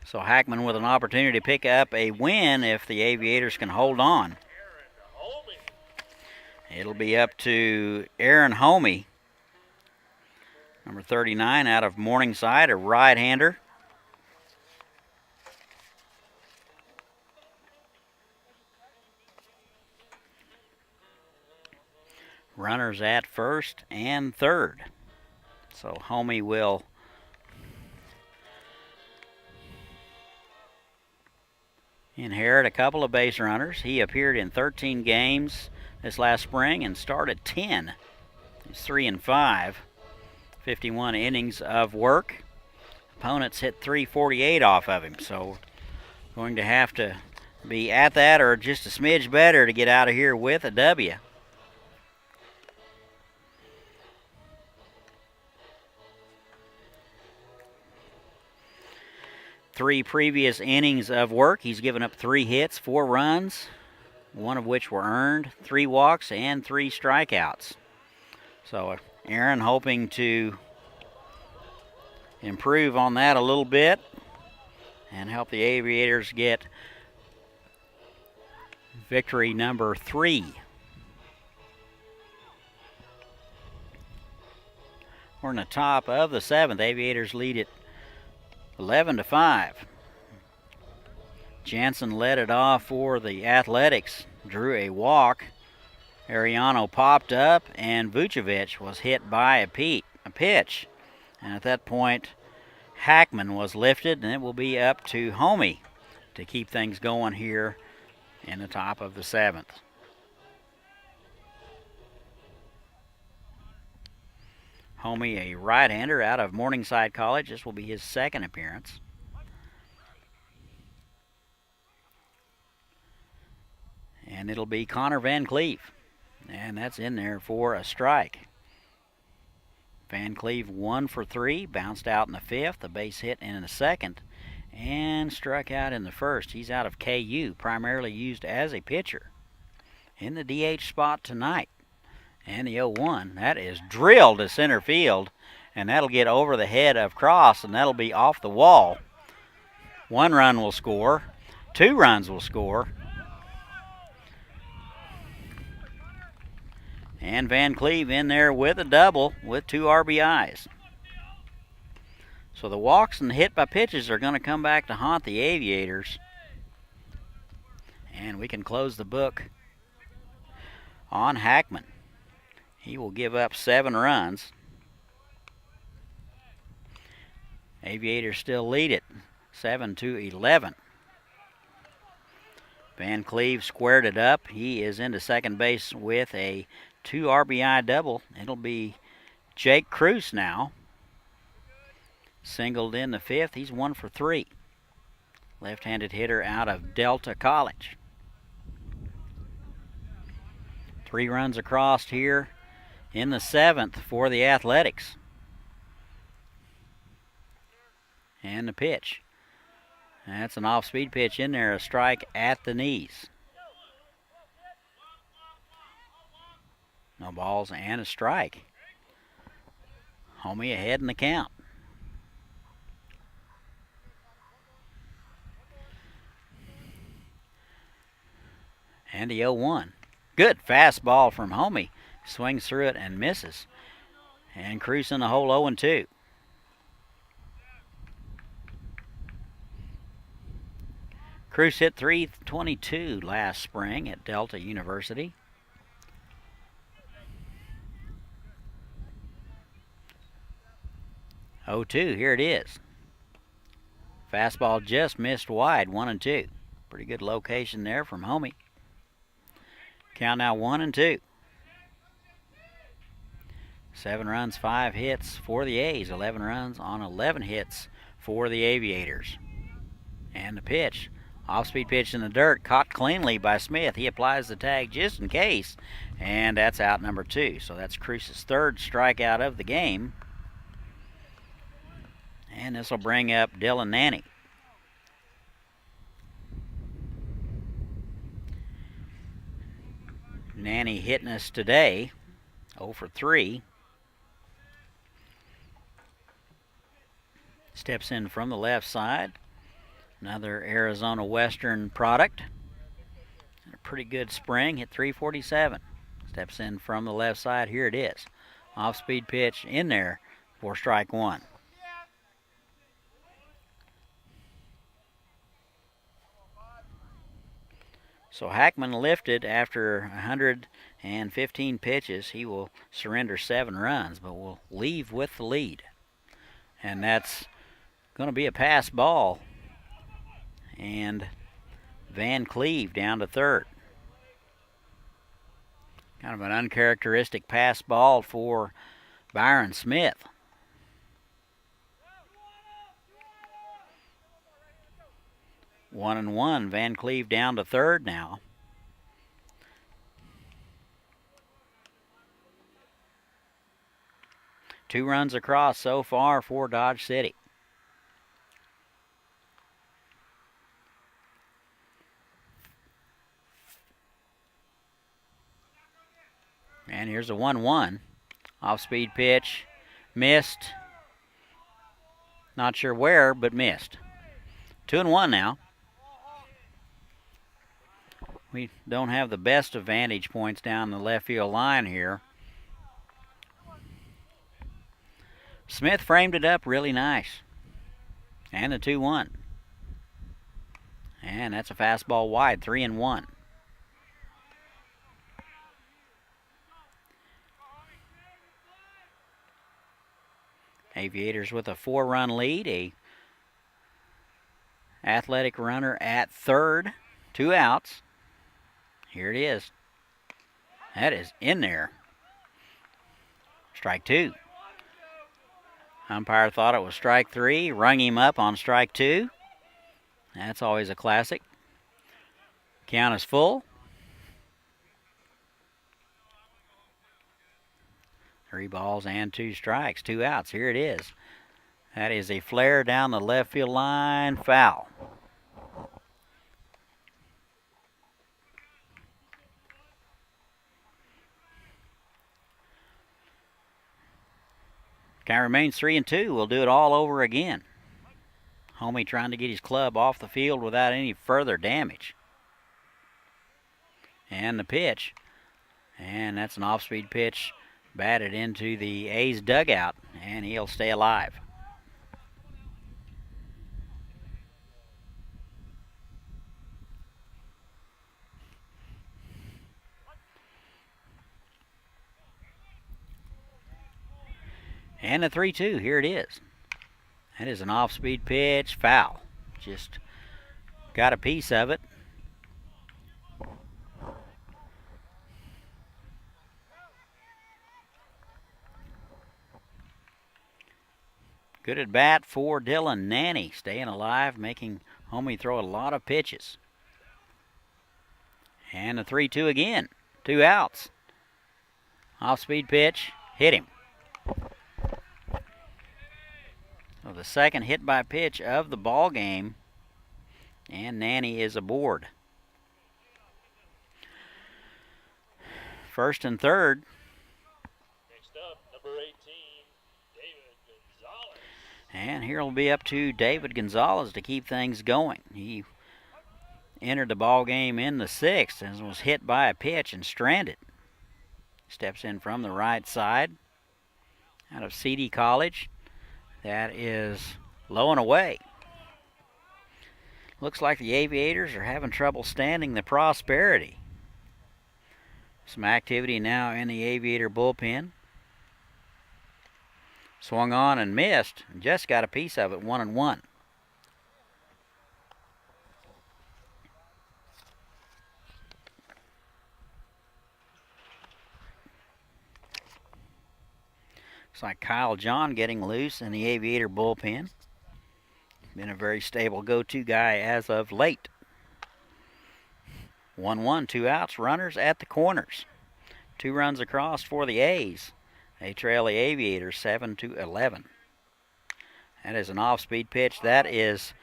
Speaker 1: So Hackman with an opportunity to pick up a win if the Aviators can hold on. It'll be up to Aaron Homey, number 39 out of Morningside, a right-hander. Runners at first and third. So Homie will inherit a couple of base runners. He appeared in 13 games this last spring and started 10. He's 3-5. 51 innings of work. Opponents hit 348 off of him, so going to have to be at that or just a smidge better to get out of here with a W. Three previous innings of work. He's given up 3 hits, 4 runs, one of which were earned, 3 walks, and 3 strikeouts. So Aaron hoping to improve on that a little bit and help the Aviators get victory number 3. We're in the top of the 7th. Aviators lead it 11-5. Jansen led it off for the Athletics, drew a walk. Ariano popped up, and Vucevic was hit by a pitch. And at that point, Hackman was lifted, and it will be up to Homie to keep things going here in the top of the 7th. Homie, a right-hander out of Morningside College. This will be his 2nd appearance. And it'll be Connor Van Cleve. And that's in there for a strike. Van Cleve 1 for 3, bounced out in the 5th, a base hit in the 2nd, and struck out in the 1st. He's out of KU, primarily used as a pitcher. In the DH spot tonight. And the 0-1, that is drilled to center field, and that'll get over the head of Cross, and that'll be off the wall. 1 run will score, 2 runs will score. And Van Cleve in there with a double with 2 RBIs. So the walks and the hit by pitches are going to come back to haunt the Aviators. And we can close the book on Hackman. He will give up 7 runs. Aviators still lead it 7-11. Van Cleve squared it up. He is into second base with a 2 RBI double. It'll be Jake Cruz now. Singled in the 5th. He's 1 for 3. Left-handed hitter out of Delta College. 3 runs across here in the 7th for the Athletics. And the pitch. That's an off-speed pitch in there, a strike at the knees. No balls and a strike. Homie ahead in the count. And the 0-1. Good fastball from Homie. Swings through it and misses. And Cruz in the hole 0-2. Cruz hit .322 last spring at Delta University. 0-2, here it is. Fastball just missed wide, 1-2. Pretty good location there from Homie. Count now 1-2. 7 runs, 5 hits for the A's. 11 runs on 11 hits for the Aviators. And the pitch. Off-speed pitch in the dirt, caught cleanly by Smith. He applies the tag just in case, and that's out number 2. So that's Cruz's 3rd strikeout of the game. And this will bring up Dylan Nanny. Nanny hitting us today, 0 for 3. Steps in from the left side. Another Arizona Western product. A pretty good spring, hit .347. Steps in from the left side, here it is. Off-speed pitch in there for strike 1. So Hackman lifted after 115 pitches. He will surrender 7 runs, but will leave with the lead. And that's going to be a pass ball. And Van Cleve down to third. Kind of an uncharacteristic pass ball for Byron Smith. One and one. Van Cleve down to third now. Two runs across so far for Dodge City. And here's a 1-1. Off-speed pitch. Missed. Not sure where, but missed. 2-1 now. We don't have the best of vantage points down the left field line here. Smith framed it up really nice. And the 2-1. And that's a fastball wide, 3-1. Aviators with a 4-run lead. A athletic runner at third. 2 outs. Here it is. That is in there. Strike 2. Umpire thought it was strike 3. Rung him up on strike 2. That's always a classic. Count is full. 3 balls and 2 strikes. 2 outs. Here it is. That is a flare down the left field line. Foul. Count remains 3-2. We'll do it all over again. Homie trying to get his club off the field without any further damage. And the pitch. And that's an off-speed pitch batted into the A's dugout. And he'll stay alive. And the 3-2, here it is. That is an off-speed pitch, foul. Just got a piece of it. Good at bat for Dylan Nanny, staying alive, making homie throw a lot of pitches. And the 3-2 again, 2 outs. Off-speed pitch, hit him. So the second hit by pitch of the ball game, and Nanny is aboard. First and third.
Speaker 6: Next up, number 18, David Gonzalez.
Speaker 1: And here will be up to David Gonzalez to keep things going. He entered the ball game in the 6th and was hit by a pitch and stranded. Steps in from the right side out of CD College. That is low and away. Looks like the Aviators are having trouble standing the Prosperity. Some activity now in the Aviator bullpen. Swung on and missed. Just got a piece of it, 1-1. Looks like Kyle John getting loose in the Aviator bullpen. Been a very stable go-to guy as of late. 1-1, 2 outs, runners at the corners. 2 runs across for the A's. They trail the Aviators 7-11. That is an off-speed pitch. That is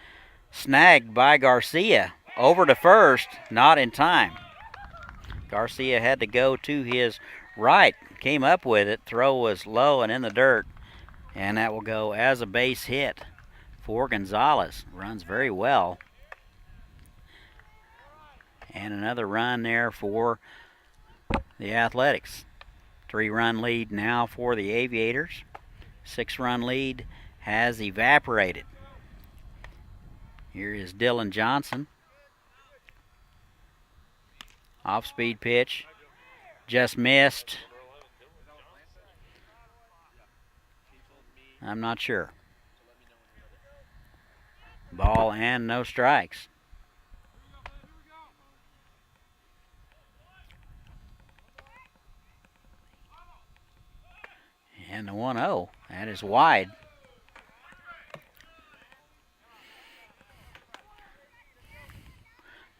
Speaker 1: snagged by Garcia. Over to first, not in time. Garcia had to go to his right, came up with it. Throw was low and in the dirt, and that will go as a base hit for Gonzalez. Runs very well. And another run there for the Athletics. 3-run lead now for the Aviators. 6-run lead has evaporated. Here is Dylan Johnson. Off-speed pitch. Just missed. I'm not sure. Ball and no strikes. And the 1-0. That is wide.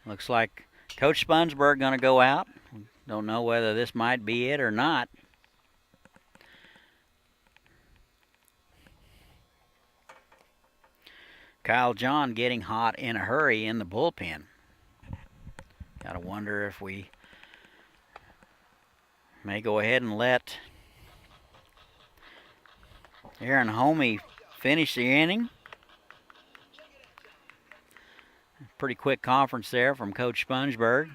Speaker 1: Looks like Coach Spongberg going to go out. Don't know whether this might be it or not. Kyle John getting hot in a hurry in the bullpen. Got to wonder if we may go ahead and let Aaron Homey finish the inning. Pretty quick conference there from Coach Spongberg.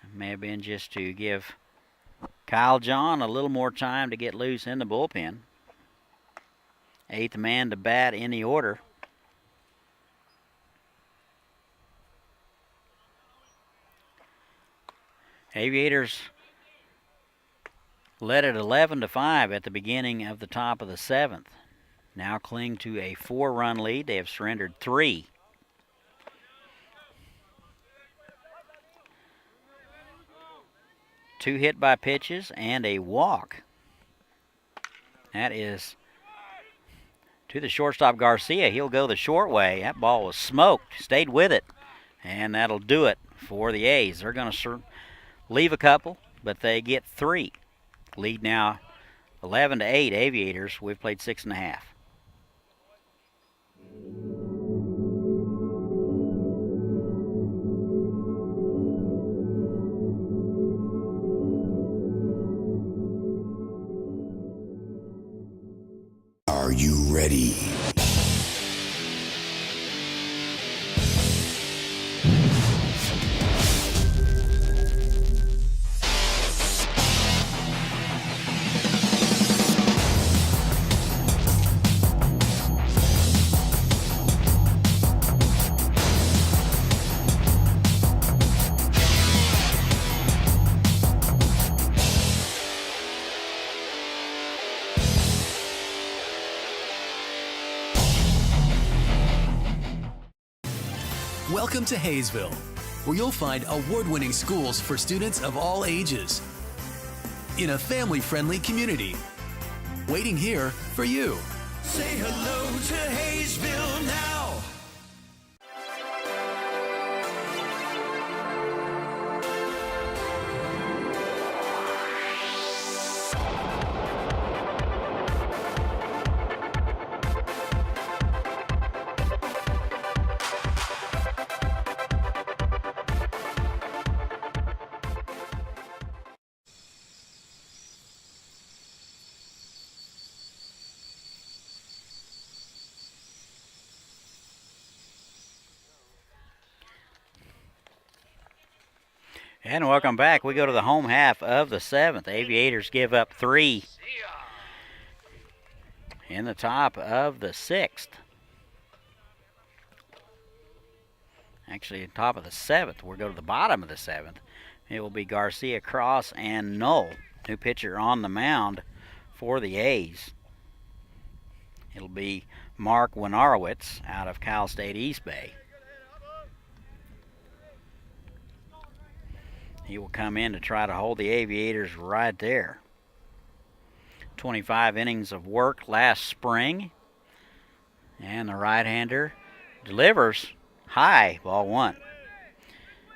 Speaker 1: It may have been just to give Kyle John a little more time to get loose in the bullpen. 8th man to bat in the order. Aviators led at 11-5 at the beginning of the top of the 7th. Now cling to a 4-run lead. They have surrendered 3. Two hit by pitches and a walk. That is to the shortstop Garcia. He'll go the short way. That ball was smoked. Stayed with it. And that'll do it for the A's. They're going to leave a couple, but they get 3. Lead now 11-8 Aviators. We've played 6.5.
Speaker 3: Are you ready?
Speaker 2: Welcome to Haysville, where you'll find award-winning schools for students of all ages in a family-friendly community. Waiting here for you.
Speaker 3: Say hello to Haysville now.
Speaker 1: And welcome back. We go to the home half of the 7th. Aviators give up 3 in the top of the 6th. Actually, top of the 7th. We'll go to the bottom of the 7th. It will be Garcia, Cross, and Knoll. New pitcher on the mound for the A's. It'll be Mark Winarowitz out of Cal State East Bay. He will come in to try to hold the Aviators right there. 25 innings of work last spring. And the right-hander delivers high, ball 1.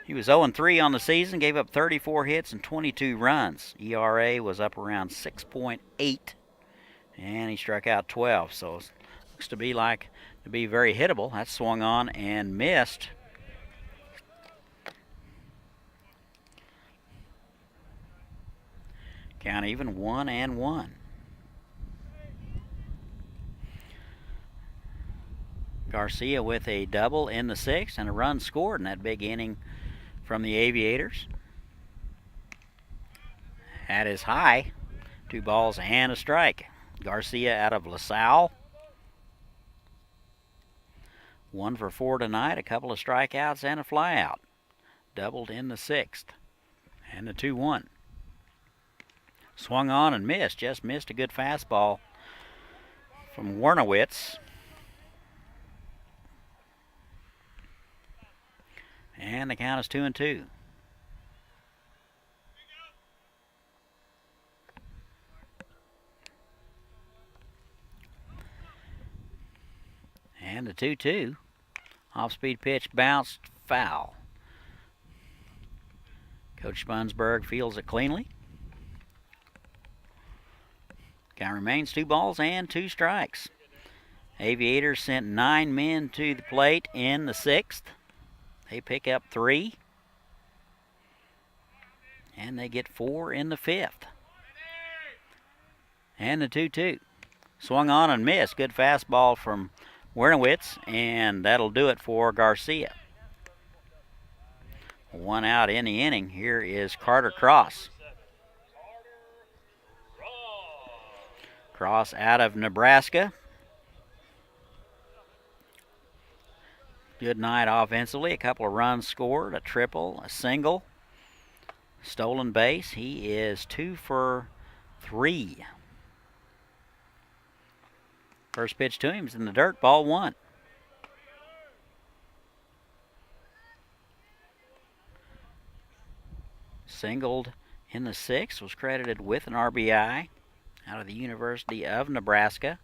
Speaker 1: He was 0-3 on the season, gave up 34 hits and 22 runs. ERA was up around 6.8, and he struck out 12. So it looks to be very hittable. That swung on and missed. Count even 1-1. Garcia with a double in the 6th and a run scored in that big inning from the Aviators. That is high. 2 balls and a strike. Garcia out of LaSalle. 1 for 4 tonight, a couple of strikeouts and a flyout. doubled in the 6th. And the 2-1. Swung on and missed. Just missed a good fastball from Warnowitz. And the count is 2-2. And the 2-2. Off-speed pitch bounced foul. Coach Spunsberg fields it cleanly. Count remains 2 balls and 2 strikes. Aviators sent 9 men to the plate in the 6th. They pick up 3. And they get 4 in the 5th. And the 2-2. Swung on and missed. Good fastball from Wernowitz, and that'll do it for Garcia. 1 out in the inning. Here is Carter Cross. Cross out of Nebraska. Good night offensively. A couple of runs scored, a triple, a single, stolen base. He is 2 for 3. First pitch to him is in the dirt, ball 1. Singled in the 6th, was credited with an RBI out of the University of Nebraska.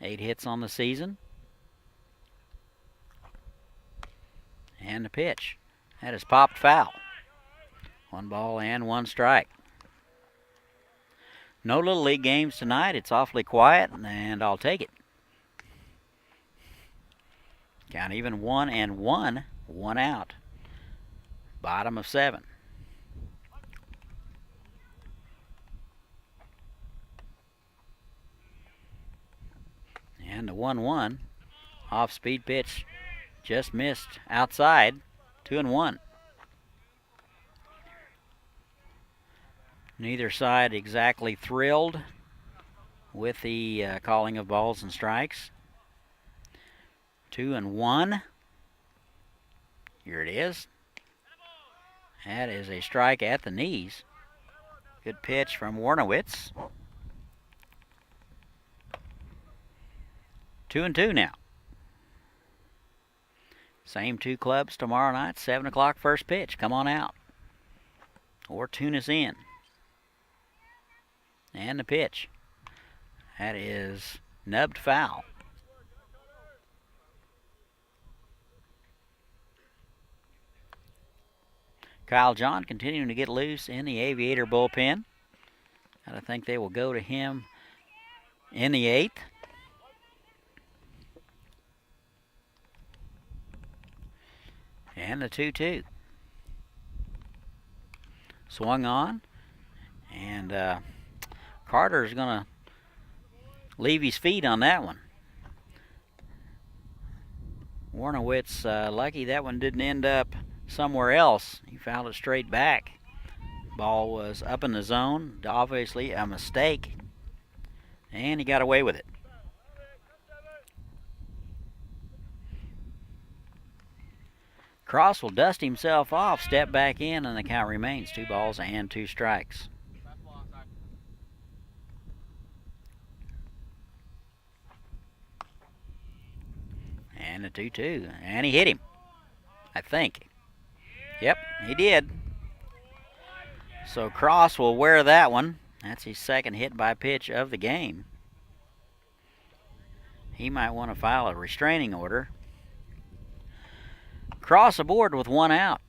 Speaker 1: 8 hits on the season. And the pitch. That is popped foul. 1 ball and 1 strike. No Little League games tonight. It's awfully quiet, and I'll take it. Count even 1-1, 1 out. Bottom of 7. And the 1-1. Off-speed pitch just missed outside. 2-1. Neither side exactly thrilled with the calling of balls and strikes. 2-1. Here it is. That is a strike at the knees. Good pitch from Warnowitz. 2-2 now. Same 2 clubs tomorrow night, 7 o'clock first pitch. Come on out. Or tune us in. And the pitch. That is nubbed foul. Kyle John continuing to get loose in the Aviator bullpen. And I think they will go to him in the 8th. And the 2-2. Swung on. And Carter's going to leave his feet on that one. Warnowitz, lucky that one didn't end up somewhere else. He fouled it straight back. Ball was up in the zone. Obviously a mistake. And he got away with it. Cross will dust himself off, step back in, and the count remains 2 balls and 2 strikes. And a 2-2. And he hit him, I think. Yep, he did. So Cross will wear that one. That's his 2nd hit by pitch of the game. He might want to file a restraining order. Cross aboard with 1 out.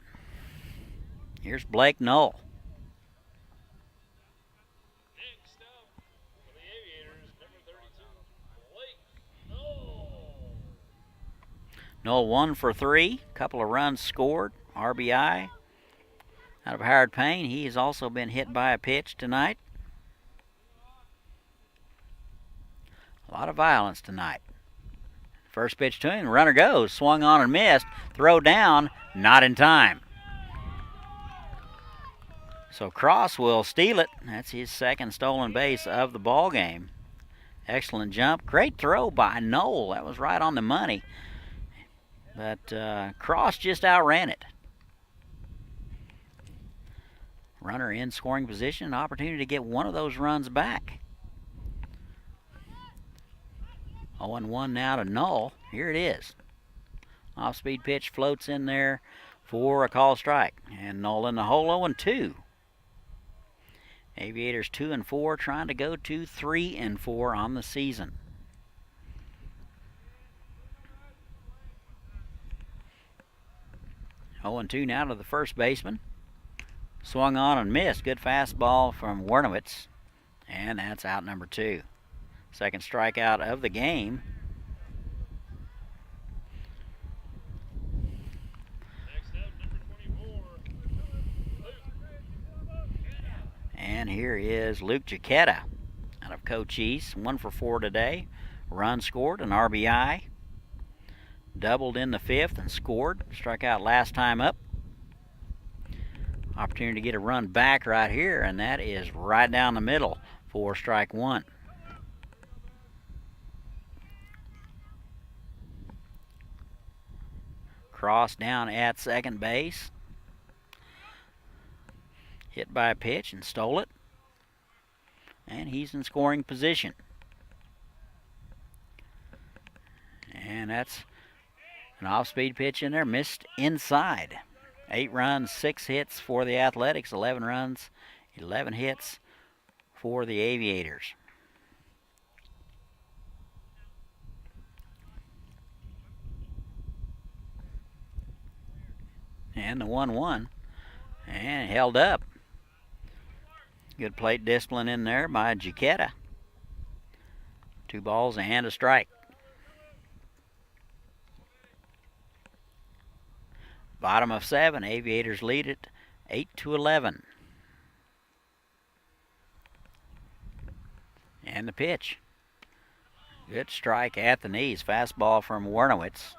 Speaker 1: Here's Blake Knoll.
Speaker 6: Next up for the Aviators, number 32, Blake Knoll.
Speaker 1: Knoll 1 for 3. Couple of runs scored. RBI. Out of Howard Payne. He has also been hit by a pitch tonight. A lot of violence tonight. First pitch to him, runner goes, swung on and missed, throw down, not in time. So Cross will steal it. That's his 2nd stolen base of the ball game. Excellent jump, great throw by Knoll. That was right on the money. but Cross just outran it. Runner in scoring position, an opportunity to get one of those runs back. 0-1 now to Null. Here it is. Off-speed pitch floats in there for a call strike. And Null in the hole, 0-2. Aviators 2-4, trying to go to 3-4 on the season. Oh and 2 now to the first baseman. Swung on and missed. Good fastball from Wernowitz. And that's out number 2. Second strikeout of the game.
Speaker 6: Next up, number 24, Luke.
Speaker 1: And here is Luke Giacchetta out of Cochise. 1 for 4 today. Run scored, an RBI. Doubled in the 5th and scored. Struck out last time up. Opportunity to get a run back right here, and that is right down the middle for strike 1. Cross down at second base. Hit by a pitch and stole it. And he's in scoring position. And that's an off-speed pitch in there, missed inside. 8 runs, 6 hits for the Athletics, 11 runs, 11 hits for the Aviators. And the 1-1, and held up. Good plate discipline in there by Giacchetta. 2 balls and a strike. Bottom of 7, Aviators lead it 8-11. And the pitch. Good strike at the knees. Fastball from Wernowitz.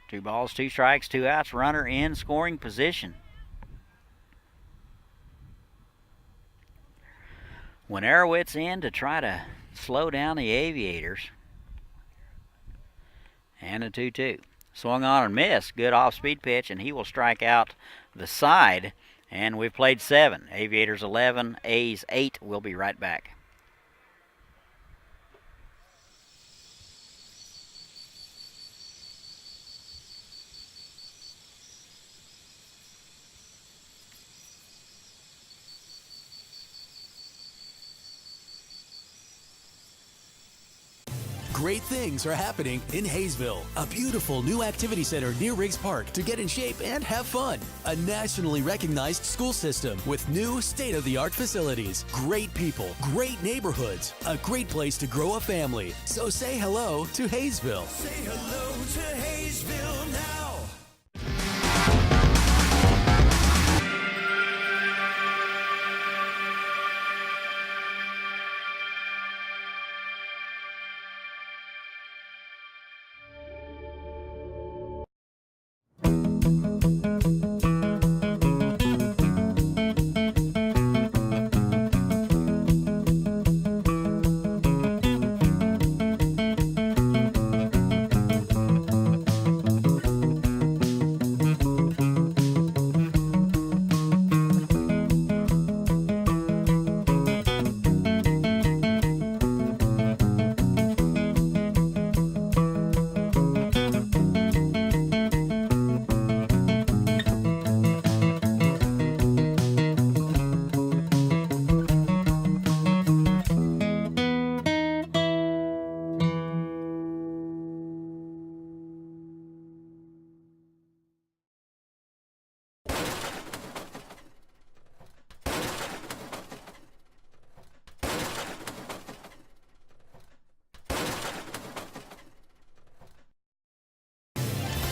Speaker 1: 2 balls, 2 strikes, 2 outs. Runner in scoring position. When Arowitz in to try to slow down the Aviators. And a 2-2. Swung on and missed. Good off-speed pitch, and he will strike out the side. And we've played 7. Aviators 11, A's 8. We'll be right back.
Speaker 2: Great things are happening in Haysville. A beautiful new activity center near Riggs Park to get in shape and have fun. A nationally recognized school system with new state-of-the-art facilities. Great people, great neighborhoods, a great place to grow a family. So say hello to Haysville.
Speaker 3: Say hello to Haysville now.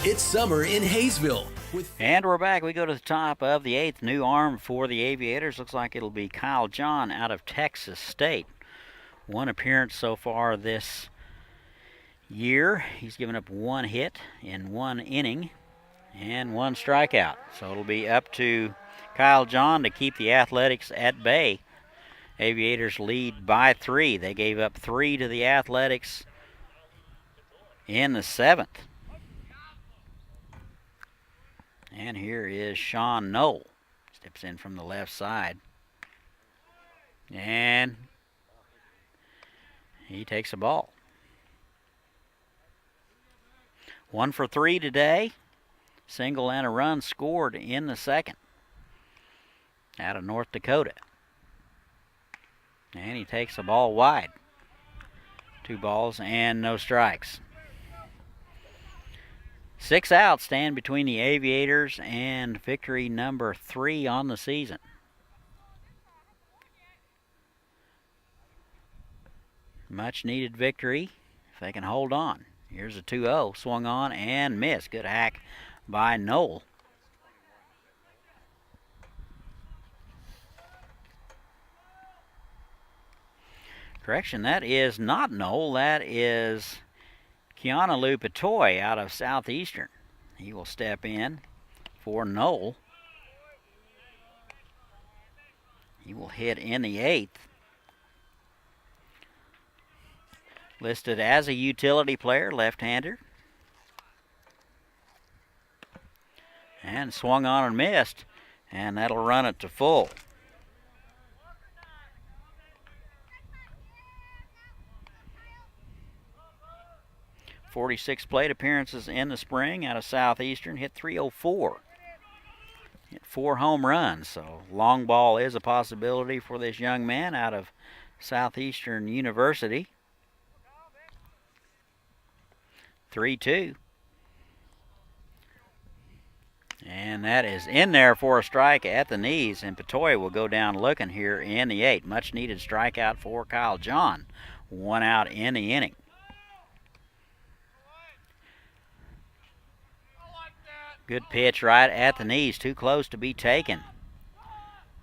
Speaker 2: It's summer in Haysville.
Speaker 1: And we're back. We go to the top of the 8th. New arm for the Aviators. Looks like it'll be Kyle John out of Texas State. 1 appearance so far this year. He's given up 1 hit in 1 inning and 1 strikeout. So it'll be up to Kyle John to keep the Athletics at bay. Aviators lead by 3. They gave up 3 to the Athletics in the 7th. And here is Sean Knoll. Steps in from the left side. And he takes a ball. 1 for 3 today. Single and a run scored in the 2nd. Out of North Dakota. And he takes the ball wide. 2 balls and no strikes. 6 outs stand between the Aviators and victory number 3 on the season. Much needed victory if they can hold on. Here's a 2-0, swung on and missed. Good hack by Knoll. Correction, that is not Knoll, that is Keanu Patoy out of Southeastern. He will step in for Knoll. He will hit in the 8th. Listed as a utility player, left-hander. And swung on and missed, and that'll run it to full. .46 plate appearances in the spring out of Southeastern. Hit .304. Hit 4 home runs, so long ball is a possibility for this young man out of Southeastern University. 3-2. And that is in there for a strike at the knees, and Patoy will go down looking here in the 8th. Much needed strikeout for Kyle John. 1 out in the inning. Good pitch right at the knees, too close to be taken.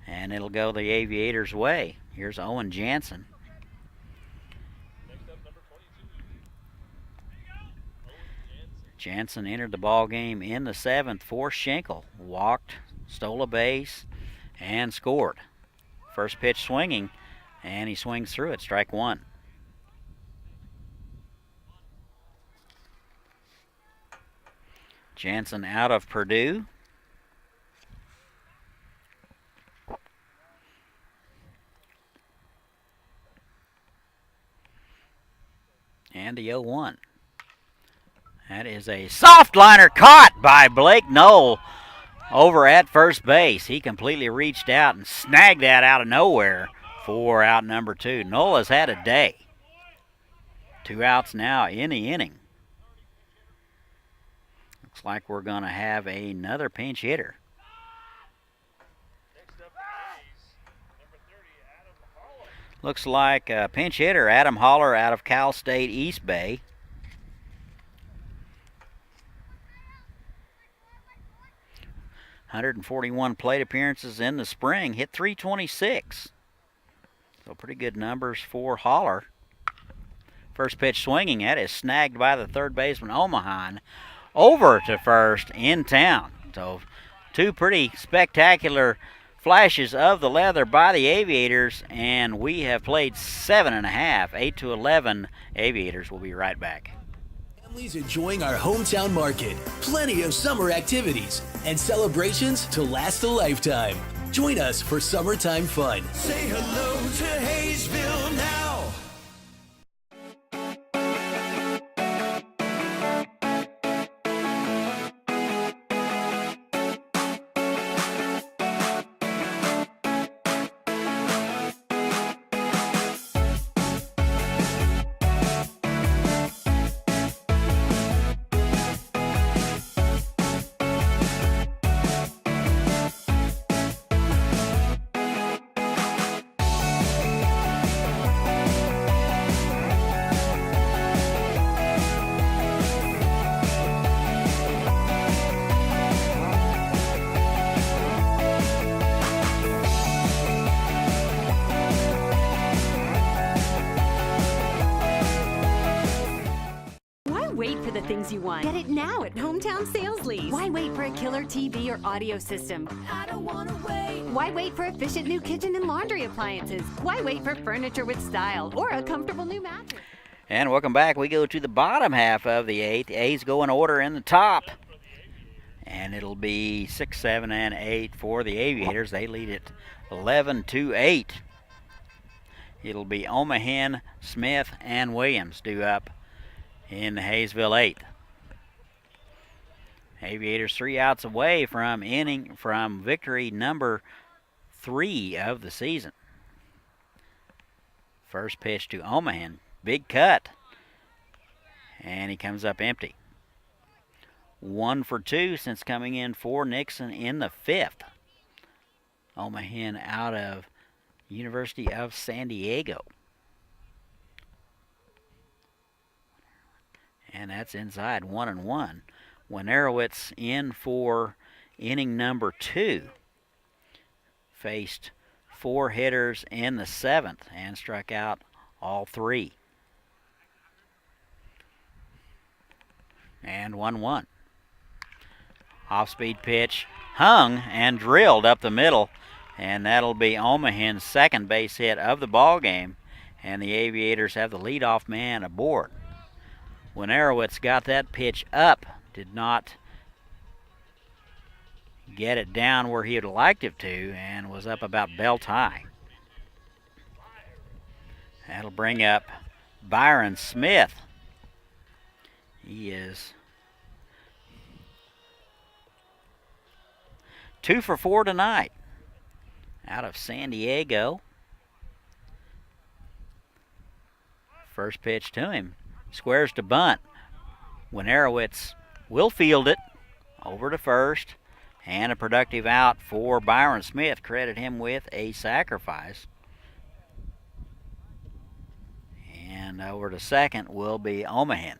Speaker 1: And it'll go the Aviators' way. Here's Owen Jansen.
Speaker 6: Next up, number 22.
Speaker 1: Jansen entered the ball game in the 7th for Schenkel. Walked, stole a base, and scored. First pitch swinging, and he swings through it. Strike 1. Jansen out of Purdue. And the 0-1. That is a soft liner caught by Blake Knoll over at first base. He completely reached out and snagged that out of nowhere for out number 2. Knoll has had a day. 2 outs now in the inning. Looks like we're going to have another pinch hitter.
Speaker 6: Next up, the A's, number 30, Adam Holler.
Speaker 1: Looks like a pinch hitter, Adam Holler out of Cal State East Bay. .141 plate appearances in the spring, hit .326. So pretty good numbers for Holler. First pitch swinging at is snagged by the third baseman Omahan over to first in town. So 2 pretty spectacular flashes of the leather by the Aviators, and we have played 7.5, 8-11. Aviators will be right back.
Speaker 2: Families enjoying our hometown market. Plenty of summer activities and celebrations to last a lifetime. Join us for summertime fun.
Speaker 3: Say hello to Haysville now.
Speaker 4: Wait for the things you want. Get it now at Hometown Sales Lease. Why wait for a killer TV or audio system?
Speaker 5: I don't wanna wait.
Speaker 4: Why wait for efficient new kitchen and laundry appliances? Why wait for furniture with style or a comfortable new mattress?
Speaker 1: And welcome back. We go to the bottom half of the 8th. A's go in order in the top. And it'll be 6, 7, and 8 for the Aviators. They lead it 11-8. It'll be Omahen, Smith, and Williams due up in the Haysville 8th. Aviators 3 outs away from victory number 3 of the season. First pitch to Omahen. Big cut. And he comes up empty. 1 for 2 since coming in for Nixon in the 5th. Omahen out of University of San Diego. And that's inside 1-1. Winerowitz in for inning number 2. Faced 4 hitters in the 7th and struck out all 3. And 1-1. Off-speed pitch hung and drilled up the middle, and that'll be Omahen's second base hit of the ball game, and the Aviators have the leadoff man aboard. Winerowitz got that pitch up, did not get it down where he would have liked it to, and was up about belt high. That'll bring up Byron Smith. He is 2 for 4 tonight out of San Diego. First pitch to him. Squares to bunt. Winerowitz will field it over to first. And a productive out for Byron Smith. Credit him with a sacrifice. And over to second will be Omahen.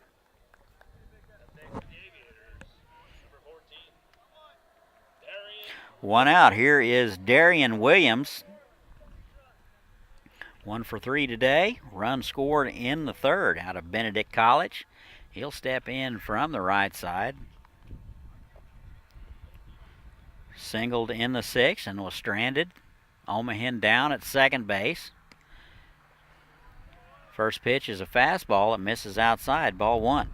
Speaker 1: 1 out. Here is Darian Williams. 1 for 3 today. Run scored in the 3rd out of Benedict College. He'll step in from the right side. Singled in the 6th and was stranded. Omahen down at second base. First pitch is a fastball. It misses outside. Ball 1.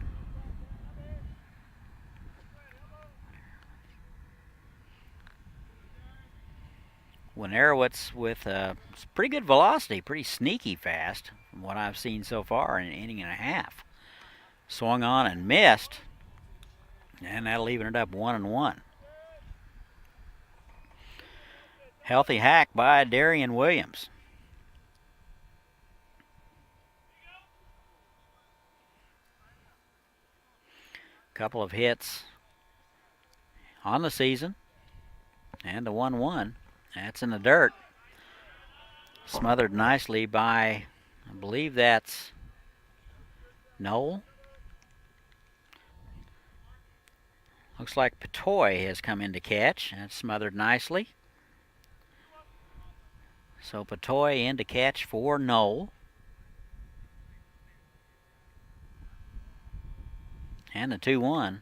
Speaker 1: Winerowitz with pretty good velocity, pretty sneaky fast from what I've seen so far in an inning and a half. Swung on and missed, and that'll even it up 1-1. Healthy hack by Darian Williams. Couple of hits on the season, and a 1-1. That's in the dirt. Smothered nicely by, I believe that's Knoll. Looks like Patoy has come in to catch. That's smothered nicely. So Patoy in to catch for Knoll. And the 2-1.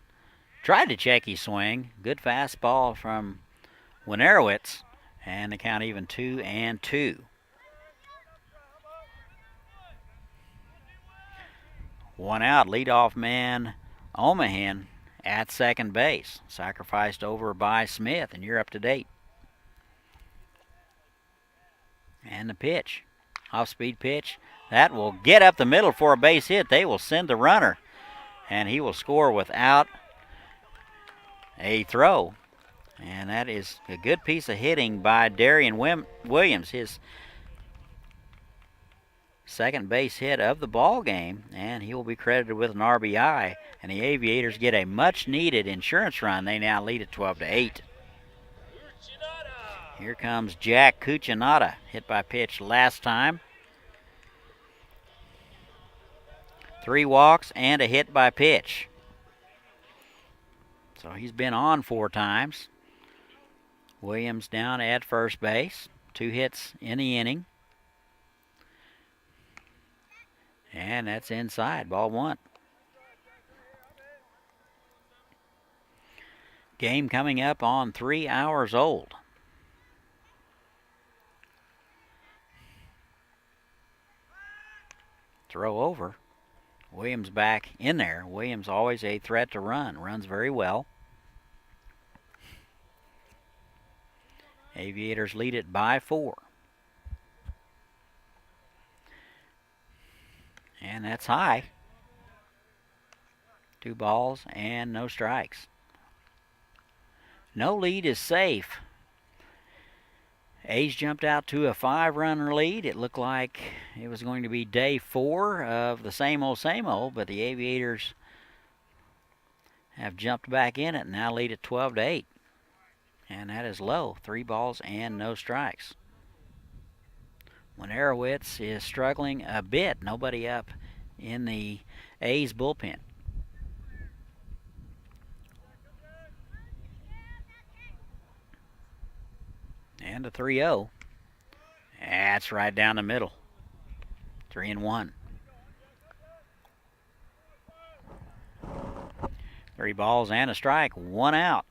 Speaker 1: Tried to check his swing. Good fastball from Winerowitz. And the count even 2-2. 1 out. Leadoff man Omahen at second base. Sacrificed over by Smith, and you're up to date. And the pitch. Off-speed pitch. That will get up the middle for a base hit. They will send the runner. And he will score without a throw. And that is a good piece of hitting by Darian Williams, his second base hit of the ball game, and he will be credited with an RBI. And the Aviators get a much-needed insurance run. They now lead at 12-8. Here comes Jack Cuccinata, hit by pitch last time. 3 walks and a hit by pitch. So he's been on 4 times. Williams down at first base. 2 hits in the inning. And that's inside. Ball 1. Game coming up on 3 hours old. Throw over. Williams back in there. Williams always a threat to run. Runs very well. Aviators lead it by 4. And that's high. 2 balls and no strikes. No lead is safe. A's jumped out to a 5-run lead. It looked like it was going to be day 4 of the same old, but the Aviators have jumped back in it and now lead at 12-8. And that is low. 3 balls and no strikes. When Arowitz is struggling a bit, nobody up in the A's bullpen. And a 3-0. That's right down the middle. 3-1. 3 balls and a strike, 1 out.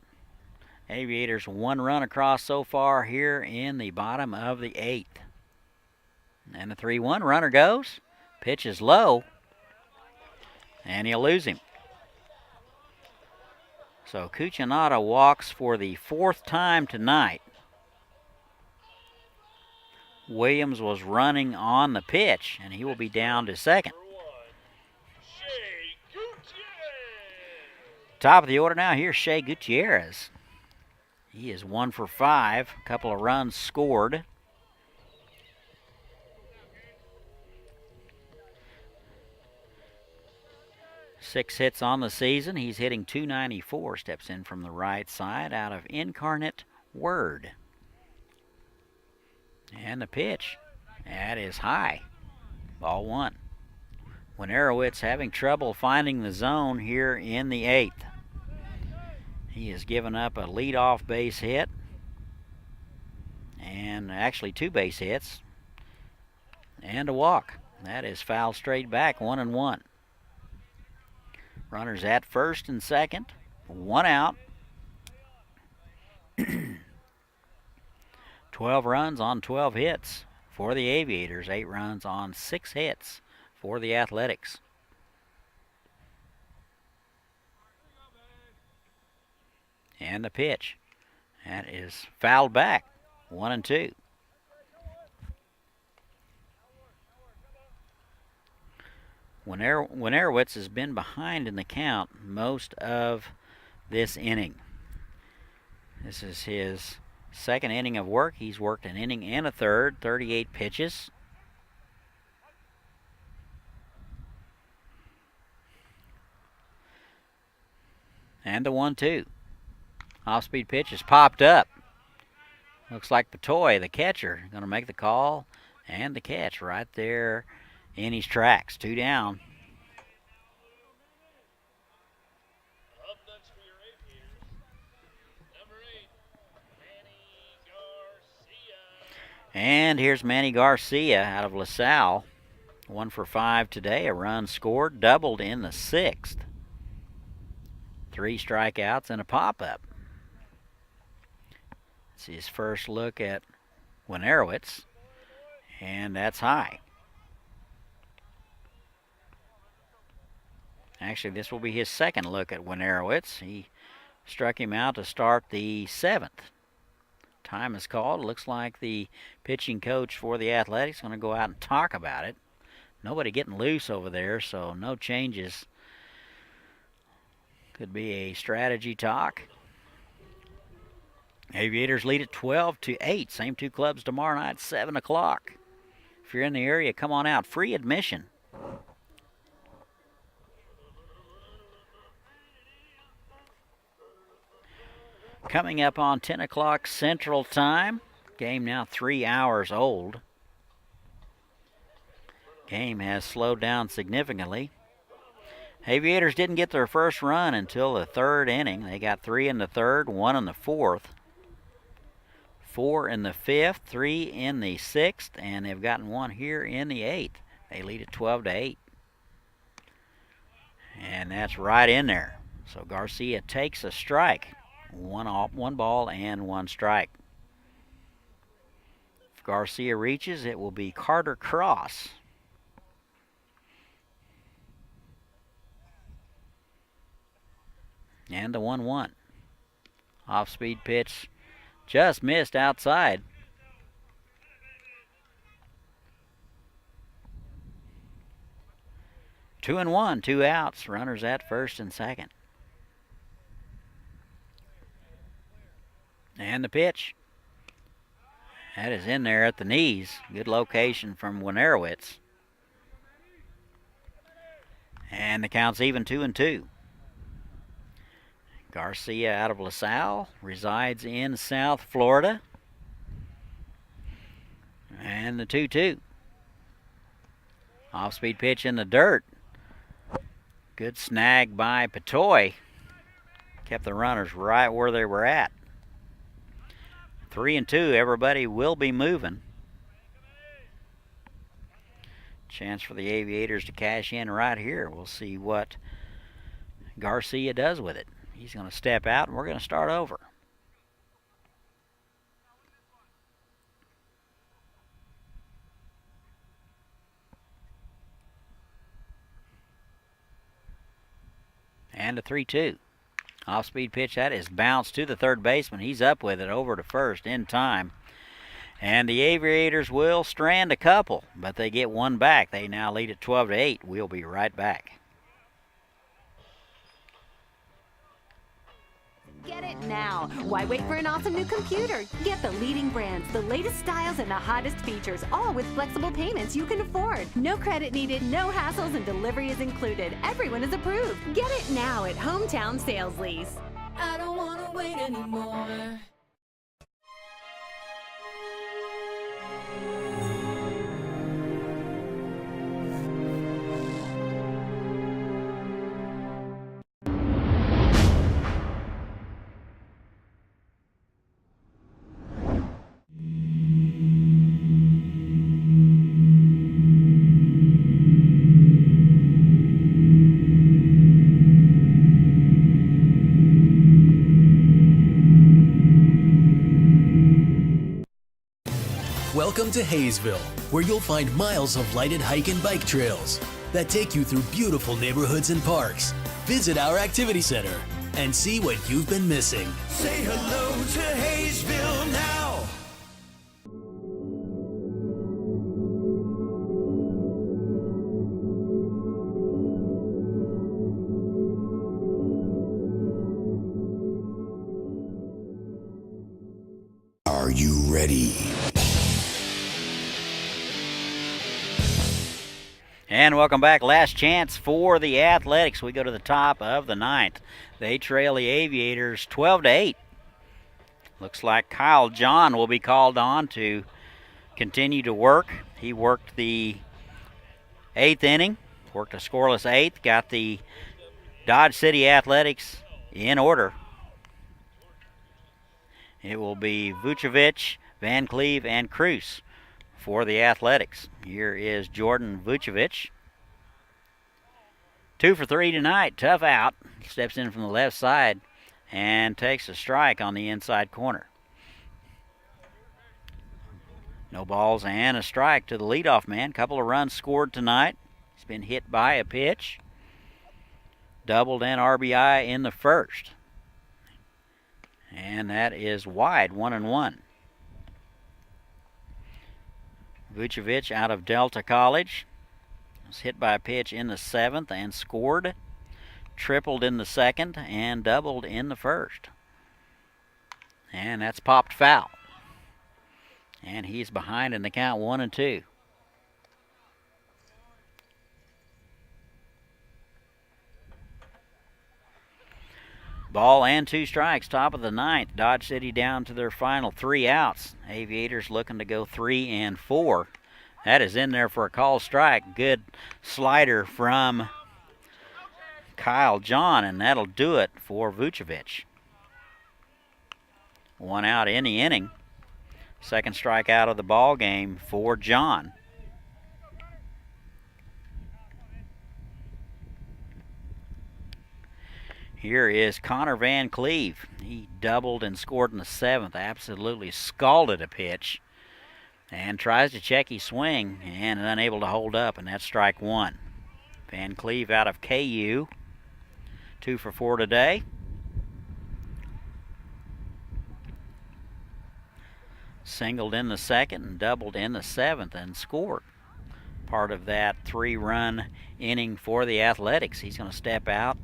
Speaker 1: Aviators 1 run across so far here in the bottom of the 8th. And the 3-1 runner goes. Pitch is low. And he'll lose him. So Cucinotta walks for the 4th time tonight. Williams was running on the pitch, and he will be down to second. Top of the order now, here's Shea Gutierrez. He is 1 for 5, a couple of runs scored. Six hits on the season. He's hitting .294, steps in from the right side out of Incarnate Word. And the pitch, that is high. Ball 1. When Arowitz having trouble finding the zone here in the 8th. He has given up a leadoff base hit. And actually 2 base hits. And a walk. That is foul straight back, 1-1. Runners at first and second. 1 out. 12 runs on 12 hits for the Aviators. 8 runs on 6 hits for the Athletics. And the pitch. That is fouled back. 1-2. When Arowitz has been behind in the count most of this inning. This is his second inning of work. He's worked an inning and a third, 38 pitches. And the 1-2. Off-speed pitch is popped up. Looks like Patoy, the catcher, going to make the call and the catch right there in his tracks. 2 down.
Speaker 6: Up next for your Aviators, number 8, Manny Garcia.
Speaker 1: And here's Manny Garcia out of LaSalle. 1 for 5 today. A run scored, doubled in the 6th. 3 strikeouts and a pop-up. It's his first look at Winarowitz, and that's high. Actually, this will be his second look at Winarowitz. He struck him out to start the 7th. Time is called. Looks like the pitching coach for the Athletics is going to go out and talk about it. Nobody getting loose over there, so no changes. Could be a strategy talk. Aviators lead at 12-8. Same 2 clubs tomorrow night, 7 o'clock. If you're in the area, come on out. Free admission. Coming up on 10 o'clock Central Time. Game now 3 hours old. Game has slowed down significantly. Aviators didn't get their first run until the 3rd inning. They got 3 in the 3rd, 1 in the 4th, 4 in the 5th, 3 in the 6th, and they've gotten 1 here in the 8th. They lead at 12-8. And that's right in there. So Garcia takes a strike. 1 ball and 1 strike. If Garcia reaches, it will be Carter Cross. And the 1-1. Off-speed pitch just missed outside. Two and one, 2 outs. Runners at first and second. And the pitch. That is in there at the knees. Good location from Winerowitz. And the count's even 2-2. Garcia out of LaSalle, resides in South Florida. And the 2-2. Off-speed pitch in the dirt. Good snag by Patoy. Kept the runners right where they were at. 3-2, everybody will be moving. Chance for the Aviators to cash in right here. We'll see what Garcia does with it. He's going to step out, and we're going to start over. And a 3-2. Off-speed pitch, that is bounced to the third baseman. He's up with it over to first in time. And the Aviators will strand a couple, but they get one back. They now lead at 12-8. We'll be right back.
Speaker 4: Get it now. Why wait for an awesome new computer? Get the leading brands, the latest styles, and the hottest features, all with flexible payments you can afford. No credit needed, no hassles, and delivery is included. Everyone is approved. Get it now at Hometown Sales Lease.
Speaker 5: I don't wanna wait anymore.
Speaker 2: Welcome to Haysville, where you'll find miles of lighted hike and bike trails that take you through beautiful neighborhoods and parks. Visit our activity center and see what you've been missing.
Speaker 3: Say hello to Haysville now.
Speaker 7: Are you ready?
Speaker 1: And welcome back. Last chance for the Athletics. We go to the top of the ninth. They trail the Aviators 12-8. Looks like Kyle John will be called on to continue to work. He worked the 8th inning, worked a scoreless 8th, got the Dodge City Athletics in order. It will be Vucevic, Van Cleve, and Cruz for the Athletics. Here is Jordan Vucevic. 2 for 3 tonight. Tough out. Steps in from the left side and takes a strike on the inside corner. No balls and a strike to the leadoff man. Couple of runs scored tonight. He's been hit by a pitch. Doubled and RBI in the first. And that is wide, 1-1. Vucevic out of Delta College was hit by a pitch in the 7th and scored. Tripled in the 2nd and doubled in the 1st. And that's popped foul. And he's behind in the count, 1-2. Ball and 2 strikes, top of the 9th. Dodge City down to their final 3 outs. Aviators looking to go 3-4. That is in there for a call strike. Good slider from Kyle John, and that'll do it for Vucevic. 1 out in the inning. Second strikeout of the ball game for John. Here is Connor Van Cleve. He doubled and scored in the 7th. Absolutely scalded a pitch. And tries to check his swing and unable to hold up, and that's strike 1. Van Cleve out of KU. 2 for 4 today. singled in the second and doubled in the seventh and scored part of that 3-run inning for the Athletics. He's going to step out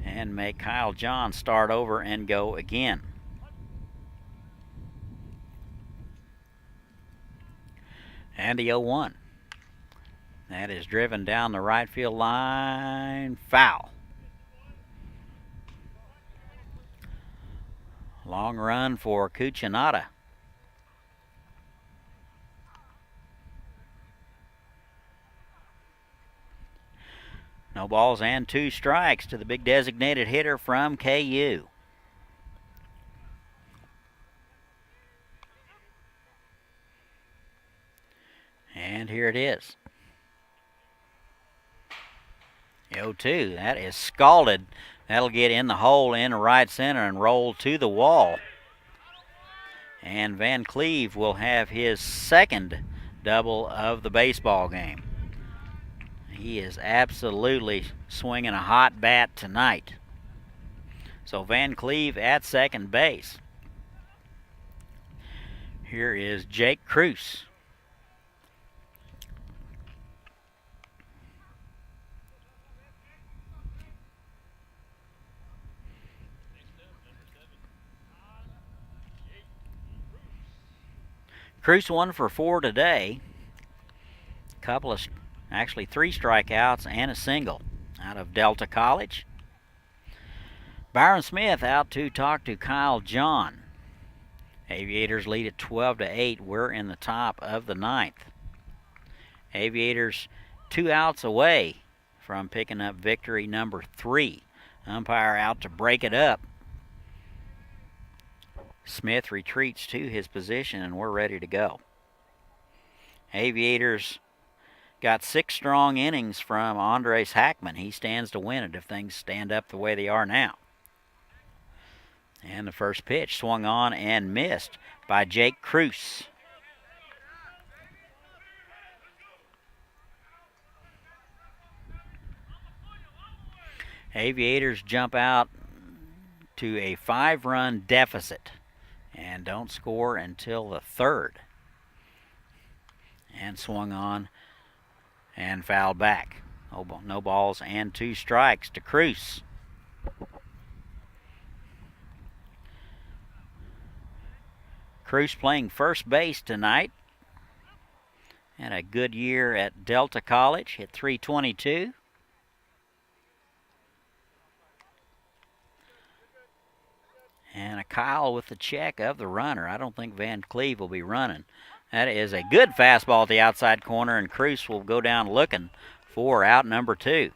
Speaker 1: and make Kyle John start over and go again. And the 0-1. That is driven down the right field line. Foul. Long run for Cuccinata. No balls and 2 strikes to the big designated hitter from KU. And here it is. 0-2. That is scalded. That'll get in the hole in right center and roll to the wall. And Van Cleve will have his second double of the baseball game. He is absolutely swinging a hot bat tonight. So Van Cleve at second base. Here is Jake Cruz. Cruz 1 for 4 today. Actually 3 strikeouts and a single out of Delta College. Byron Smith out to talk to Kyle John. Aviators lead at 12-8. We're in the top of the 9th. Aviators 2 outs away from picking up victory number 3. Umpire out to break it up. Smith retreats to his position and we're ready to go. Aviators got 6 strong innings from Andres Hackman. He stands to win it if things stand up the way they are now. And the first pitch swung on and missed by Jake Cruz. Aviators jump out to a 5-run deficit and don't score until the 3rd. And swung on and fouled back. No balls and 2 strikes to Cruz. Cruz playing first base tonight. Had a good year at Delta College, hit .322. And a Kyle with the check of the runner. I don't think Van Cleve will be running. That is a good fastball at the outside corner, and Cruz will go down looking for out number 2.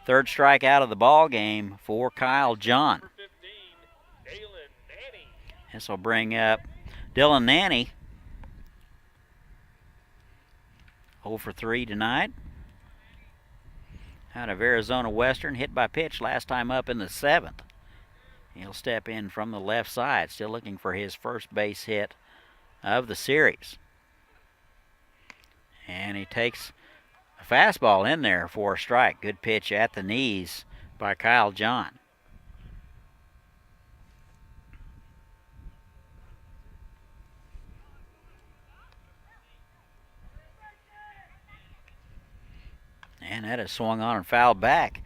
Speaker 1: 3rd strikeout of the ball game for Kyle John. This will bring up Dylan Nanny. 0 for 3 tonight. Out of Arizona Western, hit by pitch last time up in the 7th. He'll step in from the left side, still looking for his first base hit of the series. And he takes a fastball in there for a strike. Good pitch at the knees by Kyle John. And that is swung on and fouled back.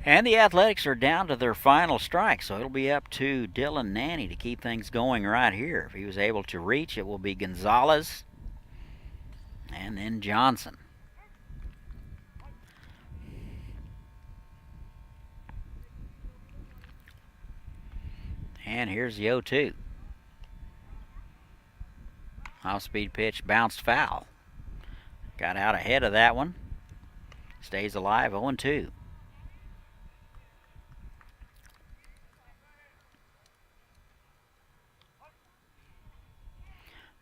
Speaker 1: And the Athletics are down to their final strike, so it'll be up to Dylan Nanny to keep things going right here. If he was able to reach, it will be Gonzalez and then Johnson. And here's the 0-2. Off-speed pitch, bounced foul. Got out ahead of that one. Stays alive, 0-2.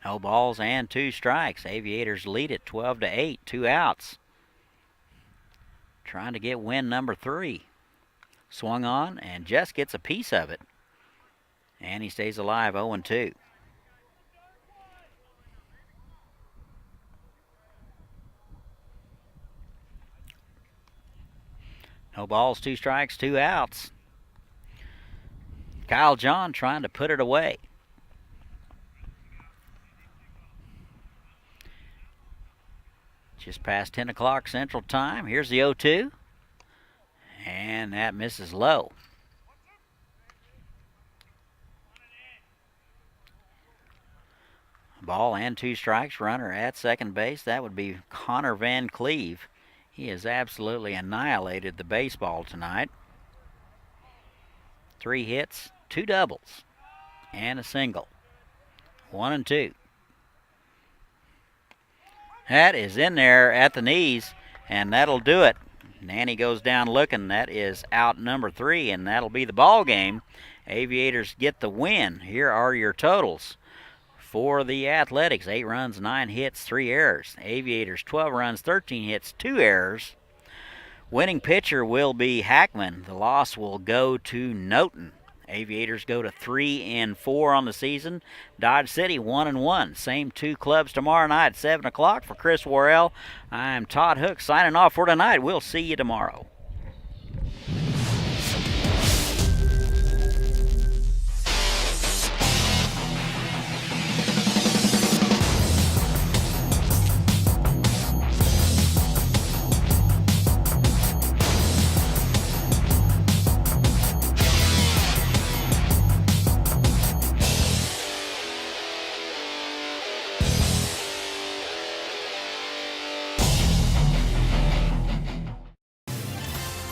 Speaker 1: No balls and 2 strikes. Aviators lead it 12-8, 2 outs. Trying to get win number 3. Swung on and just gets a piece of it. And he stays alive, 0-2. No balls, 2 strikes, 2 outs. Kyle John trying to put it away. Just past 10 o'clock Central Time. Here's the 0-2. And that misses low. Ball and 2 strikes. Runner at second base. That would be Connor Van Cleve. He has absolutely annihilated the baseball tonight. 3 hits, 2 doubles, and a single. 1 and 2. That is in there at the knees, and that'll do it. Nanny goes down looking. That is out number 3, and that'll be the ball game. Aviators get the win. Here are your totals for the Athletics. 8 runs, 9 hits, 3 errors. Aviators 12 runs, 13 hits, 2 errors. Winning pitcher will be Hackman. The loss will go to Noten. Aviators go to 3-4 on the season. Dodge City 1-1. Same 2 clubs tomorrow night at 7 o'clock. For Chris Worrell, I'm Todd Hook signing off for tonight. We'll see you tomorrow.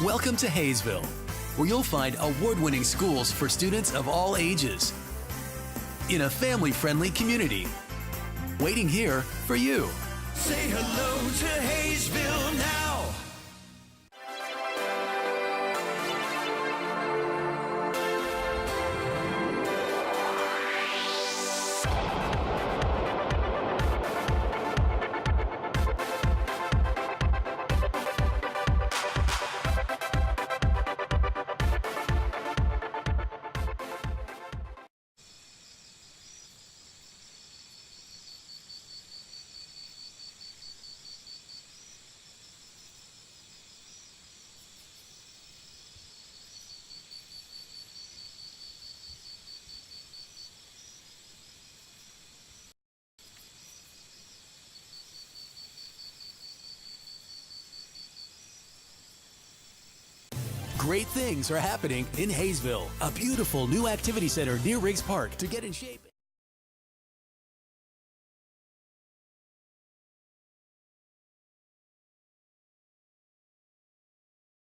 Speaker 2: Welcome to Haysville, where you'll find award-winning schools for students of all ages in a family-friendly community. Waiting here for you.
Speaker 3: Say hello to Haysville now.
Speaker 2: Great things are happening in Haysville, a beautiful new activity center near Riggs Park to get in shape.